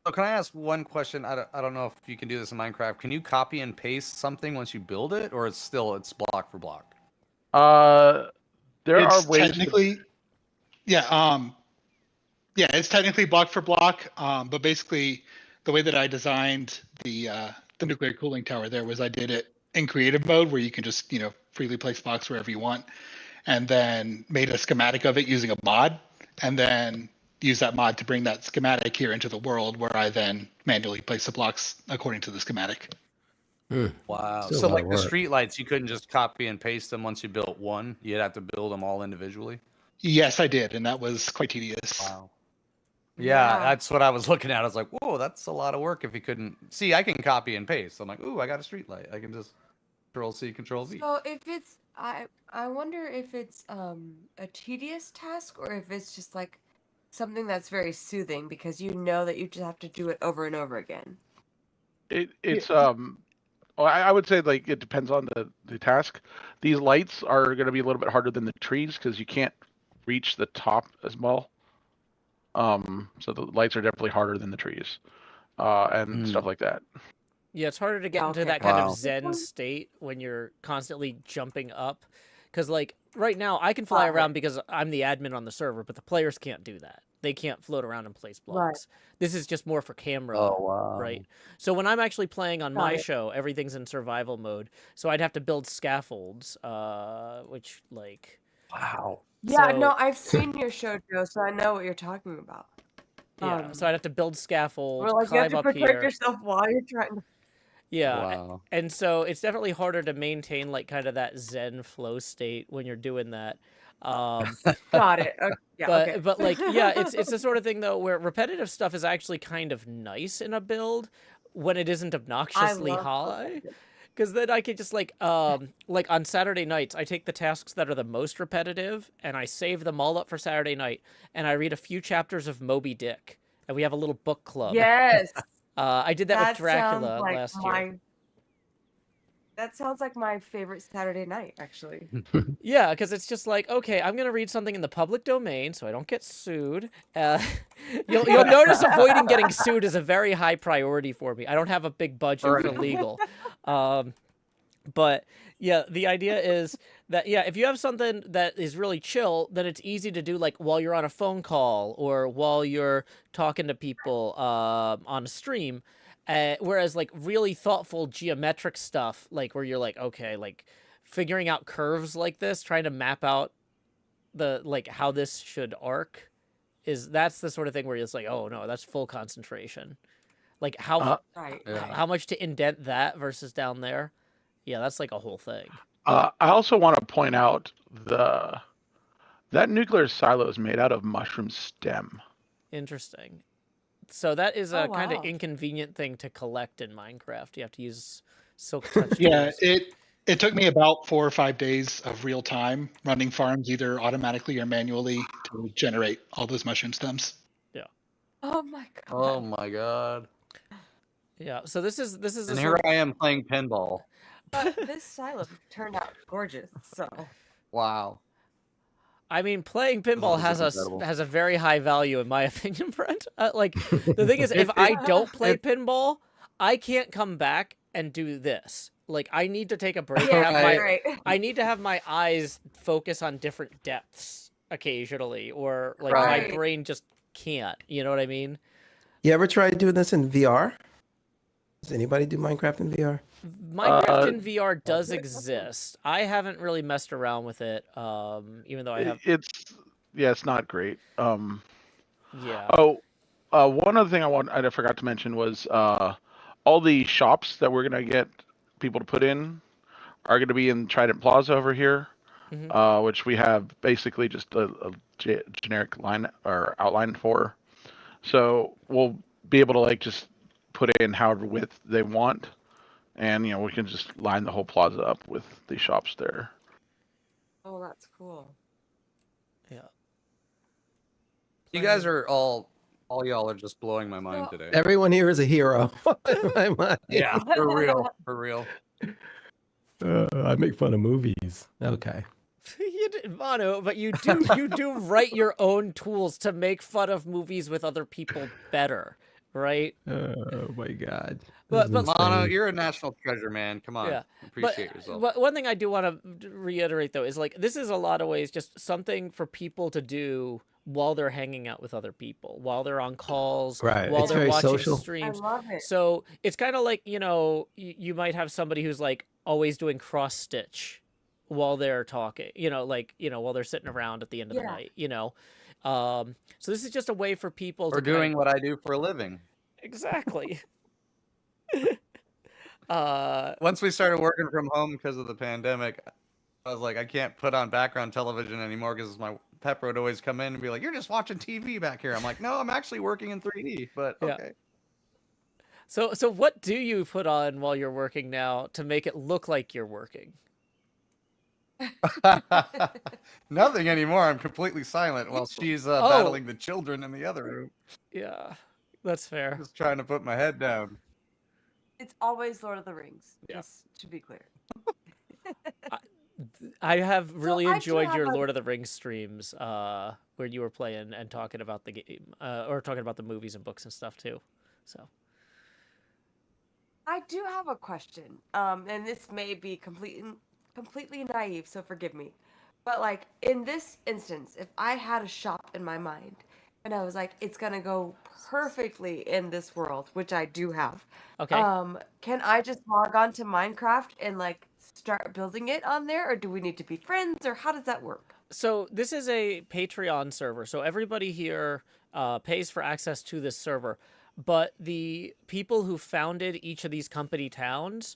So can I ask one question? I don't know if you can do this in Minecraft. Can you copy and paste something once you build it, or it's block for block? There are ways technically, it's technically block for block. But basically, the way that I designed the nuclear cooling tower there was I did it in creative mode, where you can just freely place blocks wherever you want, and then made a schematic of it using a mod, and then use that mod to bring that schematic here into the world, where I then manually place the blocks according to the schematic. Wow. Still a So lot like of the work. streetlights, you couldn't just copy and paste them once you built one. You'd have to build them all individually. Yes, I did, and that was quite tedious. Wow. Yeah, that's what I was looking at. I was like, whoa, that's a lot of work if you couldn't... See, I can copy and paste. I'm like, ooh, I got a streetlight. I can just Control-C, Control-V. So if it's, I wonder if it's a tedious task or if it's just like something that's very soothing because you know that you just have to do it over and over again. It's well, I would say like it depends on the task. These lights are going to be a little bit harder than the trees because you can't reach the top as well. So the lights are definitely harder than the trees, and stuff like that. Yeah, it's harder to get into that kind of zen state when you're constantly jumping up. Because, like, right now, I can fly around because I'm the admin on the server, but the players can't do that. They can't float around and place blocks. This is just more for camera, right? So when I'm actually playing on my show, everything's in survival mode. So I'd have to build scaffolds, which, like... Wow. Yeah, no, I've seen your show, Joe, so I know what you're talking about. Yeah, so I'd have to build scaffolds, Well, like, you have climb to up protect here. yourself while you're trying to... Yeah, and so it's definitely harder to maintain like kind of that zen flow state when you're doing that. Got it. Yeah, but like yeah, it's the sort of thing though where repetitive stuff is actually kind of nice in a build when it isn't obnoxiously high. Because then I could just like on Saturday nights, I take the tasks that are the most repetitive and I save them all up for Saturday night, and I read a few chapters of Moby Dick, and we have a little book club. Yes. I did that with Dracula last year. That sounds like my favorite Saturday night, actually. Yeah, because it's just like, okay, I'm going to read something in the public domain so I don't get sued. You'll notice avoiding getting sued is a very high priority for me. I don't have a big budget for legal. But yeah, the idea is that, yeah, if you have something that is really chill, then it's easy to do like while you're on a phone call or while you're talking to people on a stream. Whereas like really thoughtful geometric stuff, like where you're like, okay, like figuring out curves like this, trying to map out the like how this should arc, that's the sort of thing where it's like, oh no, that's full concentration. Like how much to indent that versus down there. Yeah, that's like a whole thing. I also want to point out that nuclear silo is made out of mushroom stem. Interesting. So that is a kind of inconvenient thing to collect in Minecraft. You have to use silk touch Yeah, tools. it took me about 4 or 5 days of real time running farms either automatically or manually to generate all those mushroom stems. Yeah. Oh my god. Oh my god. Yeah. So this is and here I am playing pinball. But this silo turned out gorgeous. So. Wow. I mean, playing pinball has a very high value in my opinion, Brent. Like the thing is, if I don't play pinball, I can't come back and do this. Like I need to take a break. I need to have my eyes focus on different depths occasionally, or like my brain just can't. You know what I mean? You ever tried doing this in VR? Does anybody do Minecraft in VR? Minecraft in VR does exist. I haven't really messed around with it, even though I have. It's not great. Yeah. One other thing I forgot to mention was all the shops that we're gonna get people to put in are gonna be in Trident Plaza over here, which we have basically just a generic line or outline for. So we'll be able to like just put in however width they want. And, we can just line the whole plaza up with the shops there. Oh, that's cool. Yeah. You guys are all y'all are just blowing my mind today. Everyone here is a hero. Yeah, for real. For real. I make fun of movies. Okay. You did, Manu, but you do write your own tools to make fun of movies with other people better, right? Oh my god. But Mono, you're a national treasure, man. Come on. Yeah. Appreciate yourself. But one thing I do want to reiterate though is like this is a lot of ways just something for people to do while they're hanging out with other people, while they're on calls, while they're watching streams. I love it. So it's kind of like, you might have somebody who's like always doing cross stitch while they're talking, while they're sitting around at the end of the night, So this is just a way for people to doing what I do for a living. Exactly. Once we started working from home because of the pandemic, I was like, I can't put on background television anymore because my pepper would always come in and be like, "You're just watching TV back here." I'm like, "No, I'm actually working in 3D." But okay. So what do you put on while you're working now to make it look like you're working? Nothing anymore. I'm completely silent while she's battling the children in the other room. Yeah, that's fair. Just trying to put my head down. It's always Lord of the Rings, just to be clear. I have really I do enjoyed have your a- Lord of the Rings streams, where you were playing and talking about the game, or talking about the movies and books and stuff too. So I do have a question, and this may be completely naive, so forgive me. But like in this instance, if I had a shop in my mind and I was like, it's gonna go perfectly in this world, which I do have. Okay. Can I just log on to Minecraft and like start building it on there, or do we need to be friends, or how does that work? So this is a Patreon server, so everybody here pays for access to this server. But the people who founded each of these company towns,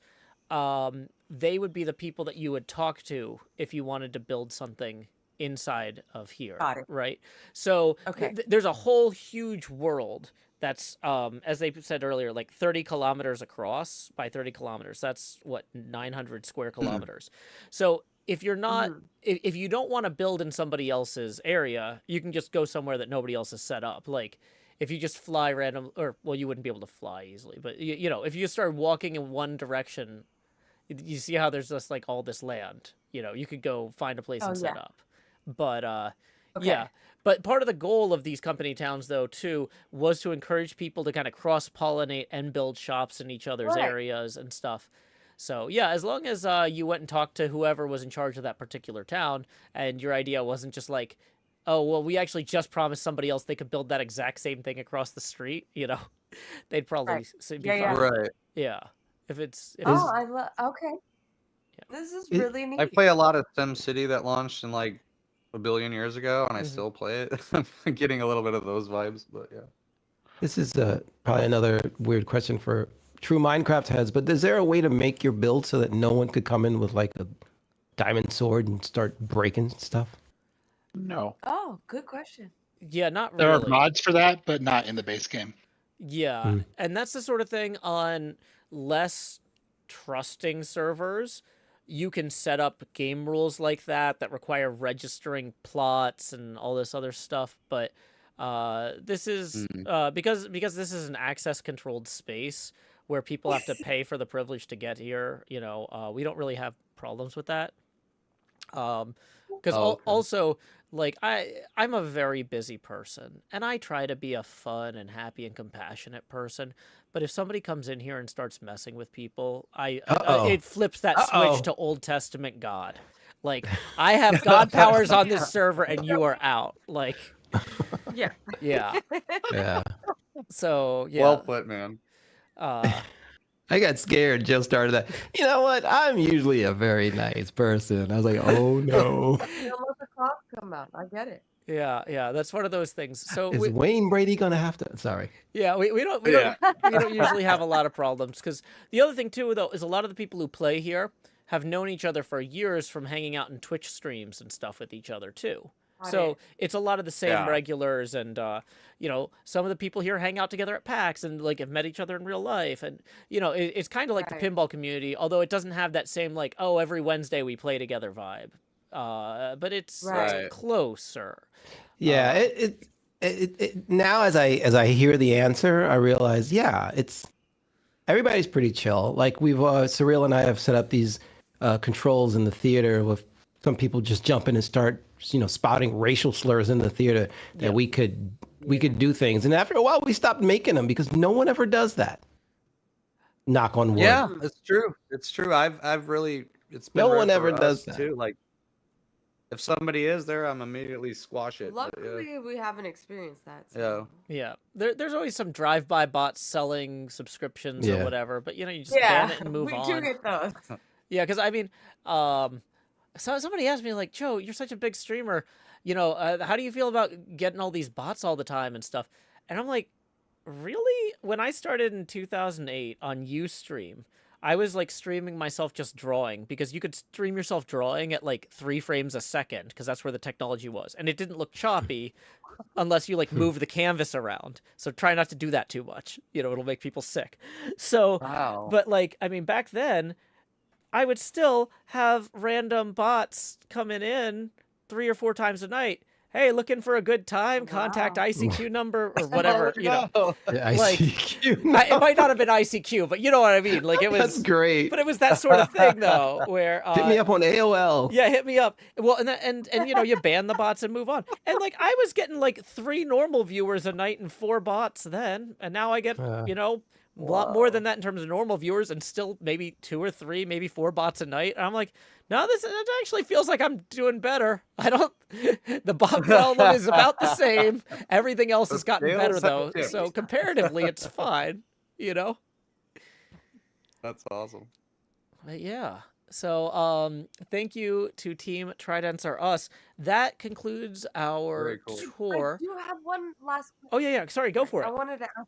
they would be the people that you would talk to if you wanted to build something inside of here. Got it. Right? So Okay. there's a whole huge world that's, as they said earlier, like 30 kilometers across by 30 kilometers. That's what, 900 square kilometers. So if you're not, if you don't want to build in somebody else's area, you can just go somewhere that nobody else has set up. Like if you just fly random, or well, you wouldn't be able to fly easily, but you know, if you start walking in one direction, you see how there's just like all this land. You know, you could go find a place and set up. But yeah. But part of the goal of these company towns, though, too, was to encourage people to kind of cross-pollinate and build shops in each other's areas and stuff. So, yeah, as long as you went and talked to whoever was in charge of that particular town, and your idea wasn't just like, oh, well, we actually just promised somebody else they could build that exact same thing across the street, you know, they'd probably be fine. Right. Yeah. If it's... Oh, I love. Okay. This is really neat. I play a lot of SimCity that launched in like a billion years ago, and I still play it. I'm getting a little bit of those vibes, but yeah. This is probably another weird question for true Minecraft heads, but is there a way to make your build so that no one could come in with like a diamond sword and start breaking stuff? No. Oh, good question. Yeah, not There really. are mods for that, but not in the base game. Yeah, and that's the sort of thing on less trusting servers. You can set up game rules like that require registering plots and all this other stuff, but this is because this is an access controlled space where people have to pay for the privilege to get here. You know, we don't really have problems with that. Because also, like, I'm a very busy person, and I try to be a fun and happy and compassionate person. But if somebody comes in here and starts messing with people, it flips that switch to Old Testament God. Like, I have God powers on this server, and you are out. Like, yeah. Yeah. So, yeah. Well put, man. I got scared just started that. You know what? I'm usually a very nice person. I was like, oh no. Don't let the clock come out. I get it. Yeah, that's one of those things. So Is Wayne Brady gonna have to? Sorry. Yeah, we don't usually have a lot of problems, because the other thing too, though, is a lot of the people who play here have known each other for years from hanging out in Twitch streams and stuff with each other too. So it's a lot of the same regulars, and you know, some of the people here hang out together at PAX and like have met each other in real life, and you know, it's kind of like the pinball community, although it doesn't have that same like, oh, every Wednesday we play together vibe. But it's closer. Yeah, it now as I hear the answer, I realize it's everybody's pretty chill. Like we've Surreal and I have set up these controls in the theater with some people just jump in and start spouting racial slurs in the theater that we could do things, and after a while we stopped making them because no one ever does that. Knock on wood. Yeah, it's true. It's true. I've really it's been no rare one for ever us, does that too. Like if somebody is there, I'm immediately squash it. but, Luckily, we haven't experienced that. So. Yeah. There's always some drive-by bots selling subscriptions or whatever, but you just ban it and move on. We do get those. Yeah, because I mean, so somebody asked me like, Joe, you're such a big streamer, how do you feel about getting all these bots all the time and stuff? And I'm like, really? When I started in 2008 on Ustream, I was like streaming myself just drawing, because you could stream yourself drawing at like 3 frames a second because that's where the technology was, and it didn't look choppy unless you like move the canvas around. So try not to do that too much. It'll make people sick. So, but like, I mean, back then I would still have random bots coming in 3 or 4 times a night. Hey, looking for a good time? Contact ICQ number or whatever. Oh, You know, no. like ICQ it might not have been ICQ, but you know what I mean. Like it was. That's great. But it was that sort of thing though, where Hit me up on AOL. Yeah, hit me up. Well, and you know, you ban the bots and move on. And like I was getting like 3 normal viewers a night and 4 bots then, and now I get you know a lot more than that in terms of normal viewers, and still maybe 2 or 3, maybe 4 bots a night. And I'm like, no, it actually feels like I'm doing better. I don't. The bot problem is about the same. Everything else has gotten better though, so comparatively, it's fine. You know. That's awesome. But yeah. So, thank you to Team Tridents Are Us. That concludes our tour. I do have one last. Oh yeah. Sorry, go for it. I wanted to ask.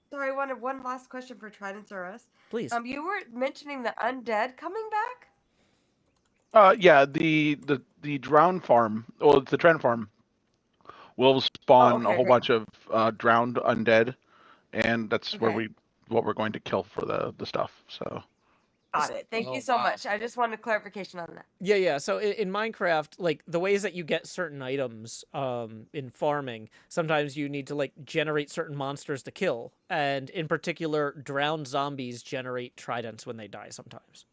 Sorry, I wanted one last question for Tridents Are Us. Please. You were mentioning the undead coming back. Yeah, the drowned farm, well, it's the Trent farm, will spawn a whole bunch of drowned undead, and that's where what we're going to kill for the stuff. So. Got it. Thank you so much. I just wanted clarification on that. Yeah. So in Minecraft, like the ways that you get certain items in farming, sometimes you need to like generate certain monsters to kill, and in particular, drowned zombies generate tridents when they die sometimes.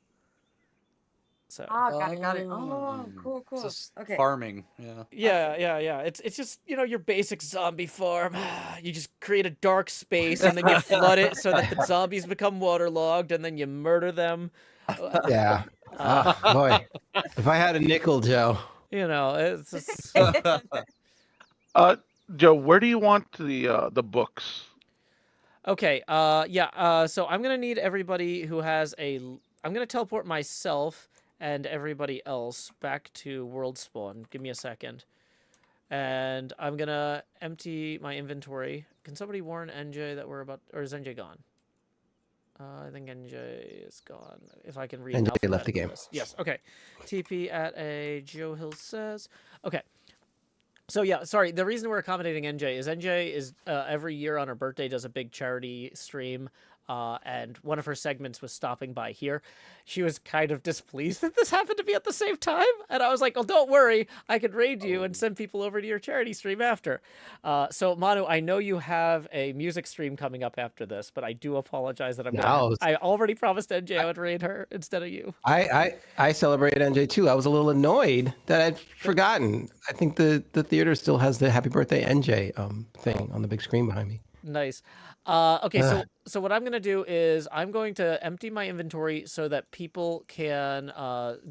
So. Got it. Oh, cool. Just Okay. farming, yeah. Yeah. It's just, you know, your basic zombie farm. You just create a dark space and then you flood it so that the zombies become waterlogged and then you murder them. Yeah. Boy, if I had a nickel, Joe. You know, it's just... Joe, where do you want the books? Okay. So I'm gonna need everybody who has I'm gonna teleport myself and everybody else back to World Spawn. Give me a second. And I'm gonna empty my inventory. Can somebody warn NJ that we're about, or is NJ gone? I think NJ is gone. If I can read. NJ left the game. Yes. Okay. TP at a Joe Hill says. Okay. So yeah, sorry. The reason we're accommodating NJ is every year on her birthday does a big charity stream. And one of her segments was stopping by here. She was kind of displeased that this happened to be at the same time. And I was like, well, don't worry. I can raid you and send people over to your charity stream after. So, Manu, I know you have a music stream coming up after this, but I do apologize that I already promised NJ I would raid her instead of you. I celebrate NJ too. I was a little annoyed that I'd forgotten. I think the theater still has the Happy Birthday NJ thing on the big screen behind me. Nice. Okay, so what I'm going to do is I'm going to empty my inventory so that people can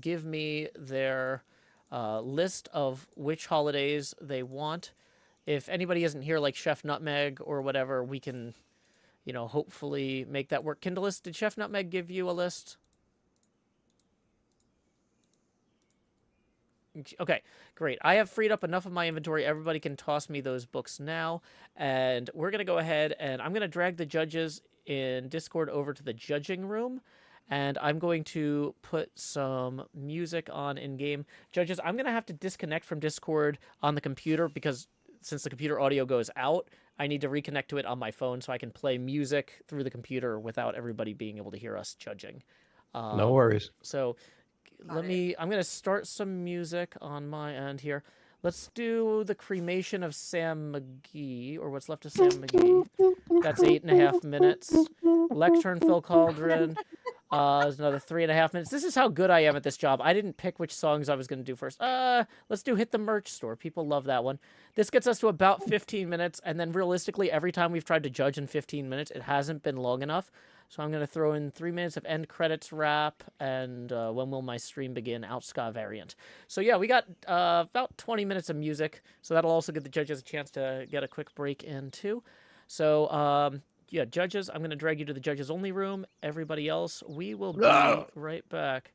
give me their list of which holidays they want. If anybody isn't here, like Chef Nutmeg or whatever, we can, you know, hopefully make that work. Kindlist, did Chef Nutmeg give you a list? Okay, great. I have freed up enough of my inventory. Everybody can toss me those books now. And we're going to go ahead and I'm going to drag the judges in Discord over to the judging room. And I'm going to put some music on in-game. Judges, I'm going to have to disconnect from Discord on the computer because since the computer audio goes out, I need to reconnect to it on my phone so I can play music through the computer without everybody being able to hear us judging. No worries. So... I'm going to start some music on my end here. Let's do the cremation of Sam McGee, or what's left of Sam McGee. That's 8.5 minutes. Lectern Phil Cauldron is another 3.5 minutes. This is how good I am at this job. I didn't pick which songs I was going to do first. Let's do Hit the Merch Store. People love that one. This gets us to about 15 minutes, and then realistically, every time we've tried to judge in 15 minutes, it hasn't been long enough. So I'm going to throw in 3 minutes of end credits wrap and when will my stream begin, Outska variant. So yeah, we got about 20 minutes of music. So that'll also give the judges a chance to get a quick break in too. So yeah, judges, I'm going to drag you to the judges only room. Everybody else, we will be right back.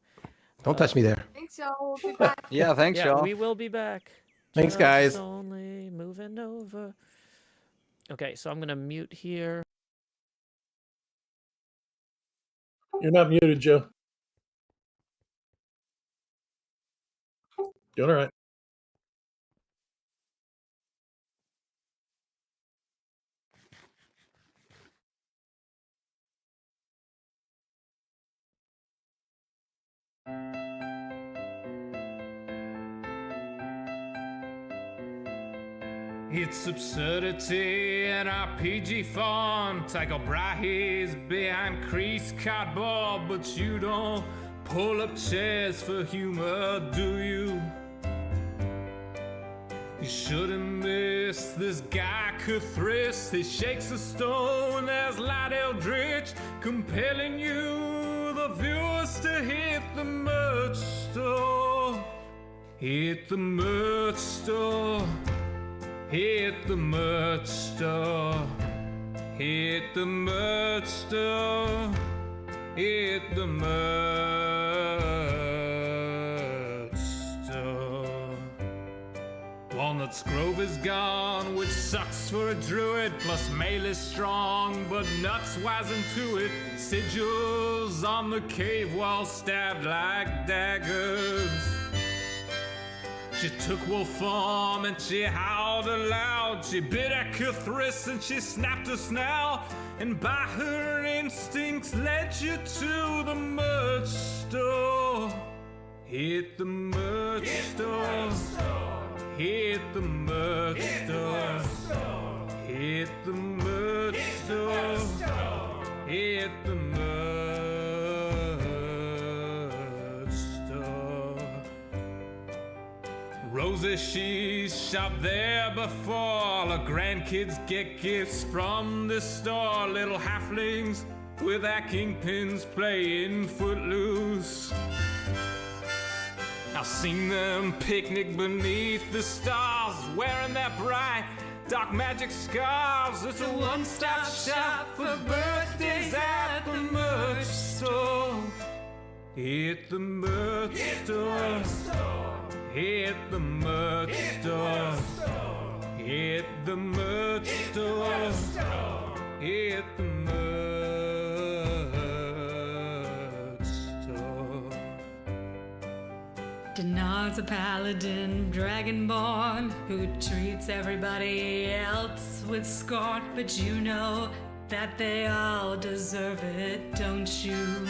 Don't touch me there. Thanks, y'all. We'll be back. Yeah, thanks, y'all. We will be back. Thanks, guys. Only moving over. Okay, so I'm going to mute here. You're not muted, Joe. Doing all right. It's absurdity in our PG font. Tycho Brahe's behind creased cardboard, but you don't pull up chairs for humor, do you? You shouldn't miss this guy Cuthris. He shakes a stone. There's Light Eldritch compelling you, the viewers, to hit the merch store. Hit the merch store. Hit the merch store. Hit the merch store. Hit the merch store. Walnut's Grove is gone, which sucks for a druid. Plus mail is strong, but nuts wise into it. Sigils on the cave wall stabbed like daggers. She took wolf form and she howled aloud. She bit at Cuthris and she snapped her snout. And by her instincts led you to the merch store. Hit the merch store. Hit the merch store. Hit the merch store. Hit the merch store. Rosie, she's shopped there before. All her grandkids get gifts from this store. Little halflings with their kingpins playing footloose. I've seen them picnic beneath the stars, wearing their bright dark magic scarves. It's a one-stop shop for birthdays at the merch store. Hit the merch store. Hit the merch store. Hit the merch store. Hit the merch store. Denard's a paladin, dragonborn, who treats everybody else with scorn. But you know that they all deserve it, don't you?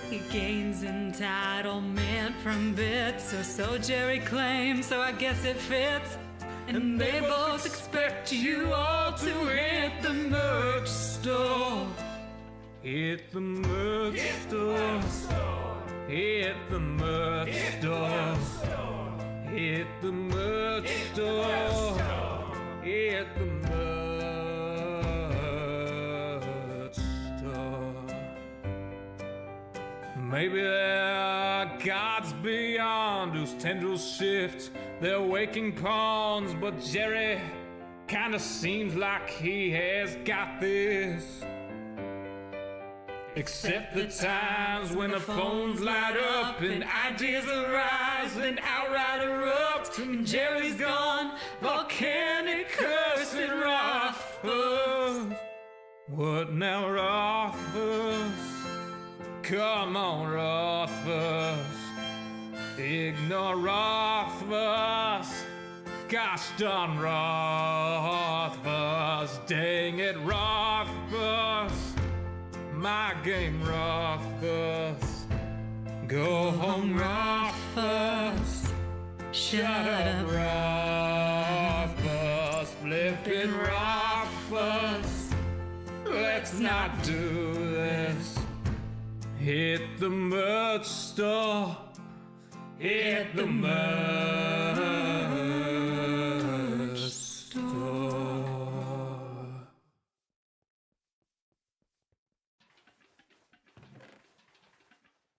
He gains entitlement from bits, or so Jerry claims, so I guess it fits. And they both expect you all to hit the merch store. Hit the merch store. Hit the merch store. Hit the merch store. Hit the merch store. Maybe there are gods beyond whose tendrils shift their waking pawns, but Jerry kinda seems like he has got this. Except the times when the phones light up and ideas arise, then outright erupt, and Jerry's gone, volcanic curse at Rothfuss. What now, Rothfuss? Come on, Rothfuss. Ignore Rothfuss. Gosh darn Rothfuss. Dang it, Rothfuss. My game, Rothfuss. Go home, Rothfuss. Shut up, Rothfuss. Flippin' Rothfuss. Let's not do this. Hit the merch store. Hit the merch store.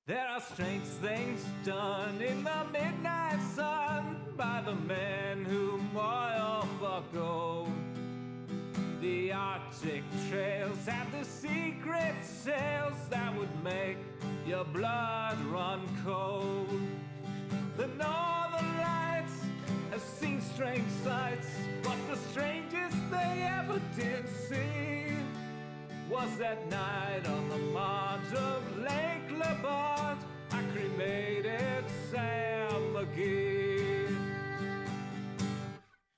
There are strange things done in the midnight sun by the men who moil for gold. The Arctic trails have the secret sails that would make your blood run cold. The northern lights have seen strange sights, but the strangest they ever did see was that night on the marge of Lake Labonte. I cremated Sam McGee.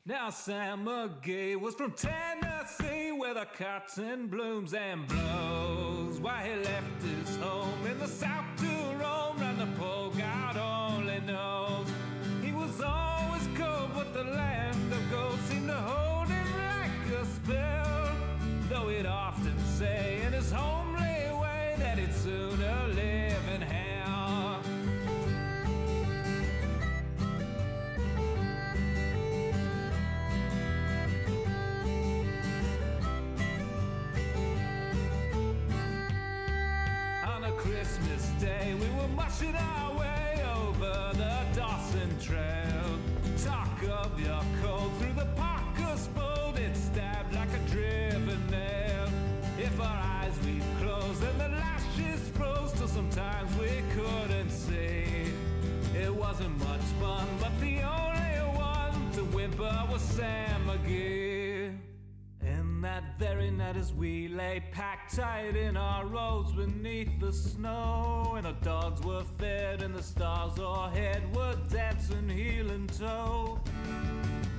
Now Sam McGee was from Tennessee, where the cotton blooms and blows, while he left his home in the south to roam, and the poor God only knows. He was always cold, but the land marching our way over the Dawson Trail. Talk of your cold through the Parker's fold, it stabbed like a driven nail. If our eyes we'd closed and the lashes froze till sometimes we couldn't see. It wasn't much fun, but the only one to whimper was Sam McGee. And that very night as we lay packed tight in our robes beneath the snow, and our dogs were fed and the stars o'erhead were dancing heel and toe,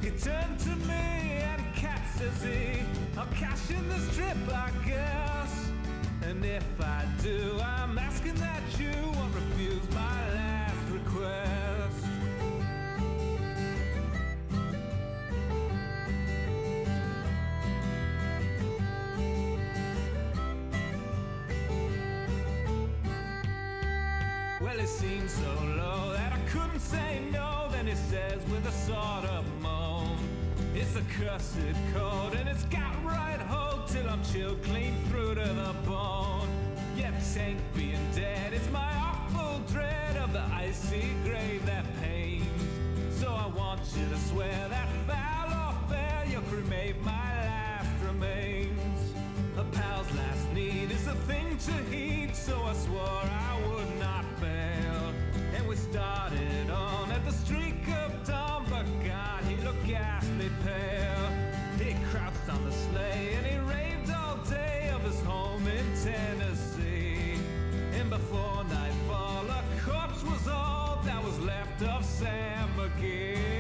he turned to me and cat says he, I'll cash in this trip I guess. And if I do, I'm asking that you won't refuse my last request. Well, it seemed so low that I couldn't say no. Then he says with a sort of moan, it's a cursed code and it's got right hold till I'm chilled clean through to the bone. Yet tank being dead, it's my awful dread of the icy grave that pains. So I want you to swear that foul or fair you'll cremate my last remains. A pal's last need is a thing to heed, so I swore I would not fail. And we started on at the streak of dawn, but God, he looked ghastly pale. He crouched on the sleigh and he raved all day of his home in Tennessee. And before nightfall, a corpse was all that was left of Sam McGee.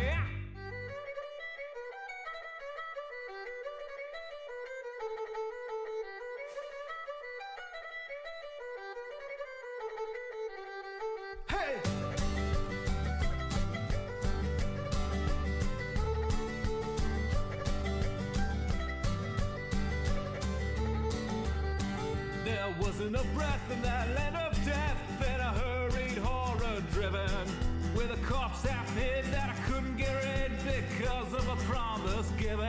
There wasn't a breath in that land of death, then I hurried horror-driven, with a corpse half hid that I couldn't get rid because of a promise given.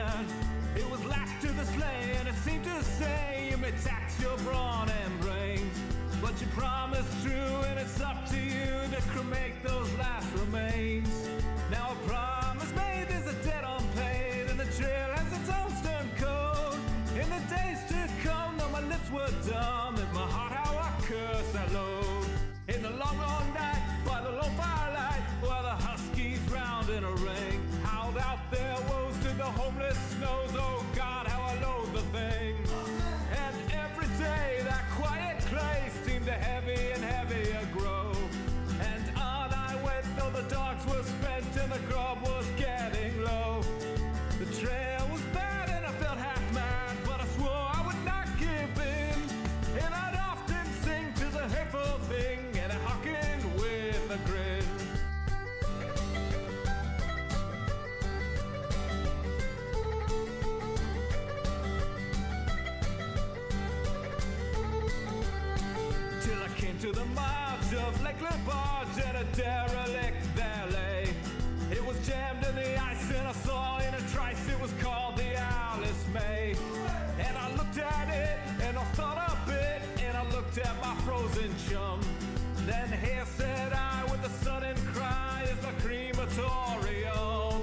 It was lashed to the sleigh and it seemed to say, you may tax your brawn and brains, but you promised true and it's up to you to cremate those last remains. Now a promise made is a debt unpaid, and the trail has its own stern code. In the days to come, though my lips were dumb, in my heart how I curse that load. In the long, long night, by the low firelight, while the huskies round in a ring howled out their woes to the homeless snows. Oh God, how I loathe the thing. And every day that quiet clay seemed to heavy and heavier grow. And on I went, though the dogs were spent and the grub was getting low. The trail was bad and I felt half mad, but I swore I would not give in. And I'd often sing to the hateful thing, and I hearkened with a grin. Till I came to the marge of Lake Lebarge, and a derelict there lay. It was jammed in the ice and I saw in a trice it was called the Alice May. And I looked at it and I thought a bit, and I looked at my frozen chum. Then here said I with a sudden cry, is the crematorium.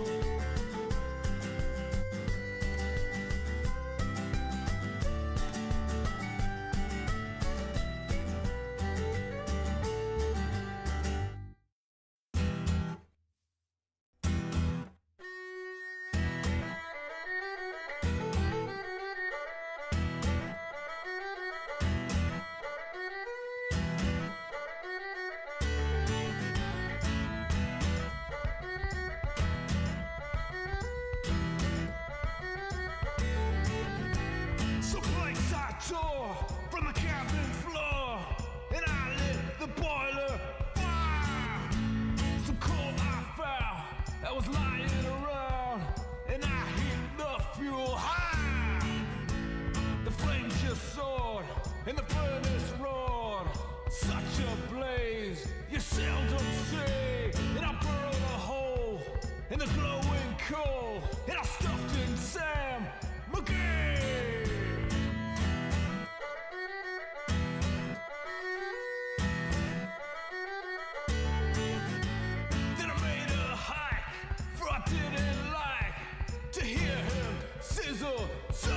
sizzle, so,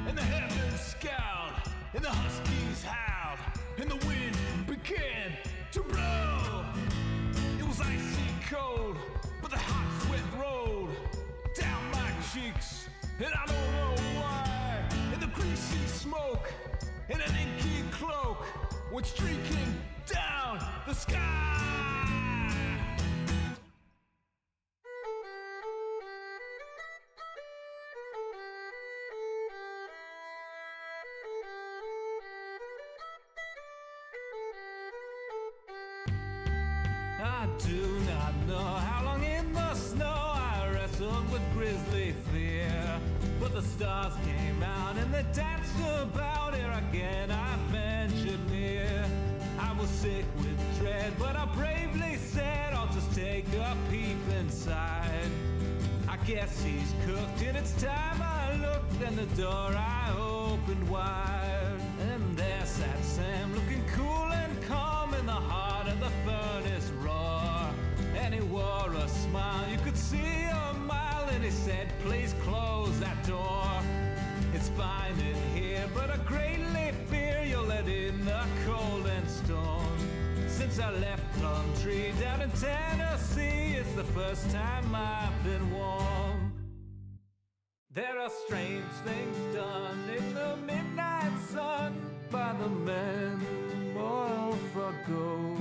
and the heavens scowled, and the huskies howled, and the wind began to blow. It was icy cold, but the hot sweat rolled down my cheeks, and I don't know why. And the greasy smoke and an inky cloak went streaking down the sky. I do not know how long in the snow I wrestled with grisly fear, but the stars came out and they danced about. Here again I ventured near. I was sick with dread, but I bravely said I'll just take a peep inside. I guess he's cooked and it's time I looked, and the door I opened wide, and there sat Sam looking cool and calm in the heart of the furnace roar. And he wore a smile, you could see a mile, and he said, please close that door. It's fine in here, but I greatly fear you'll let in the cold and storm. Since I left Plumtree down in Tennessee, it's the first time I've been warm. There are strange things done in the midnight sun by the men who moil for gold.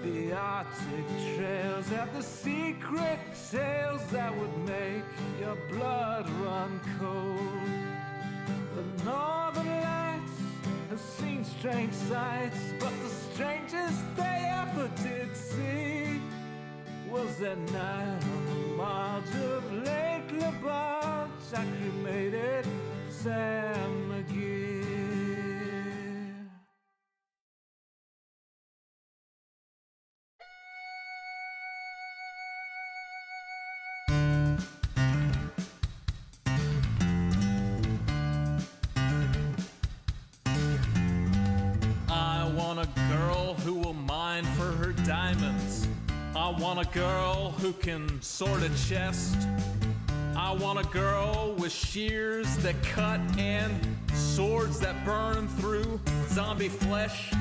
The Arctic trails have the secret tales that would make your blood run cold. The northern lights have seen strange sights, but the strangest they ever did see was that night on the marge of Lake LaBarge. I cremated Sam McGee. I want a girl who will mine for her diamonds. I want a girl who can sort a chest. I want a girl with shears that cut and swords that burn through zombie flesh.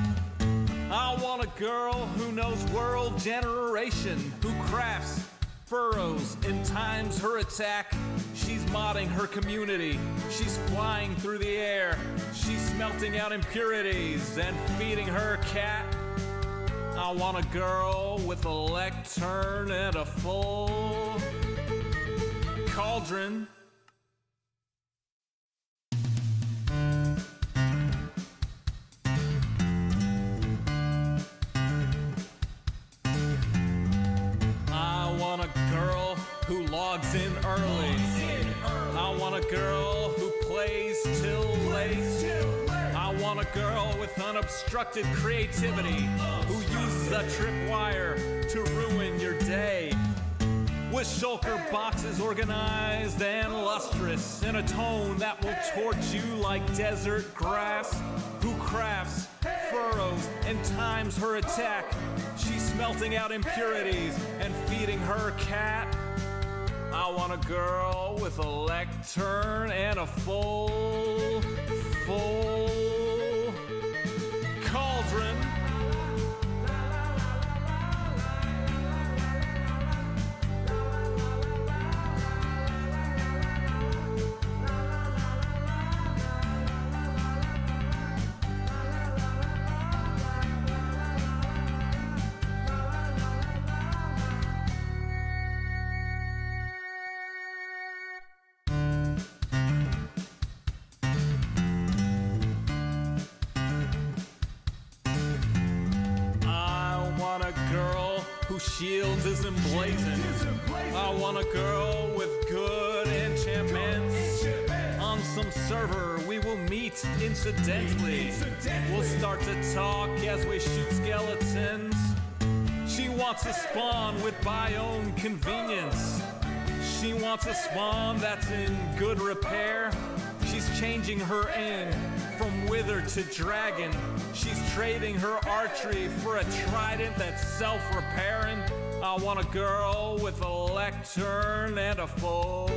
I want a girl who knows world generation, who crafts furrows and times her attack. She's modding her community. She's flying through the air. She's smelting out impurities and feeding her cat. I want a girl with a lectern and a full cauldron. I want a girl who logs in early. I want a girl who plays till late. I want a girl with unobstructed creativity, who uses a tripwire to ruin your day. With shulker boxes organized and lustrous, in a tone that will torch you like desert grass. Who crafts furrows and times her attack. She's smelting out impurities and feeding her cat. I want a girl with a lectern and a full cauldron. Whose shields is emblazoned. I want a girl with good enchantments. On some server we will meet incidentally. We'll start to talk as we shoot skeletons. She wants a spawn with biome convenience. She wants a spawn that's in good repair. She's changing her end from wither to dragon. She's trading her archery for a trident that's self-repairing. I want a girl with a lectern and a full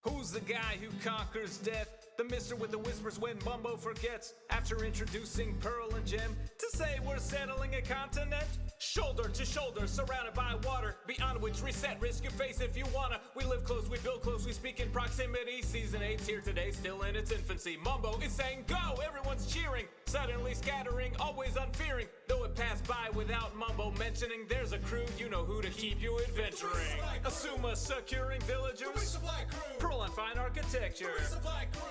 Who's the guy who conquers death? The mister with the whispers when Mumbo forgets. After introducing Pearl and Gem to say we're settling a continent. Shoulder to shoulder, surrounded by water. Beyond which reset, risk your face if you wanna. We live close, we build close, we speak in proximity. Season 8's here today, still in its infancy. Mumbo is saying go, everyone's cheering. Suddenly scattering, always unfearing. Though it passed by without Mumbo mentioning, there's a crew, you know who to keep you adventuring. Asuma securing villagers. Pearl on fine architecture.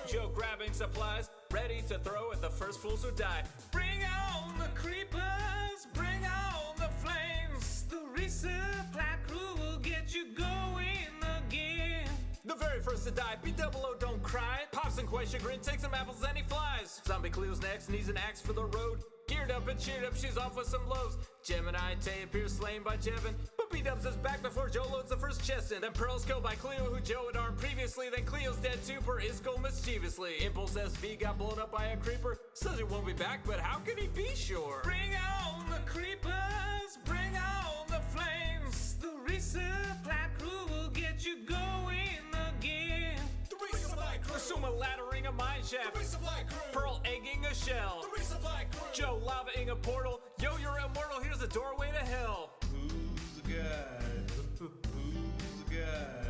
Joe grabbing supplies, ready to throw at the first fools who die. Bring on the creepers, bring on the flames. The resupply crew will get you going again. The very first to die, B-double-O, don't cry. Pops and quite chagrin, takes some apples and he flies. Zombie Cleo's next, needs an axe for the road. Geared up and cheered up, she's off with some blows. Gemini and Tay appear slain by Jevin. But B-dubs is back before Joe loads the first chest in. Then Pearl's killed by Cleo, who Joe had armed previously. Then Cleo's dead too, per Isco mischievously. Impulse SV got blown up by a creeper. Says he won't be back, but how can he be sure? Bring on the creepers, bring on the flames. The resupply crew will get you going again. The resupply crew. Asuma laddering a mine shaft. The resupply crew. Pearl egging a shell. The resupply crew. Joe lavaing a portal. Yo, you're immortal, here's a doorway to hell. Who's the guy? Who's the guy?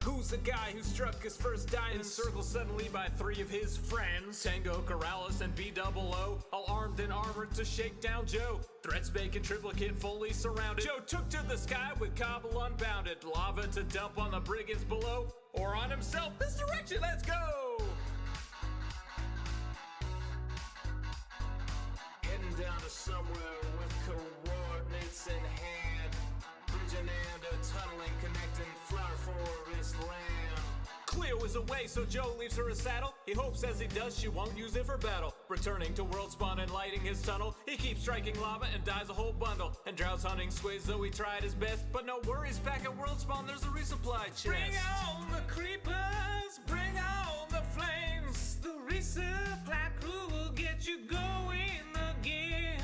Who's the guy who struck his first diamond? Encircled suddenly by 3 of his friends. Tango, Corrales, and B-double-O, all armed and armored to shake down Joe. Threats bacon triplicate fully surrounded. Joe took to the sky with Cobble unbounded. Lava to dump on the brigands below, or on himself. This direction, let's go! Heading down to somewhere with coordinates in hand. Bridging and a tunneling connecting flower forest land. Cleo is away, so Joe leaves her a saddle. He hopes as he does she won't use it for battle. Returning to world spawn and lighting his tunnel, he keeps striking lava and dies a whole bundle. And drowns hunting squids, though he tried his best. But no worries, back at world spawn there's a resupply chest. Bring on the creepers, bring on the flames. The resupply crew will get you going again.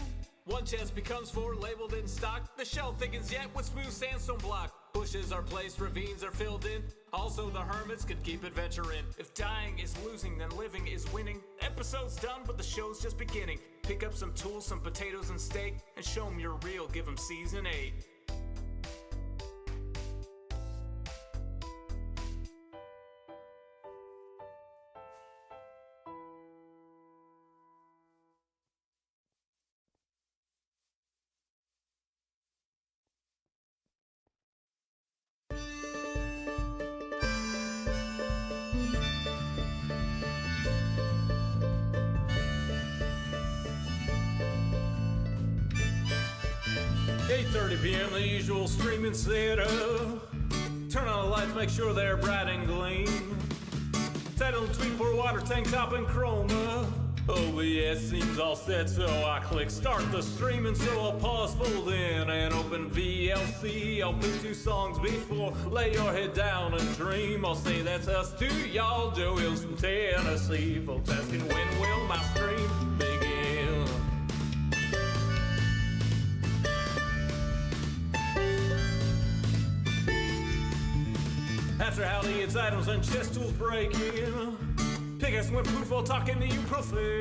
One chest becomes 4 labeled in stock. The shell thickens yet with smooth sandstone block. Bushes are placed, ravines are filled in. Also the hermits can keep adventuring. If dying is losing, then living is winning. Episode's done, but the show's just beginning. Pick up some tools, some potatoes and steak, and show 'em you're real, give 'em season 8. PM, the usual streaming setup. Turn on the lights, make sure they're bright and gleam. Title, tweet, pour water, tank top, and chroma. OBS seems all set, so I click start the streaming. So I'll pause, fold in, and open VLC. I'll pick 2 songs before, lay your head down and dream. I'll say that's us to y'all, Joe Hills from Tennessee. Folks asking when will my stream begin? After how its items and chest tools break in. Pick us when proof while talking to you professional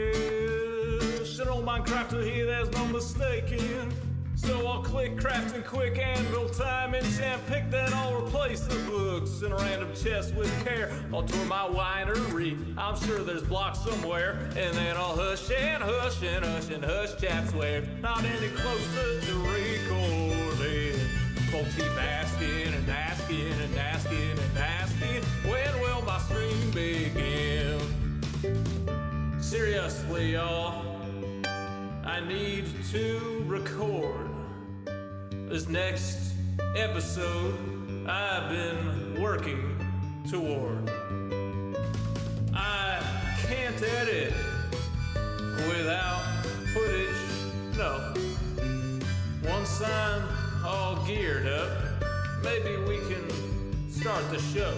Minecrafter here, there's no mistaking. So I'll click crafting quick anvil time enchant. Pick that, I'll replace the books in a random chest with care. I'll tour my winery, I'm sure there's blocks somewhere. And then I'll hush and hush and hush and hush chat swear. Not any closer to recording. Folks keep asking and asking and asking and asking, when will my stream begin? Seriously, y'all, I need to record this next episode I've been working toward. I can't edit without footage, no. Once I'm all geared up, maybe we can start the show.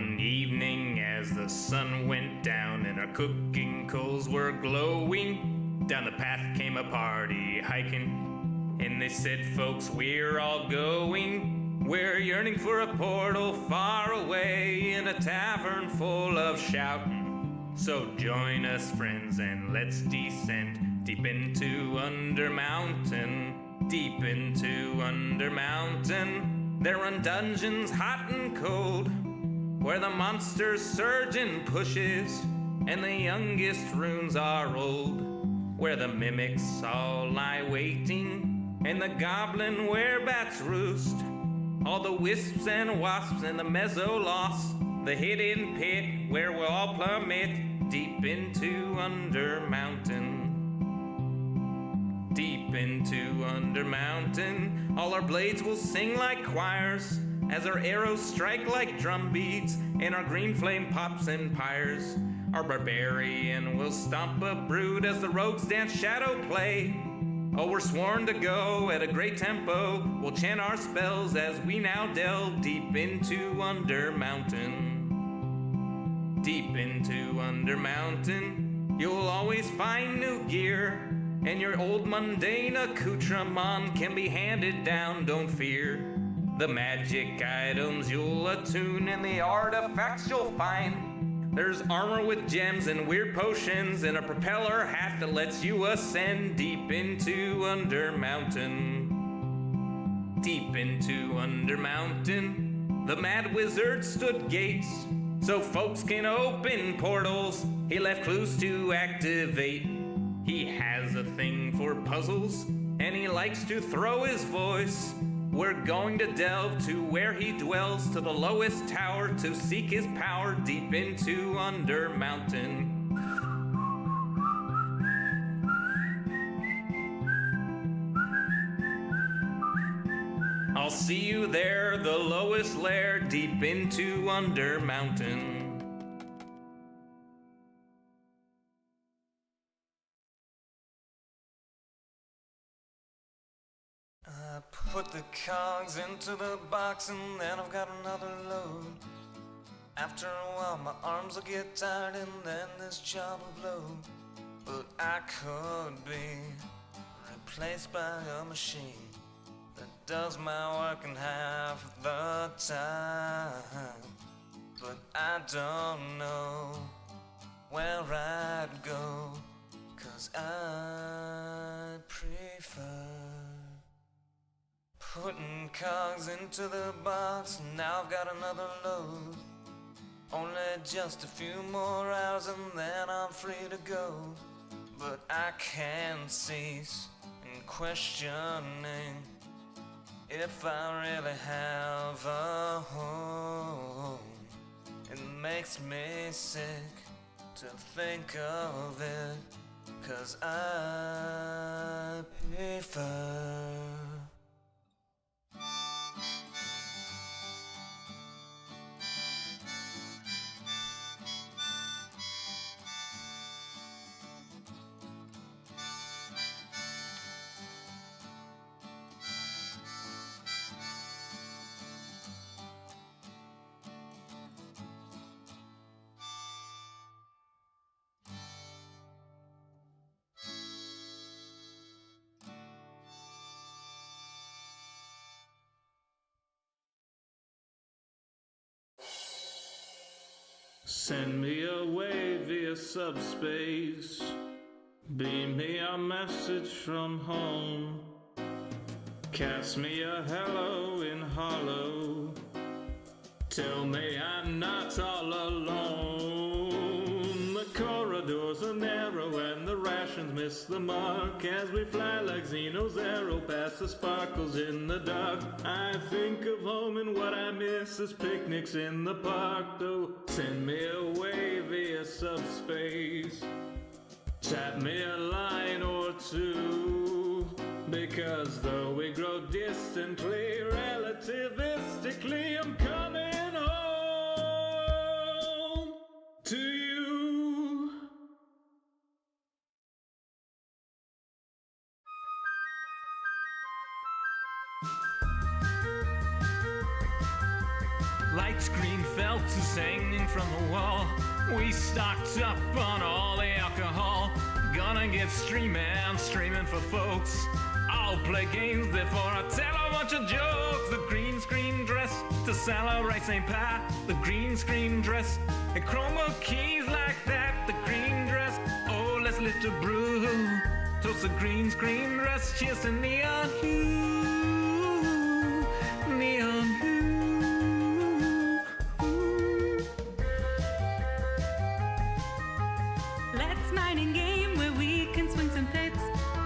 one evening as the sun went down and our cooking coals were glowing, down the path came a party hiking, and they said, folks, we're all going. We're yearning for a portal far away in a tavern full of shouting. So join us, friends, and let's descend deep into Undermountain, deep into Undermountain. There run dungeons hot and cold, where the monsters surge and pushes, and the youngest runes are old, where the mimics all lie waiting, and the goblin werebats roost. All the wisps and wasps and the mezzo-lost, the hidden pit where we'll all plummet deep into Undermountain. Deep into Undermountain, all our blades will sing like choirs, as our arrows strike like drum beats, and our green flame pops and pyres. Our barbarian will stomp a brood as the rogues dance shadow play. Oh, we're sworn to go at a great tempo, we'll chant our spells as we now delve deep into Undermountain. Deep into Undermountain, you'll always find new gear, and your old mundane accoutrement can be handed down, don't fear. The magic items you'll attune and the artifacts you'll find. There's armor with gems and weird potions and a propeller hat that lets you ascend deep into Undermountain. Deep into Undermountain, the mad wizard stood gates so folks can open portals. He left clues to activate. He has a thing for puzzles, and he likes to throw his voice. We're going to delve to where he dwells, to the lowest tower, to seek his power deep into Undermountain. I'll see you there, the lowest lair, deep into Undermountain. I put the cogs into the box and then I've got another load. After a while my arms will get tired and then this job will blow. But I could be replaced by a machine that does my work in half the time. But I don't know where I'd go, 'cause I prefer putting cogs into the box. Now I've got another load. Only just a few more hours and then I'm free to go. But I can't cease in questioning if I really have a home. It makes me sick to think of it, 'cause I prefer Send me away via subspace. Beam me a message from home. Cast me a hello in hollow. Tell me I'm not all alone. The corridors are narrow and the rations miss the mark as we fly like Xeno's arrow past the sparkles in the dark. I think of home and what I miss is picnics in the park. Though send me away via subspace. Tap me a line or two, because though we grow distantly, relativistically, I'm coming home to you. Light green felt is hanging from the wall. We stocked up on all the alcohol. Gonna get streaming for folks. I'll play games before I tell a bunch of jokes. The green screen dress to celebrate St. Pat. The green screen dress. And chroma keys like that. The green dress. Oh, let's lift a brew. Toast the green screen dress. Cheers to neon hue. Neon hue. Let's mining game where we can swing some pits.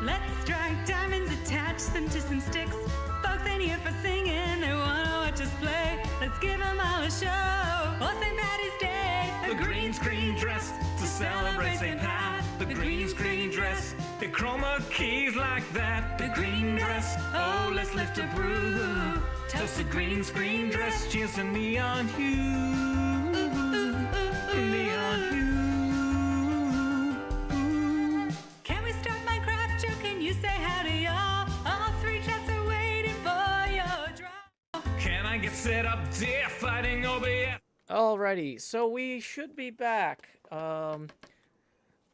Let's strike diamonds, attach them to some sticks. Folks ain't here for singing, they wanna watch us play. Let's give them all a show, or St. Patty's Day. The green screen dress to celebrate St. Pat. The green screen dress. The chroma keys like that. The green dress. Oh, let's lift a brew. Toast the green screen dress. Cheers to neon hue. Neon hue. Can we start Minecraft? Joe, can you say howdy, y'all? All three chats are waiting for your draw. Can I get set up, dear, fighting OBS? Alrighty, so we should be back.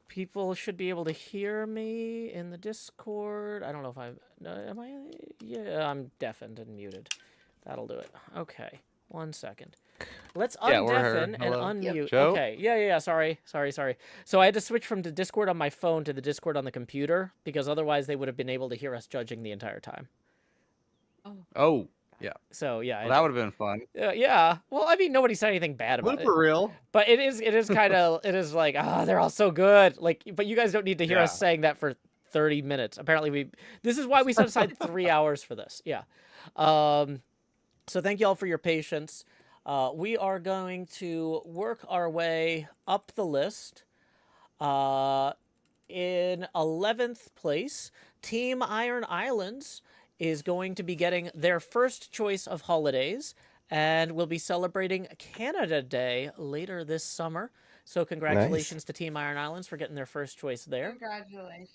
People should be able to hear me in the Discord. I don't know if I'm... am I? Yeah, I'm deafened and muted. That'll do it. Okay, 1 second. Let's undeafen and unmute. Joe? Okay, yeah, sorry. So I had to switch from the Discord on my phone to the Discord on the computer, because otherwise they would have been able to hear us judging the entire time. Oh, yeah. So, yeah. Well, that would have been fun. Yeah. Well, I mean, nobody said anything bad about it. For real. But it is kind of, it is like, they're all so good. Like, but you guys don't need to hear us saying that for 30 minutes. Apparently this is why we set aside 3 hours for this. Yeah. So thank you all for your patience. We are going to work our way up the list. In 11th place, Team Iron Islands is going to be getting their first choice of holidays, and we'll be celebrating Canada Day later this summer. So congratulations to Team Iron Islands for getting their first choice there. Congratulations.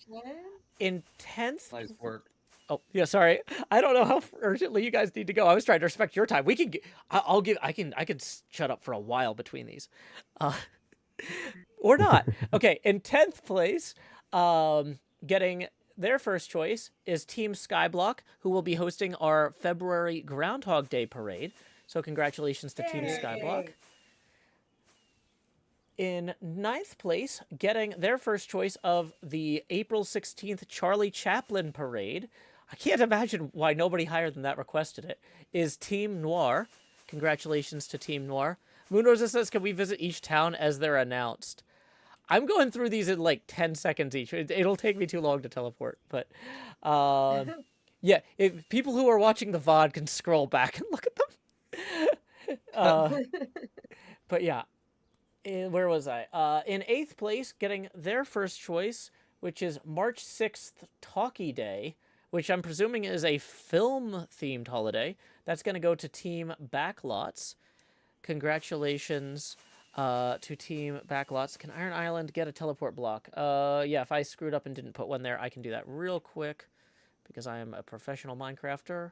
In 10th... Nice work. Oh, yeah, sorry. I don't know how urgently you guys need to go. I was trying to respect your time. We can I can shut up for a while between these. Or not. Okay, in 10th place, getting their first choice is Team Skyblock, who will be hosting our February Groundhog Day parade. So congratulations to Team Skyblock. In 9th place, getting their first choice of the April 16th Charlie Chaplin parade, I can't imagine why nobody higher than that requested it, is Team Noir. Congratulations to Team Noir. Moonrosa says, can we visit each town as they're announced? I'm going through these in like 10 seconds each. It'll take me too long to teleport, but yeah, if people who are watching the VOD can scroll back and look at them. But yeah, where was I? In 8th place, getting their first choice, which is March 6th Talkie Day, which I'm presuming is a film-themed holiday. That's going to go to Team Backlots. Congratulations to Team Backlots. Can Iron Island get a teleport block? Yeah, if I screwed up and didn't put one there, I can do that real quick because I am a professional Minecrafter.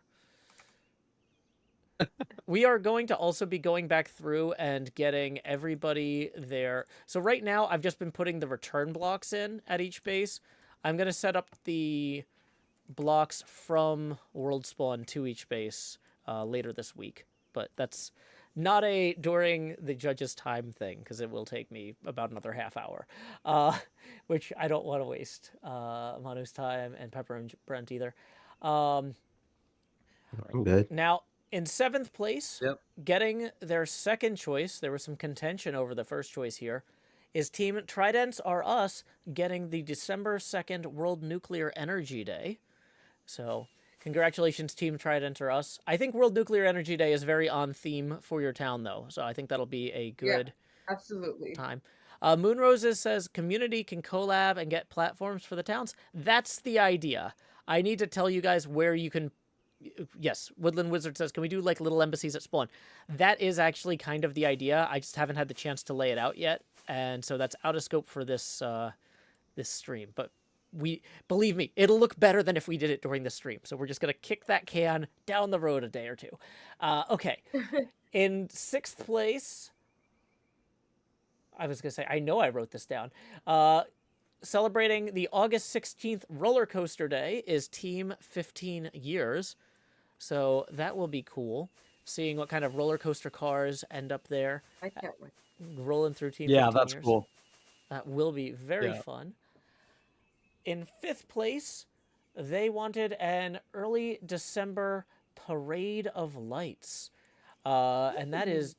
We are going to also be going back through and getting everybody there. So right now, I've just been putting the return blocks in at each base. I'm going to set up the blocks from World Spawn to each base later this week. But that's not a during the judge's time thing, because it will take me about another half hour, which I don't want to waste Manu's time and Pepper and Brent either. I'm good. Now, in 7th place, getting their second choice, there was some contention over the first choice here, is Team Tridents Are Us getting the December 2nd World Nuclear Energy Day. So, congratulations, Team Trident Are Us. I think World Nuclear Energy Day is very on theme for your town, though. So I think that'll be a good absolutely time. Moonroses says, community can collab and get platforms for the towns. That's the idea. I need to tell you guys where you can... Yes, Woodland Wizard says, can we do like little embassies at spawn? That is actually kind of the idea. I just haven't had the chance to lay it out yet. And so that's out of scope for this this stream. But believe me, it'll look better than if we did it during the stream. So we're just gonna kick that can down the road a day or two. Okay. In 6th place, I was gonna say, I know I wrote this down. Celebrating the August 16th roller coaster day is Team 15 Years. So that will be cool. Seeing what kind of roller coaster cars end up there. I can't wait. Rolling through Team 15 Yeah, that's Years. cool. That will be very fun. In 5th place, they wanted an early December parade of lights. And that is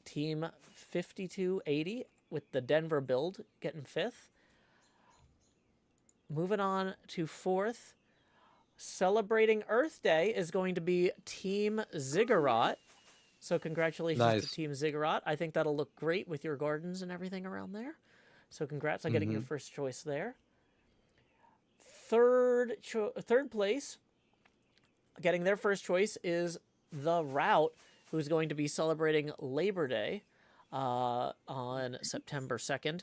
Team 5280 with the Denver build getting 5th. Moving on to 4th, celebrating Earth Day is going to be Team Ziggurat. So congratulations to Team Ziggurat. I think that'll look great with your gardens and everything around there. So congrats on getting your first choice there. Third place, getting their first choice is The Route, who's going to be celebrating Labor Day on September 2nd.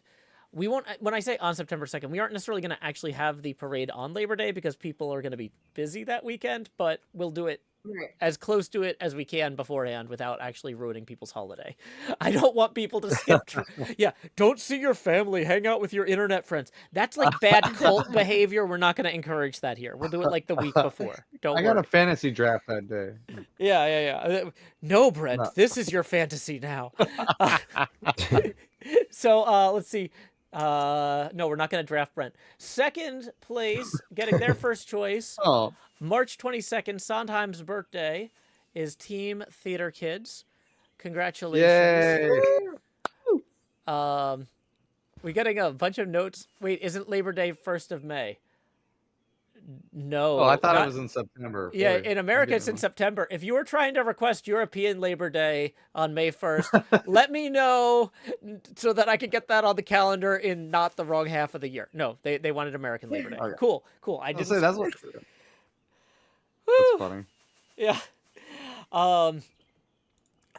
We won't, when I say on September 2nd, we aren't necessarily going to actually have the parade on Labor Day because people are going to be busy that weekend, but we'll do it as close to it as we can beforehand without actually ruining people's holiday. I don't want people to skip. Don't see your family, hang out with your internet friends. That's like bad cult behavior. We're not going to encourage that here. We'll do it like the week before. Don't I worry. got a fantasy draft that day. Yeah. No, Brent, this is your fantasy now. So let's see. No, we're not going to draft Brent. 2nd place, getting their first choice. March 22nd, Sondheim's birthday, is Team Theater Kids. Congratulations. Yay! We're getting a bunch of notes. Wait, isn't Labor Day 1st of May? No. Oh, I thought it was in September. Yeah, Boy, in America it's in September. If you were trying to request European Labor Day on May 1st, let me know so that I could get that on the calendar in not the wrong half of the year. No, they wanted American Labor Day. Okay. Cool. I didn't say that's what. That's funny. Yeah. And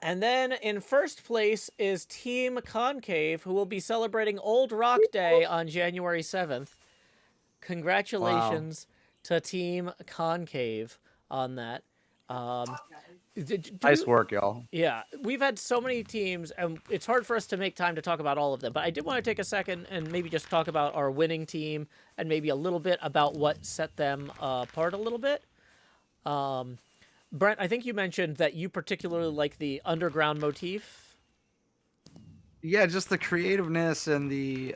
then in 1st place is Team Concave, who will be celebrating Old Rock Day on January 7th. Congratulations to Team Concave on that. Nice work, y'all. Yeah, we've had so many teams, and it's hard for us to make time to talk about all of them, but I did want to take a second and maybe just talk about our winning team and maybe a little bit about what set them apart a little bit. Brent, I think you mentioned that you particularly like the underground motif. Yeah, just the creativeness and the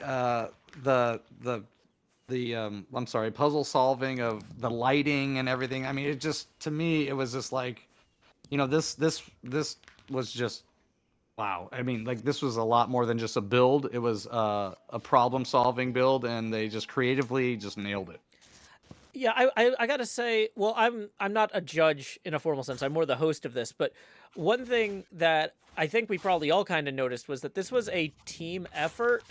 puzzle solving of the lighting and everything. I mean, it just, to me, it was just like, this was just, wow. I mean, like, this was a lot more than just a build. It was a problem solving build, and they just creatively just nailed it. Yeah, I gotta say, well, I'm not a judge in a formal sense. I'm more the host of this. But one thing that I think we probably all kind of noticed was that this was a team effort.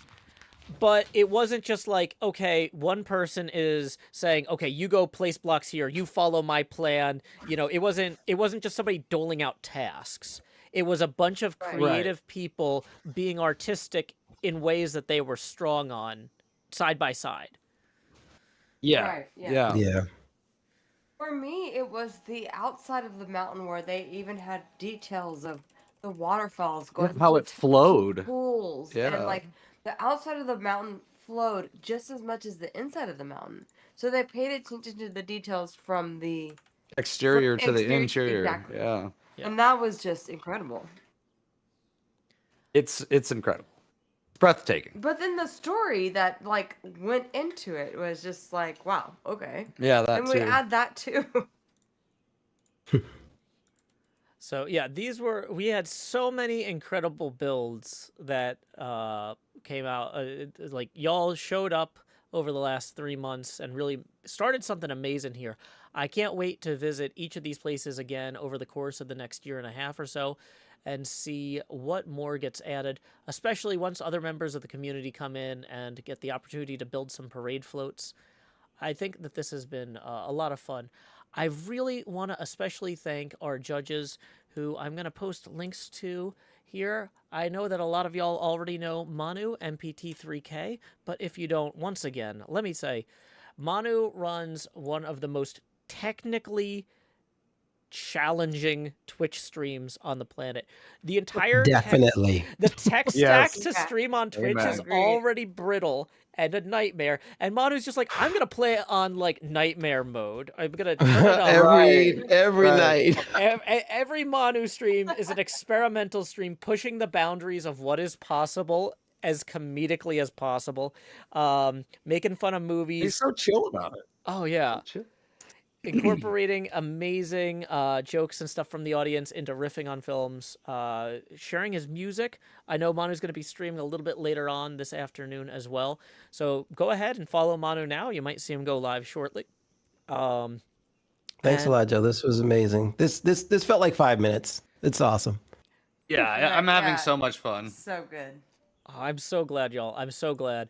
But it wasn't just like, okay, one person is saying, okay, you go place blocks here, you follow my plan. It wasn't just somebody doling out tasks. It was a bunch of creative people being artistic in ways that they were strong on, side by side. Yeah. Right, Yeah. For me, it was the outside of the mountain where they even had details of the waterfalls going How it flowed. pools Yeah. and like the outside of the mountain flowed just as much as the inside of the mountain. So they paid attention to the details from the Exterior to the interior. exactly. Yeah. And that was just incredible. It's incredible. Breathtaking. But then the story that like went into it was just like, wow, okay. Yeah, that and we too. add that too. So yeah, we had so many incredible builds that came out. Like y'all showed up over the last 3 months and really started something amazing here. I can't wait to visit each of these places again over the course of the next year and a half or so and see what more gets added, especially once other members of the community come in and get the opportunity to build some parade floats. I think that this has been a lot of fun. I really want to especially thank our judges, who I'm going to post links to here. I know that a lot of y'all already know Manu, MPT3K, but if you don't, once again, let me say, Manu runs one of the most technically challenging Twitch streams on the planet. The entire Definitely. the tech stack to stream on Twitch Amen. is already brittle and a nightmare. And Manu's just like, I'm gonna play it on like nightmare mode. I'm gonna turn it on every night. Every Manu stream is an experimental stream pushing the boundaries of what is possible as comedically as possible, making fun of movies. He's so chill about it. Oh yeah. So chill. Incorporating amazing jokes and stuff from the audience into riffing on films, sharing his music. I know Manu's going to be streaming a little bit later on this afternoon as well. So go ahead and follow Manu now. You might see him go live shortly. Thanks a lot, Joe. This was amazing. This felt like 5 minutes. It's awesome. Yeah, I'm having so much fun. So good. Oh, I'm so glad, y'all. I'm so glad.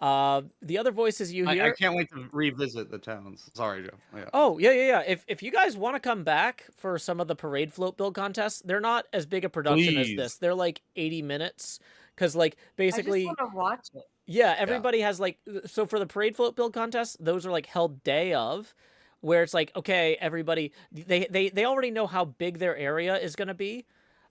The other voices you hear... I can't wait to revisit the towns. Sorry, Joe. Yeah. Oh, yeah. If you guys want to come back for some of the parade float build contests, they're not as big a production as this. They're like 80 minutes. Because, like, basically... I just want to watch it. Yeah, everybody has, like... So for the parade float build contests, those are, like, held day of, where it's like, okay, everybody... They already know how big their area is going to be.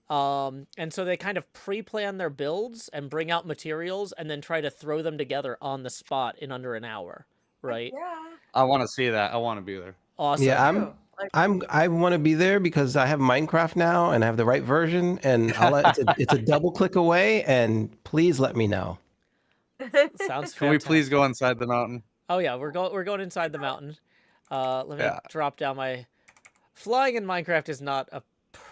And so they kind of pre-plan their builds and bring out materials and then try to throw them together on the spot in under an hour, right? Yeah. I want to see that. I want to be there. Awesome. Yeah, I want to be there because I have Minecraft now and I have the right version, and it's a double click away. And please let me know. Sounds Can we please go inside the mountain? Oh yeah, we're going inside the mountain. Let me drop down my... Flying in Minecraft is not a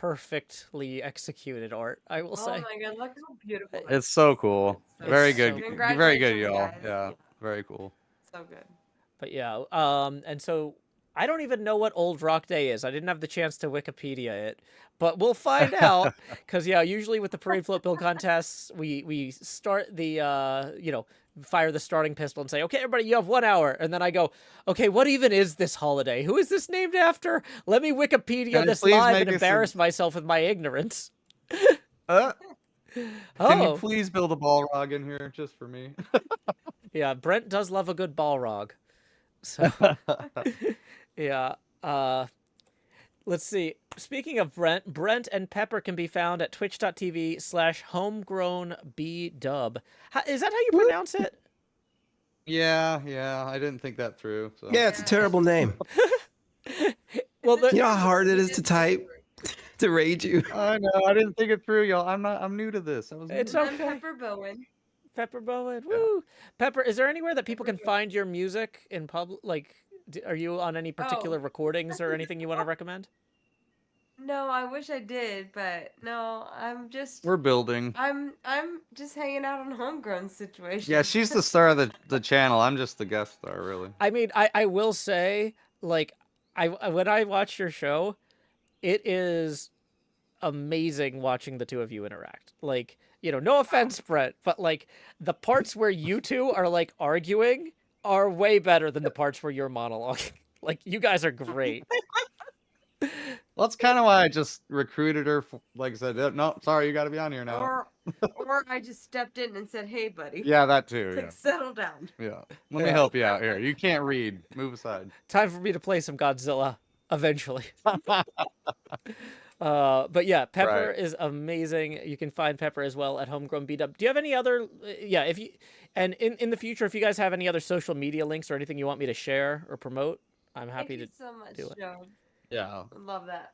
perfectly executed art, I will say. Oh my god, look how beautiful. It's so cool. Very good. So Very good, y'all. guys. Yeah, very cool. So good. But yeah, and so I don't even know what Old Rock Day is. I didn't have the chance to Wikipedia it, but we'll find out. Because yeah, usually with the parade float build contests, we start the fire the starting pistol and say, okay, everybody, you have 1 hour. And then I go, okay, what even is this holiday? Who is this named after? Let me Wikipedia this live and embarrass myself with my ignorance. Can you please build a Balrog in here just for me? Yeah, Brent does love a good Balrog. So, yeah. Let's see. Speaking of Brent and Pepper can be found at twitch.tv/homegrownbdub. Is that how you pronounce it? Yeah. I didn't think that through. So. Yeah, it's a terrible name. Well, you know how hard it is to type, to rage you. I know. I didn't think it through, y'all. I'm new to this. It's okay. Pepper Bowen. Pepper Bowen. Woo. Pepper, is there anywhere that people can find your music in public? Like, are you on any particular recordings or anything you want to recommend? No, I wish I did, but no, I'm just... We're building. I'm just hanging out on Homegrown situation. Yeah, she's the star of the channel. I'm just the guest star, really. I mean, I will say, like, when I watch your show, it is amazing watching the two of you interact. Like, no offense, Brent, but like the parts where you two are like arguing are way better than the parts where you're monologuing. Like, you guys are great. Well, that's kind of why I just recruited her. Like I said, no, sorry, you got to be on here now. Or I just stepped in and said, "Hey, buddy." Yeah, that too. Like, Yeah. settle down. Yeah. Let me help you out here. You can't read. Move aside. Time for me to play some Godzilla eventually. But yeah, Pepper is amazing. You can find Pepper as well at Homegrown BDub. Do you have any other? If you in the future, if you guys have any other social media links or anything you want me to share or promote, I'm happy to so much, do it. Joe. Yeah. Love that.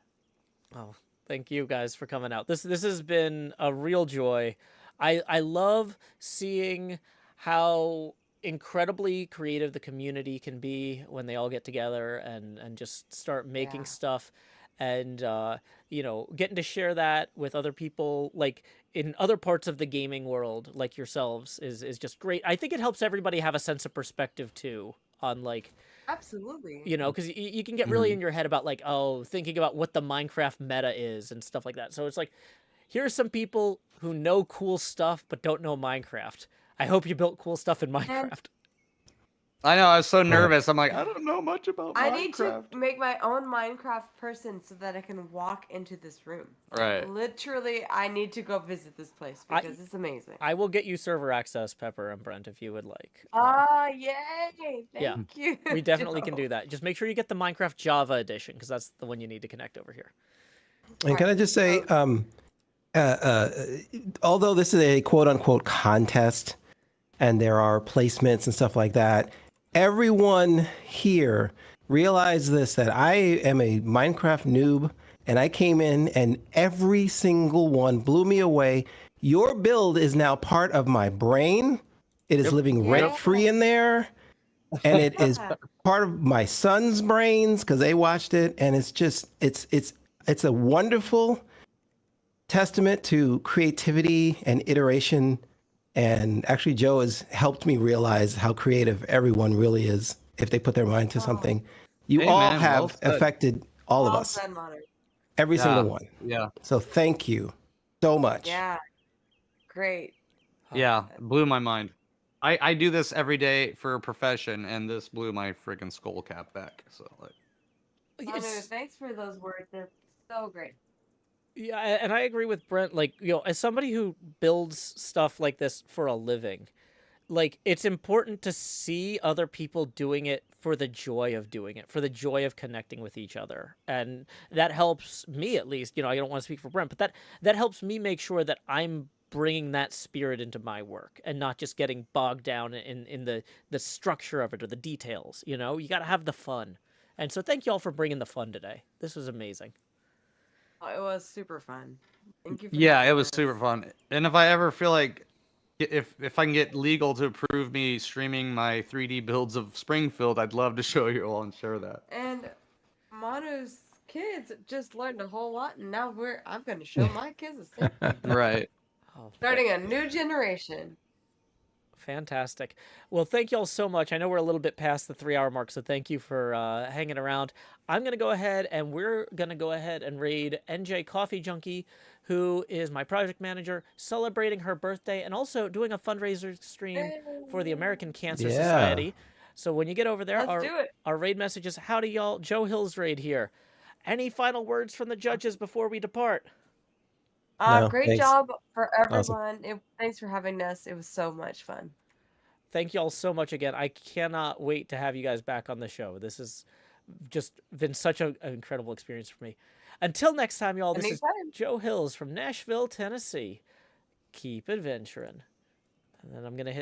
Oh, thank you guys for coming out. This has been a real joy. I love seeing how incredibly creative the community can be when they all get together and just start making stuff, and getting to share that with other people, like in other parts of the gaming world, like yourselves, is just great. I think it helps everybody have a sense of perspective too on like. Absolutely. Because you can get really in your head about like, thinking about what the Minecraft meta is and stuff like that. So it's like, here are some people who know cool stuff but don't know Minecraft. I hope you built cool stuff in Minecraft. I know. I was so nervous. I'm like, I don't know much about I Minecraft. need to make my own Minecraft person so that I can walk into this room. Right. Literally, I need to go visit this place because it's amazing. I will get you server access, Pepper and Brent, if you would like. Yay! Yeah, Thank you. we definitely can Joe. do that. Just make sure you get the Minecraft Java edition, because that's the one you need to connect over here. And can I just say, although this is a quote unquote contest and there are placements and stuff like that, everyone here realize this, that I am a Minecraft noob and I came in and every single one blew me away. Your build is now part of my brain. It is living rent free in there. And it is part of my son's brains because they watched it. And it's just, it's a wonderful testament to creativity and iteration. And actually, Joe has helped me realize how creative everyone really is if they put their mind to something. You Hey, all man, well have said. affected all of Well us, said, Monty. every Yeah, single one. yeah. So thank you so much. Yeah. Great. Yeah, blew my mind. I do this every day for a profession, and this blew my freaking skull cap back. So like, Manu, thanks for those words. They're so great. Yeah, and I agree with Brent. Like, as somebody who builds stuff like this for a living, like, it's important to see other people doing it for the joy of doing it, for the joy of connecting with each other. And that helps me, at least. I don't want to speak for Brent, but that helps me make sure that I'm bringing that spirit into my work and not just getting bogged down in the structure of it or the details. You got to have the fun. And so thank you all for bringing the fun today. This was amazing. Oh, it was super fun. Thank you for yeah, having it was us. super fun. And if I ever feel like, if I can get legal to approve me streaming my 3D builds of Springfield, I'd love to show you all and share that. And Manu's kids just learned a whole lot, and now I'm going to show my kids the same thing. Right. Starting a new generation. Fantastic. Well, thank you all so much. I know we're a little bit past the 3-hour mark, so thank you for hanging around. I'm going to go ahead and we're going to go ahead and raid NJ Coffee Junkie, who is my project manager, celebrating her birthday and also doing a fundraiser stream for the American Cancer Society. So when you get over there, Let's do it. Our raid message is, howdy y'all, Joe Hill's raid here. Any final words from the judges before we depart? No, great thanks. job for Awesome. everyone. Thanks for having us. It was so much fun. Thank you all so much again. I cannot wait to have you guys back on the show. This has just been such an incredible experience for me. Until next time, y'all, this is Joe Hills from Nashville, Tennessee. Keep adventuring. And then I'm going to hit